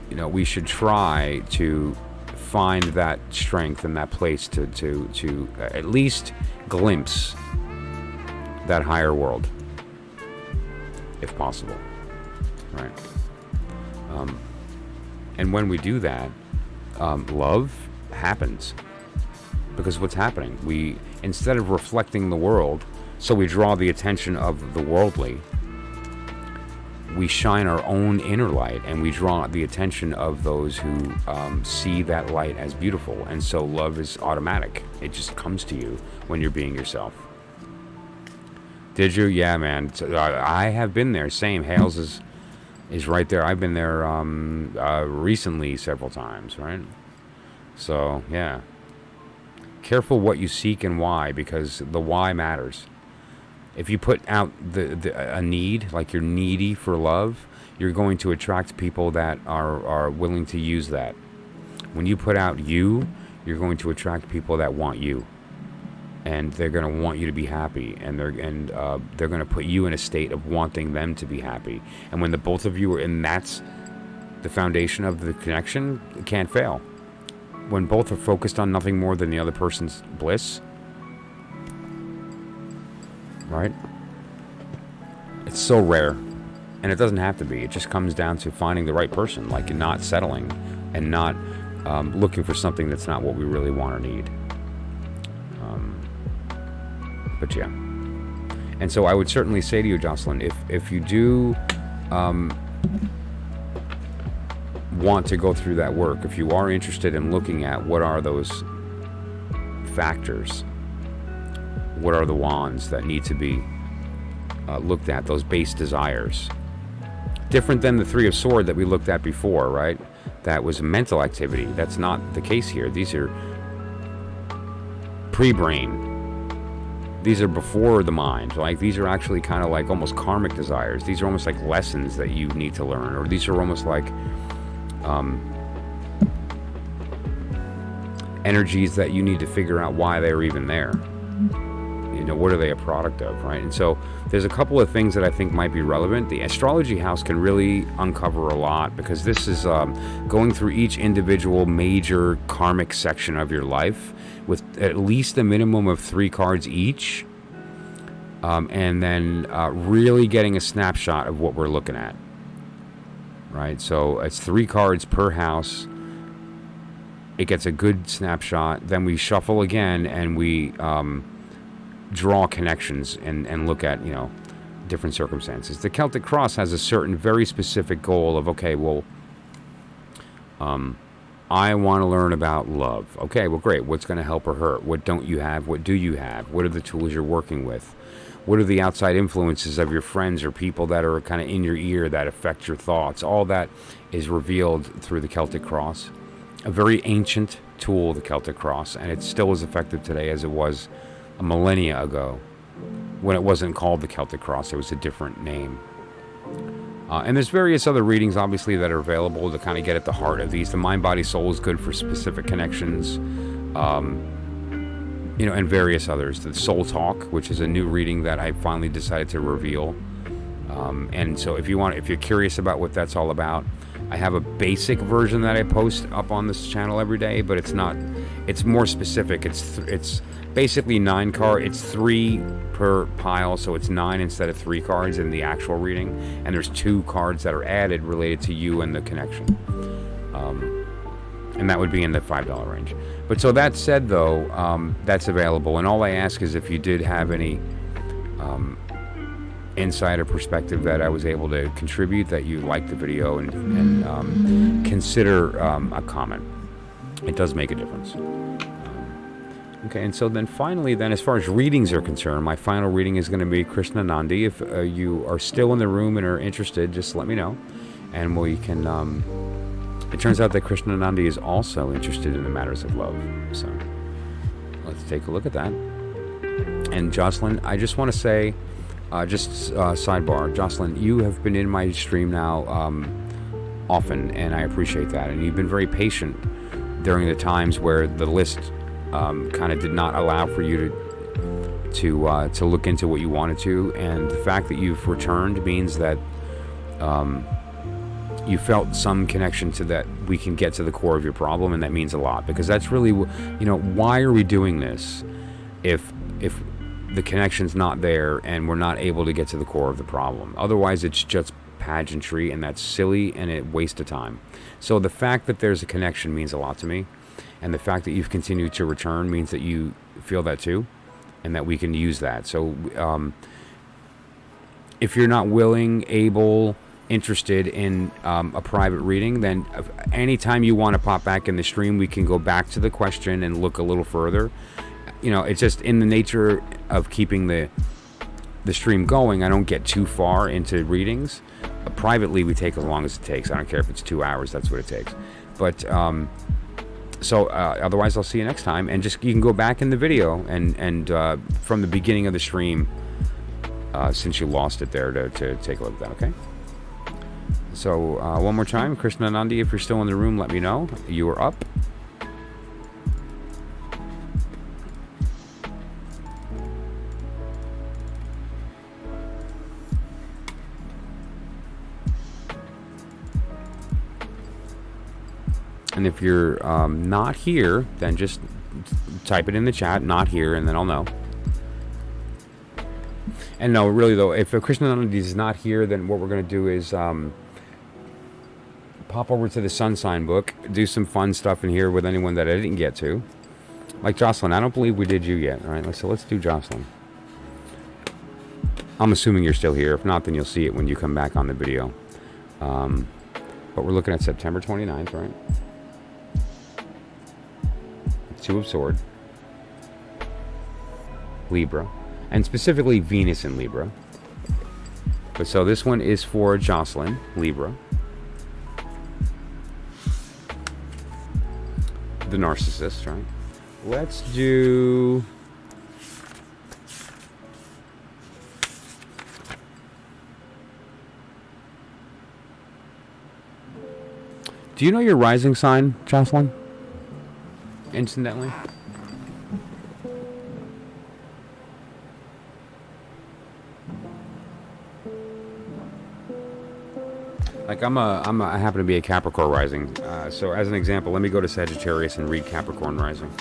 [SPEAKER 1] we should try to find that strength and that place to at least glimpse that higher world, if possible, right? And when we do that, love happens. Because what's happening? We, instead of reflecting the world, so we draw the attention of the worldly, we shine our own inner light, and we draw the attention of those who see that light as beautiful. And so love is automatic. It just comes to you when you're being yourself. Did you? Yeah, man. I have been there. Same. Hales is right there. I've been there recently several times, right? So, yeah. Careful what you seek and why, because the why matters. If you put out a need, like you're needy for love, you're going to attract people that are willing to use that. When you put out you're going to attract people that want you. And they're going to want you to be happy, and they're going to put you in a state of wanting them to be happy. And when the both of you are in, that's the foundation of the connection, it can't fail. When both are focused on nothing more than the other person's bliss, right? It's so rare, and it doesn't have to be. It just comes down to finding the right person, like not settling and not looking for something that's not what we really want or need. But yeah. And so I would certainly say to you, Jocelyn, if you do want to go through that work, if you are interested in looking at what are those factors, what are the wands that need to be looked at, those base desires, different than the Three of Swords that we looked at before, right? That was a mental activity. That's not the case here. These are pre-brain. These are before the mind. Like, these are actually kind of like almost karmic desires. These are almost like lessons that you need to learn, or these are almost like energies that you need to figure out why they're even there. You know, what are they a product of, right? And so there's a couple of things that I think might be relevant. The astrology house can really uncover a lot, because this is going through each individual major karmic section of your life with at least a minimum of 3 cards each, and then really getting a snapshot of what we're looking at, right? So it's 3 cards per house. It gets a good snapshot. Then we shuffle again, and we draw connections and look at, you know, different circumstances. The Celtic Cross has a certain very specific goal of, okay, well, I want to learn about love. Okay, well, great. What's going to help or hurt? What don't you have? What do you have? What are the tools you're working with? What are the outside influences of your friends or people that are kind of in your ear that affect your thoughts? All that is revealed through the Celtic Cross. A very ancient tool, the Celtic Cross, and it's still as effective today as it was a millennia ago, when it wasn't called the Celtic Cross. It was a different name. And there's various other readings, obviously, that are available to kind of get at the heart of these. The Mind, Body, Soul is good for specific connections, you know, and various others. The Soul Talk, which is a new reading that I finally decided to reveal. And so if you're curious about what that's all about, I have a basic version that I post up on this channel every day, but it's more specific. It's basically 9 cards. It's 3 per pile, so it's 9 instead of 3 cards in the actual reading. And there's 2 cards that are added related to you and the connection. And that would be in the $5 range. But so that said, though, that's available. And all I ask is if you did have any insight or perspective that I was able to contribute, that you like the video and consider a comment. It does make a difference. Okay, and so then finally, as far as readings are concerned, my final reading is going to be Krishna Nandi. If you are still in the room and are interested, just let me know, and we can. It turns out that Krishna Nandi is also interested in the matters of love. So let's take a look at that. And Jocelyn, I just want to say, sidebar, Jocelyn, you have been in my stream now often, and I appreciate that. And you've been very patient during the times where the list kind of did not allow for you to look into what you wanted to, and the fact that you've returned means that you felt some connection to that. We can get to the core of your problem, and that means a lot, because that's really, you know, why are we doing this if the connection's not there and we're not able to get to the core of the problem? Otherwise, it's just pageantry, and that's silly and a waste of time. So the fact that there's a connection means a lot to me. And the fact that you've continued to return means that you feel that too, and that we can use that. So if you're not willing, able, interested in a private reading, then anytime you want to pop back in the stream, we can go back to the question and look a little further. You know, it's just in the nature of keeping the stream going. I don't get too far into readings. Privately, we take as long as it takes. I don't care if it's 2 hours, that's what it takes. But so otherwise, I'll see you next time, and just you can go back in the video and from the beginning of the stream, since you lost it there, to take a look at that. Okay. So one more time, Krishna Nandi, if you're still in the room, let me know. You are up. And if you're not here, then just type it in the chat, not here, and then I'll know. And no, really though, if Krishna Nandi is not here, then what we're going to do is pop over to the Sun Sign book, do some fun stuff in here with anyone that I didn't get to. Like Jocelyn, I don't believe we did you yet. All right, so let's do Jocelyn. I'm assuming you're still here. If not, then you'll see it when you come back on the video. But we're looking at September 29th, right? Two of Sword. Libra. And specifically Venus in Libra. But so this one is for Jocelyn, Libra. The narcissist, right? Let's do... Do you know your rising sign, Jocelyn? Incidentally? Like I happen to be a Capricorn rising. So as an example, let me go to Sagittarius and read Capricorn rising.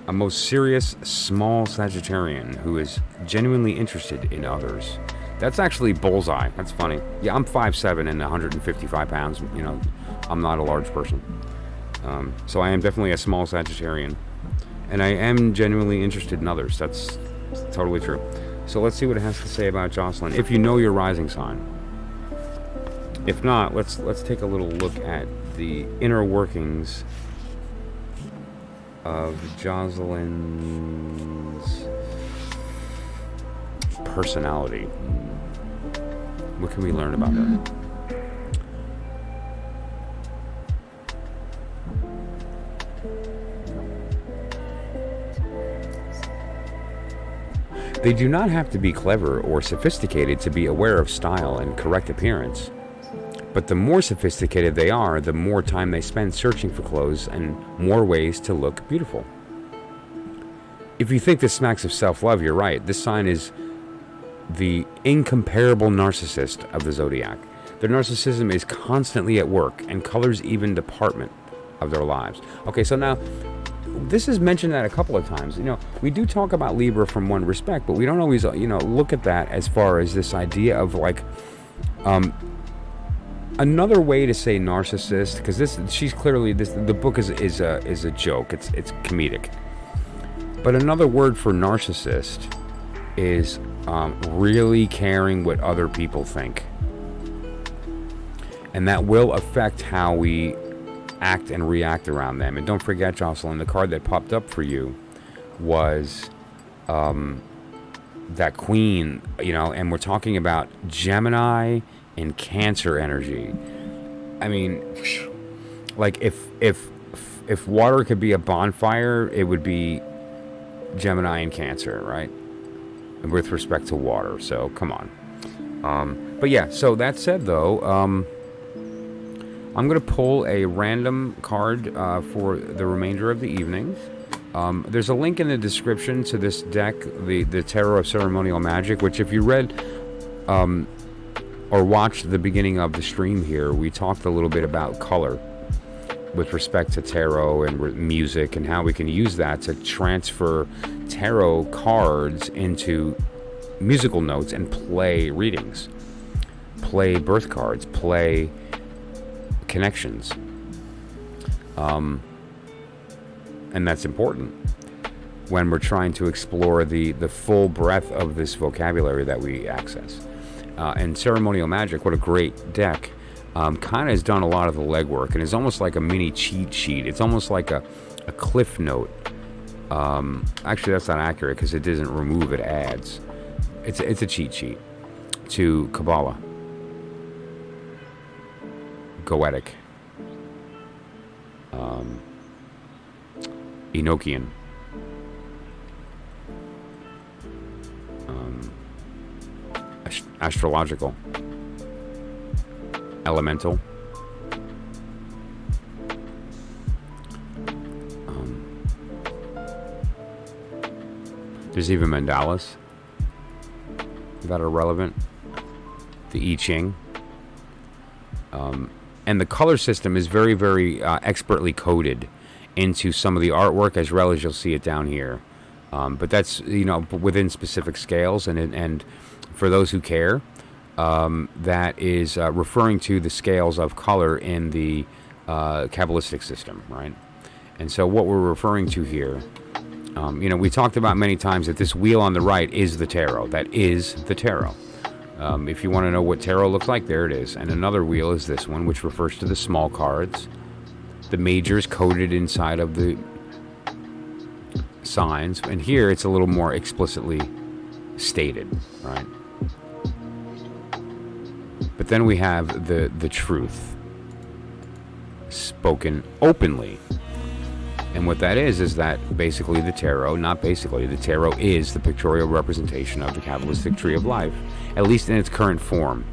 [SPEAKER 1] A most serious, small Sagittarian who is genuinely interested in others. That's actually bullseye. That's funny. Yeah, I'm 5'7" and 155 pounds. You know, I'm not a large person. So I am definitely a small Sagittarian. And I am genuinely interested in others. That's totally true. So let's see what it has to say about Jocelyn. If you know your rising sign. If not, let's take a little look at the inner workings of Jocelyn's personality. What can we learn about her? They do not have to be clever or sophisticated to be aware of style and correct appearance. But the more sophisticated they are, the more time they spend searching for clothes and more ways to look beautiful. If you think this smacks of self-love, you're right. This sign is the incomparable narcissist of the zodiac. Their narcissism is constantly at work and colors even department of their lives. Okay, so now this is mentioned that a couple of times. You know, we do talk about Libra from one respect, but we don't always, you know, look at that as far as this idea of like another way to say narcissist, because she's clearly the book is a joke. It's comedic. But another word for narcissist is really caring what other people think. And that will affect how we act and react around them. And don't forget, Jocelyn, the card that popped up for you was that Queen, you know, and we're talking about Gemini and Cancer energy. I mean, like if water could be a bonfire, it would be Gemini and Cancer, right? With respect to water, so come on. But yeah, so that said though, I'm going to pull a random card for the remainder of the evening. There's a link in the description to this deck, the Tarot of Ceremonial Magic, which if you read or watched the beginning of the stream here, we talked a little bit about color with respect to tarot and music and how we can use that to transfer tarot cards into musical notes and play readings, play birth cards, play connections, and that's important when we're trying to explore the full breadth of this vocabulary that we access. And Ceremonial Magic, what a great deck, kind of has done a lot of the legwork and is almost like a mini cheat sheet. It's almost like a cliff note. Actually, that's not accurate because it doesn't remove, it adds. It's a cheat sheet to Kabbalah, Goetic, Enochian, astrological, elemental, there's even mandalas that are relevant, the I Ching, and the color system is very, very expertly coded into some of the artwork, as well as you'll see it down here. But that's, you know, within specific scales, and for those who care, that is referring to the scales of color in the Kabbalistic system, right? And so what we're referring to here We talked about many times that this wheel on the right is the tarot. That is the tarot. If you want to know what tarot looks like, there it is. And another wheel is this one, which refers to the small cards. The majors coded inside of the signs. And here it's a little more explicitly stated, right? But then we have the truth spoken openly. And what that is that basically the tarot, not basically, the tarot is the pictorial representation of the Kabbalistic tree of life, at least in its current form.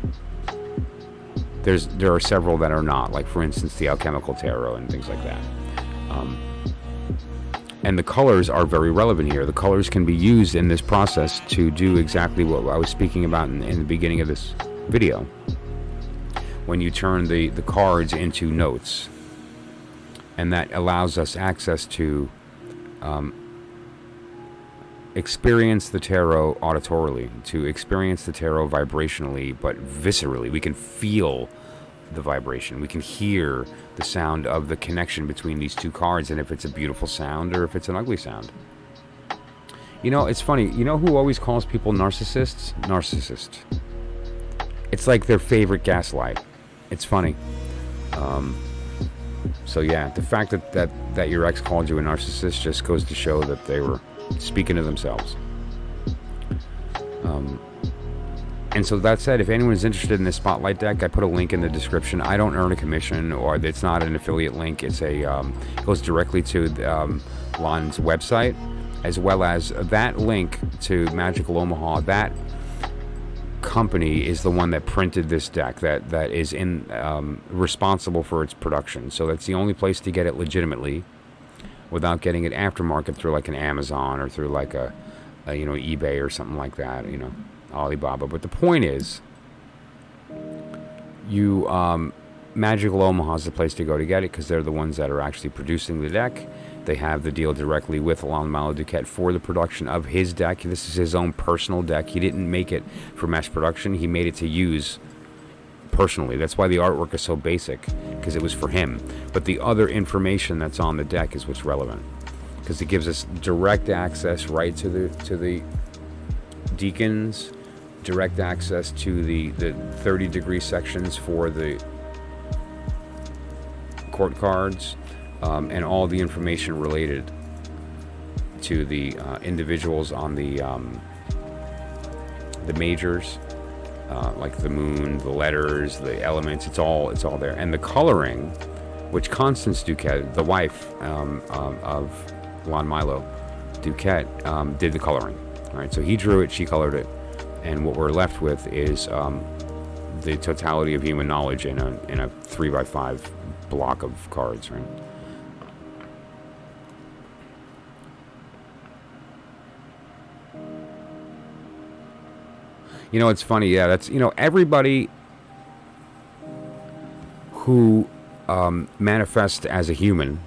[SPEAKER 1] There are several that are not, like for instance the alchemical tarot and things like that. And the colors are very relevant here. The colors can be used in this process to do exactly what I was speaking about in the beginning of this video. When you turn the cards into notes. And that allows us access to experience the tarot auditorily, to experience the tarot vibrationally, but viscerally. We can feel the vibration. We can hear the sound of the connection between these two cards, and if it's a beautiful sound or if it's an ugly sound. It's funny. You know who always calls people narcissists? Narcissist. It's like their favorite gaslight. It's funny. So yeah, the fact that your ex called you a narcissist just goes to show that they were speaking to themselves. And so that said, if anyone is interested in this Spotlight deck, I put a link in the description. I don't earn a commission, or it's not an affiliate link. It's it goes directly to Lon's website, as well as that link to Magical Omaha. That company is the one that printed this deck, that is responsible for its production. So that's the only place to get it legitimately, without getting it aftermarket through like an Amazon or through like a eBay or something like that, Alibaba. But the point is, Magical Omaha is the place to go to get it, because they're the ones that are actually producing the deck. They have the deal directly with Milo DuQuette for the production of his deck. This is his own personal deck. He didn't make it for mass production. He made it to use personally. That's why the artwork is so basic, because it was for him. But the other information that's on the deck is what's relevant, because it gives us direct access right to the Deacons, direct access to the 30-degree sections for the court cards, and all the information related to the individuals on the majors, like the moon, the letters, the elements. It's all there. And the coloring, which Constance DuQuette, the wife of Milo DuQuette, did the coloring. All right, so he drew it, she colored it, and what we're left with is the totality of human knowledge in a 3x5 block of cards, right? It's funny, yeah, that's, everybody who manifests as a human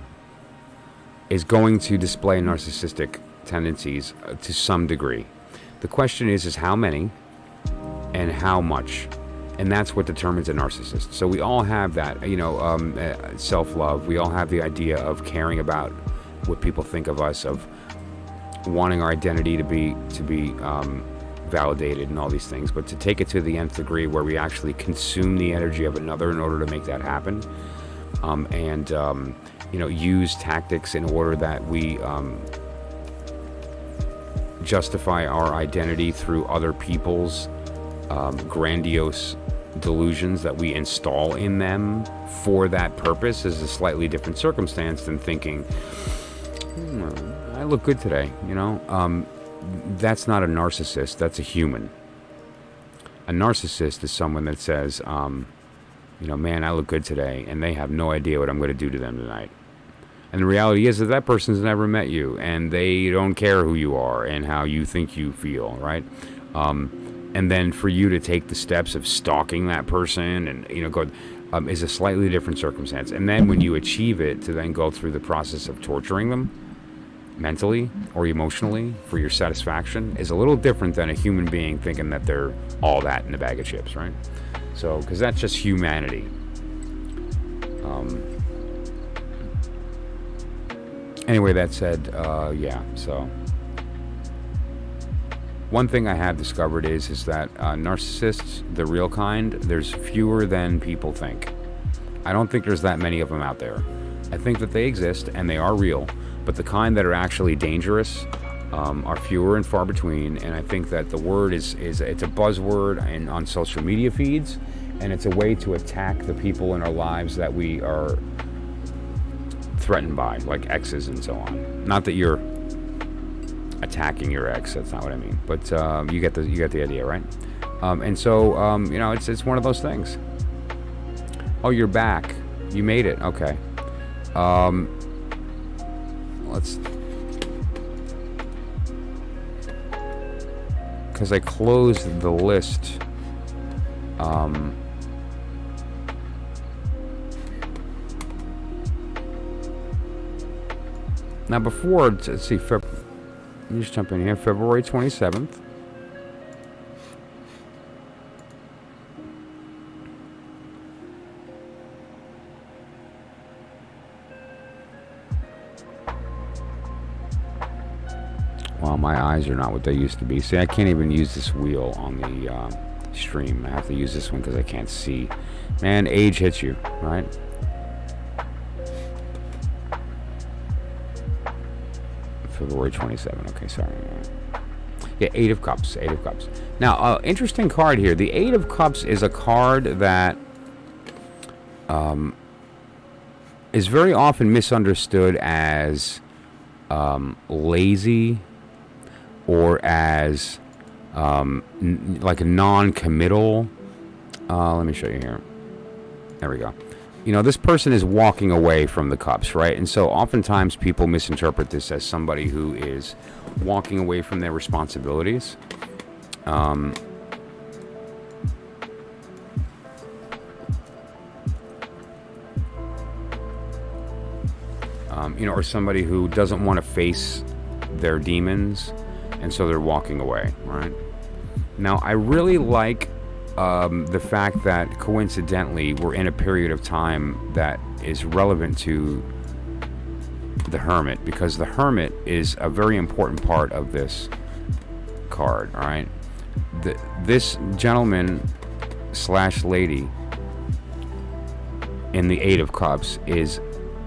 [SPEAKER 1] is going to display narcissistic tendencies to some degree. The question is how many and how much, and that's what determines a narcissist. So we all have that, self-love. We all have the idea of caring about what people think of us, of wanting our identity to be validated and all these things, but to take it to the nth degree where we actually consume the energy of another in order to make that happen, and use tactics in order that we justify our identity through other people's grandiose delusions that we install in them for that purpose, is a slightly different circumstance than thinking, I look good today, That's not a narcissist, that's a human. A narcissist is someone that says, man, I look good today, and they have no idea what I'm going to do to them tonight. And the reality is that person's never met you, and they don't care who you are and how you think you feel, right? And then for you to take the steps of stalking that person and, go, is a slightly different circumstance. And then when you achieve it, to then go through the process of torturing them mentally or emotionally for your satisfaction is a little different than a human being thinking that they're all that in a bag of chips, right? So, because that's just humanity. Anyway, that said, yeah, so one thing I have discovered is that narcissists, the real kind, there's fewer than people think. I don't think there's that many of them out there. I think that they exist and they are real, but the kind that are actually dangerous are fewer and far between. And I think that the word it's a buzzword and on social media feeds, and it's a way to attack the people in our lives that we are threatened by, like exes and so on. Not that you're attacking your ex, that's not what I mean, but you get the idea, right? And so you know, it's one of those things. Oh, you're back, you made it. Okay. Let's, because I closed the list. Now before, let's see, let me just jump in here. February 27th. Wow, my eyes are not what they used to be. See, I can't even use this wheel on the stream. I have to use this one because I can't see. Man, age hits you, right? February 27. Okay, sorry. Yeah, Eight of Cups. Eight of Cups. Now, interesting card here. The Eight of Cups is a card that is very often misunderstood as lazy, or as like a non-committal. Let me show you here. There we go. You know, this person is walking away from the cups, right? And so oftentimes people misinterpret this as somebody who is walking away from their responsibilities. You know, or somebody who doesn't want to face their demons, and so they're walking away, right? Now, I really like the fact that coincidentally we're in a period of time that is relevant to the Hermit, because the Hermit is a very important part of this card, all right? This gentleman / lady in the Eight of Cups is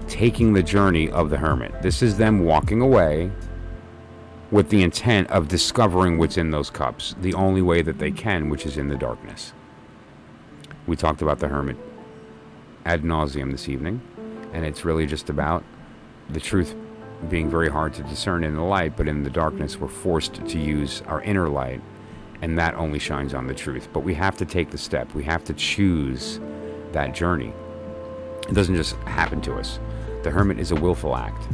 [SPEAKER 1] taking the journey of the Hermit. This is them walking away with the intent of discovering what's in those cups, the only way that they can, which is in the darkness. We talked about the Hermit ad nauseum this evening, and it's really just about the truth being very hard to discern in the light, but in the darkness we're forced to use our inner light, and that only shines on the truth. But we have to take the step. We have to choose that journey. It doesn't just happen to us. The Hermit is a willful act,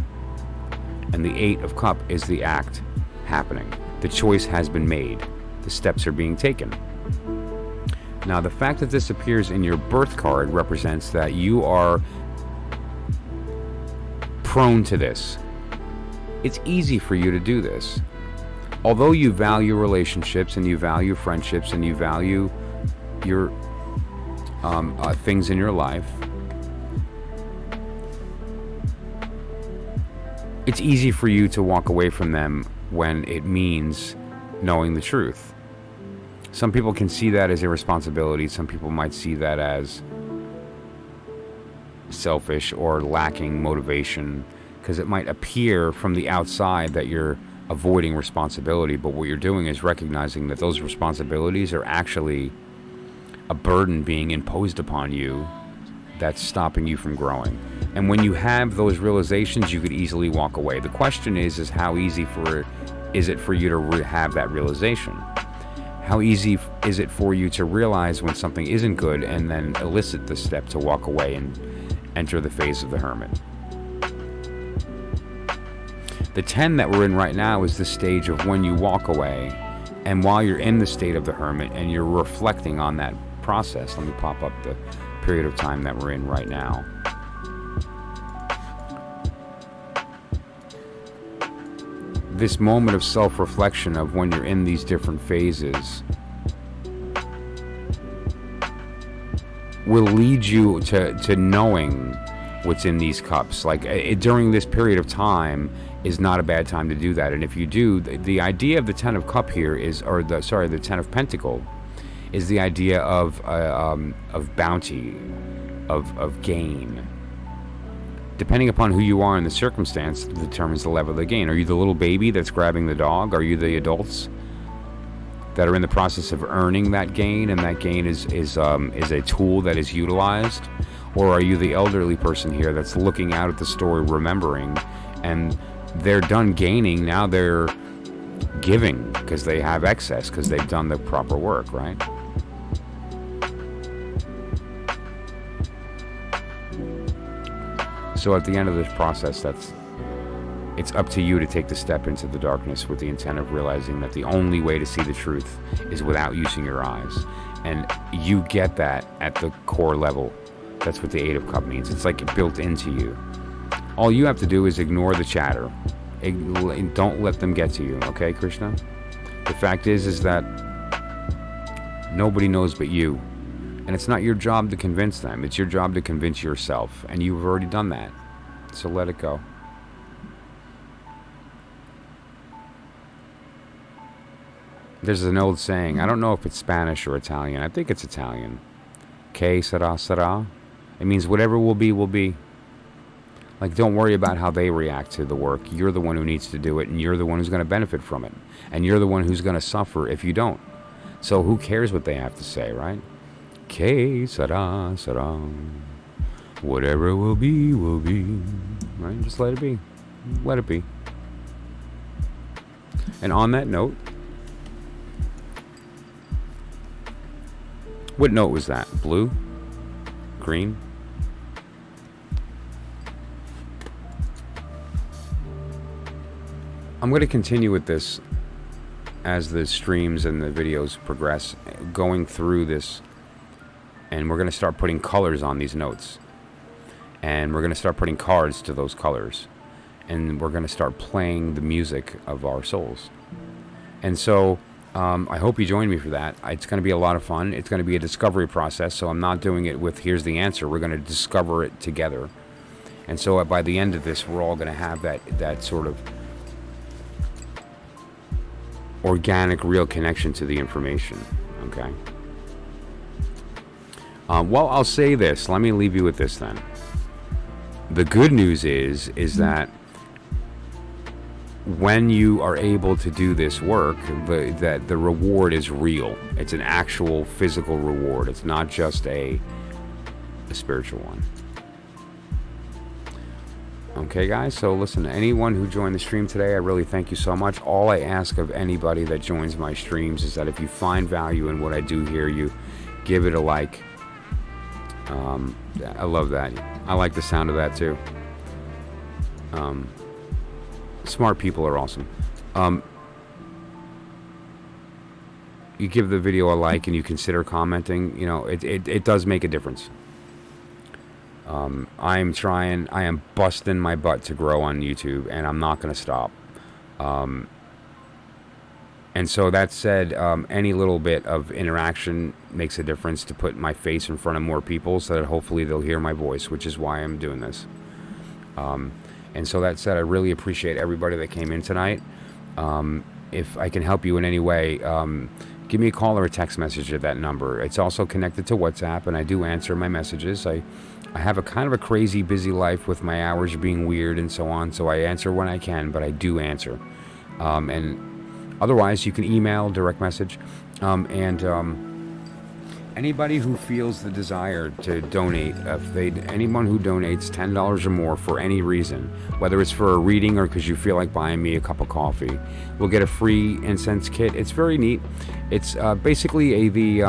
[SPEAKER 1] and the Eight of Cups is the act happening. The choice has been made. The steps are being taken. Now, the fact that this appears in your birth card represents that you are prone to this. It's easy for you to do this. Although you value relationships and you value friendships and you value your things in your life, it's easy for you to walk away from them when it means knowing the truth. Some people can see that as irresponsibility. Some people might see that as selfish or lacking motivation, because it might appear from the outside that you're avoiding responsibility, but what you're doing is recognizing that those responsibilities are actually a burden being imposed upon you that's stopping you from growing. And when you have those realizations, you could easily walk away. The question is how easy is it for you to have that realization? How easy is it for you to realize when something isn't good and then elicit the step to walk away and enter the phase of the Hermit? The 10 that we're in right now is the stage of when you walk away, and while you're in the state of the Hermit and you're reflecting on that process. Let me pop up the period of time that we're in right now. This moment of self-reflection of when you're in these different phases will lead you to knowing what's in these cups. Like during this period of time is not a bad time to do that. And if you do, the idea of the Ten of Cup here is, the Ten of Pentacle is the idea of bounty, of gain. Depending upon who you are in the circumstance determines the level of the gain. Are you the little baby that's grabbing the dog? Are you the adults that are in the process of earning that gain, and that gain is a tool that is utilized? Or are you the elderly person here that's looking out at the story, remembering, and they're done gaining, now they're giving because they have excess, because they've done the proper work, right? So at the end of this process, it's up to you to take the step into the darkness with the intent of realizing that the only way to see the truth is without using your eyes. And you get that at the core level. That's what the Eight of Cups means. It's like built into you. All you have to do is ignore the chatter. Don't let them get to you, okay, Krishna? The fact is that nobody knows but you. And it's not your job to convince them. It's your job to convince yourself. And you've already done that. So let it go. There's an old saying. I don't know if it's Spanish or Italian. I think it's Italian. Que sera, sera. It means whatever will be, will be. Like, don't worry about how they react to the work. You're the one who needs to do it, and you're the one who's going to benefit from it. And you're the one who's going to suffer if you don't. So who cares what they have to say, right? Que sera, sera. Whatever will be, will be. Right? Just let it be. Let it be. And on that note, what note was that? Blue? Green? I'm going to continue with this as the streams and the videos progress, going through this, and we're going to start putting colors on these notes, and we're going to start putting cards to those colors, and we're going to start playing the music of our souls. And so I hope you join me for that. It's going to be a lot of fun. It's going to be a discovery process, so I'm not doing it with here's the answer. We're going to discover it together. And so by the end of this, we're all going to have that sort of organic, real connection to the information. Okay. Well, I'll say this. Let me leave you with this then. The good news is that when you are able to do this work, that the reward is real. It's an actual physical reward. It's not just a spiritual one. Okay, guys, so listen, anyone who joined the stream today, I really thank you so much. All I ask of anybody that joins my streams is that if you find value in what I do here, you give it a like. I love that. I like the sound of that too. Smart people are awesome. You give the video a like and you consider commenting, it does make a difference. I am busting my butt to grow on YouTube, and I'm not going to stop. And so that said, any little bit of interaction makes a difference to put my face in front of more people so that hopefully they'll hear my voice, which is why I'm doing this. And so that said, I really appreciate everybody that came in tonight. If I can help you in any way, give me a call or a text message at that number. It's also connected to WhatsApp, and I do answer my messages. I have a kind of a crazy busy life with my hours being weird and so on, so I answer when I can, but I do answer. And otherwise, you can email, direct message, anybody who feels the desire to donate, anyone who donates $10 or more for any reason, whether it's for a reading or because you feel like buying me a cup of coffee, will get a free incense kit. It's very neat. It's basically the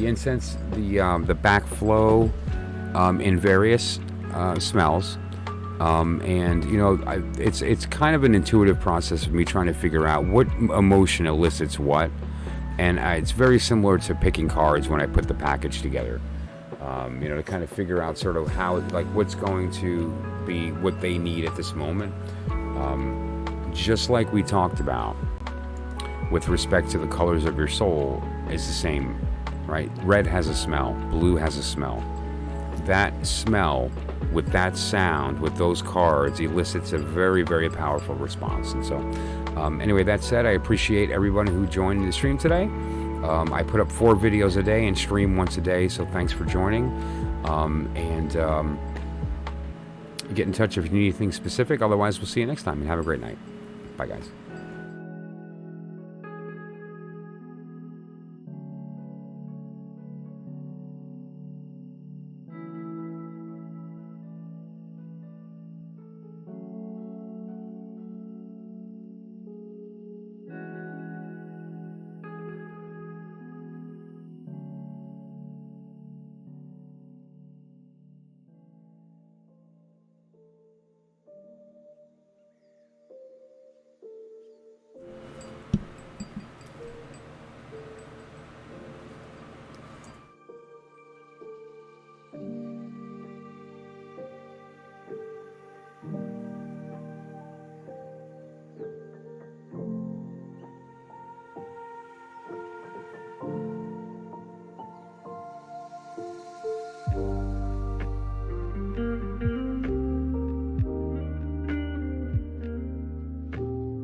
[SPEAKER 1] incense, the backflow in various smells, and it's kind of an intuitive process of me trying to figure out what emotion elicits what. And it's very similar to picking cards when I put the package together, to kind of figure out sort of how, like, what's going to be what they need at this moment. Just like we talked about with respect to the colors of your soul is the same, right? Red has a smell, blue has a smell, that smell with that sound, with those cards, elicits a very, very powerful response. And so, anyway, that said, I appreciate everyone who joined the stream today. I put up 4 videos a day and stream once a day, so thanks for joining. Get in touch if you need anything specific. Otherwise, we'll see you next time, and have a great night. Bye, guys.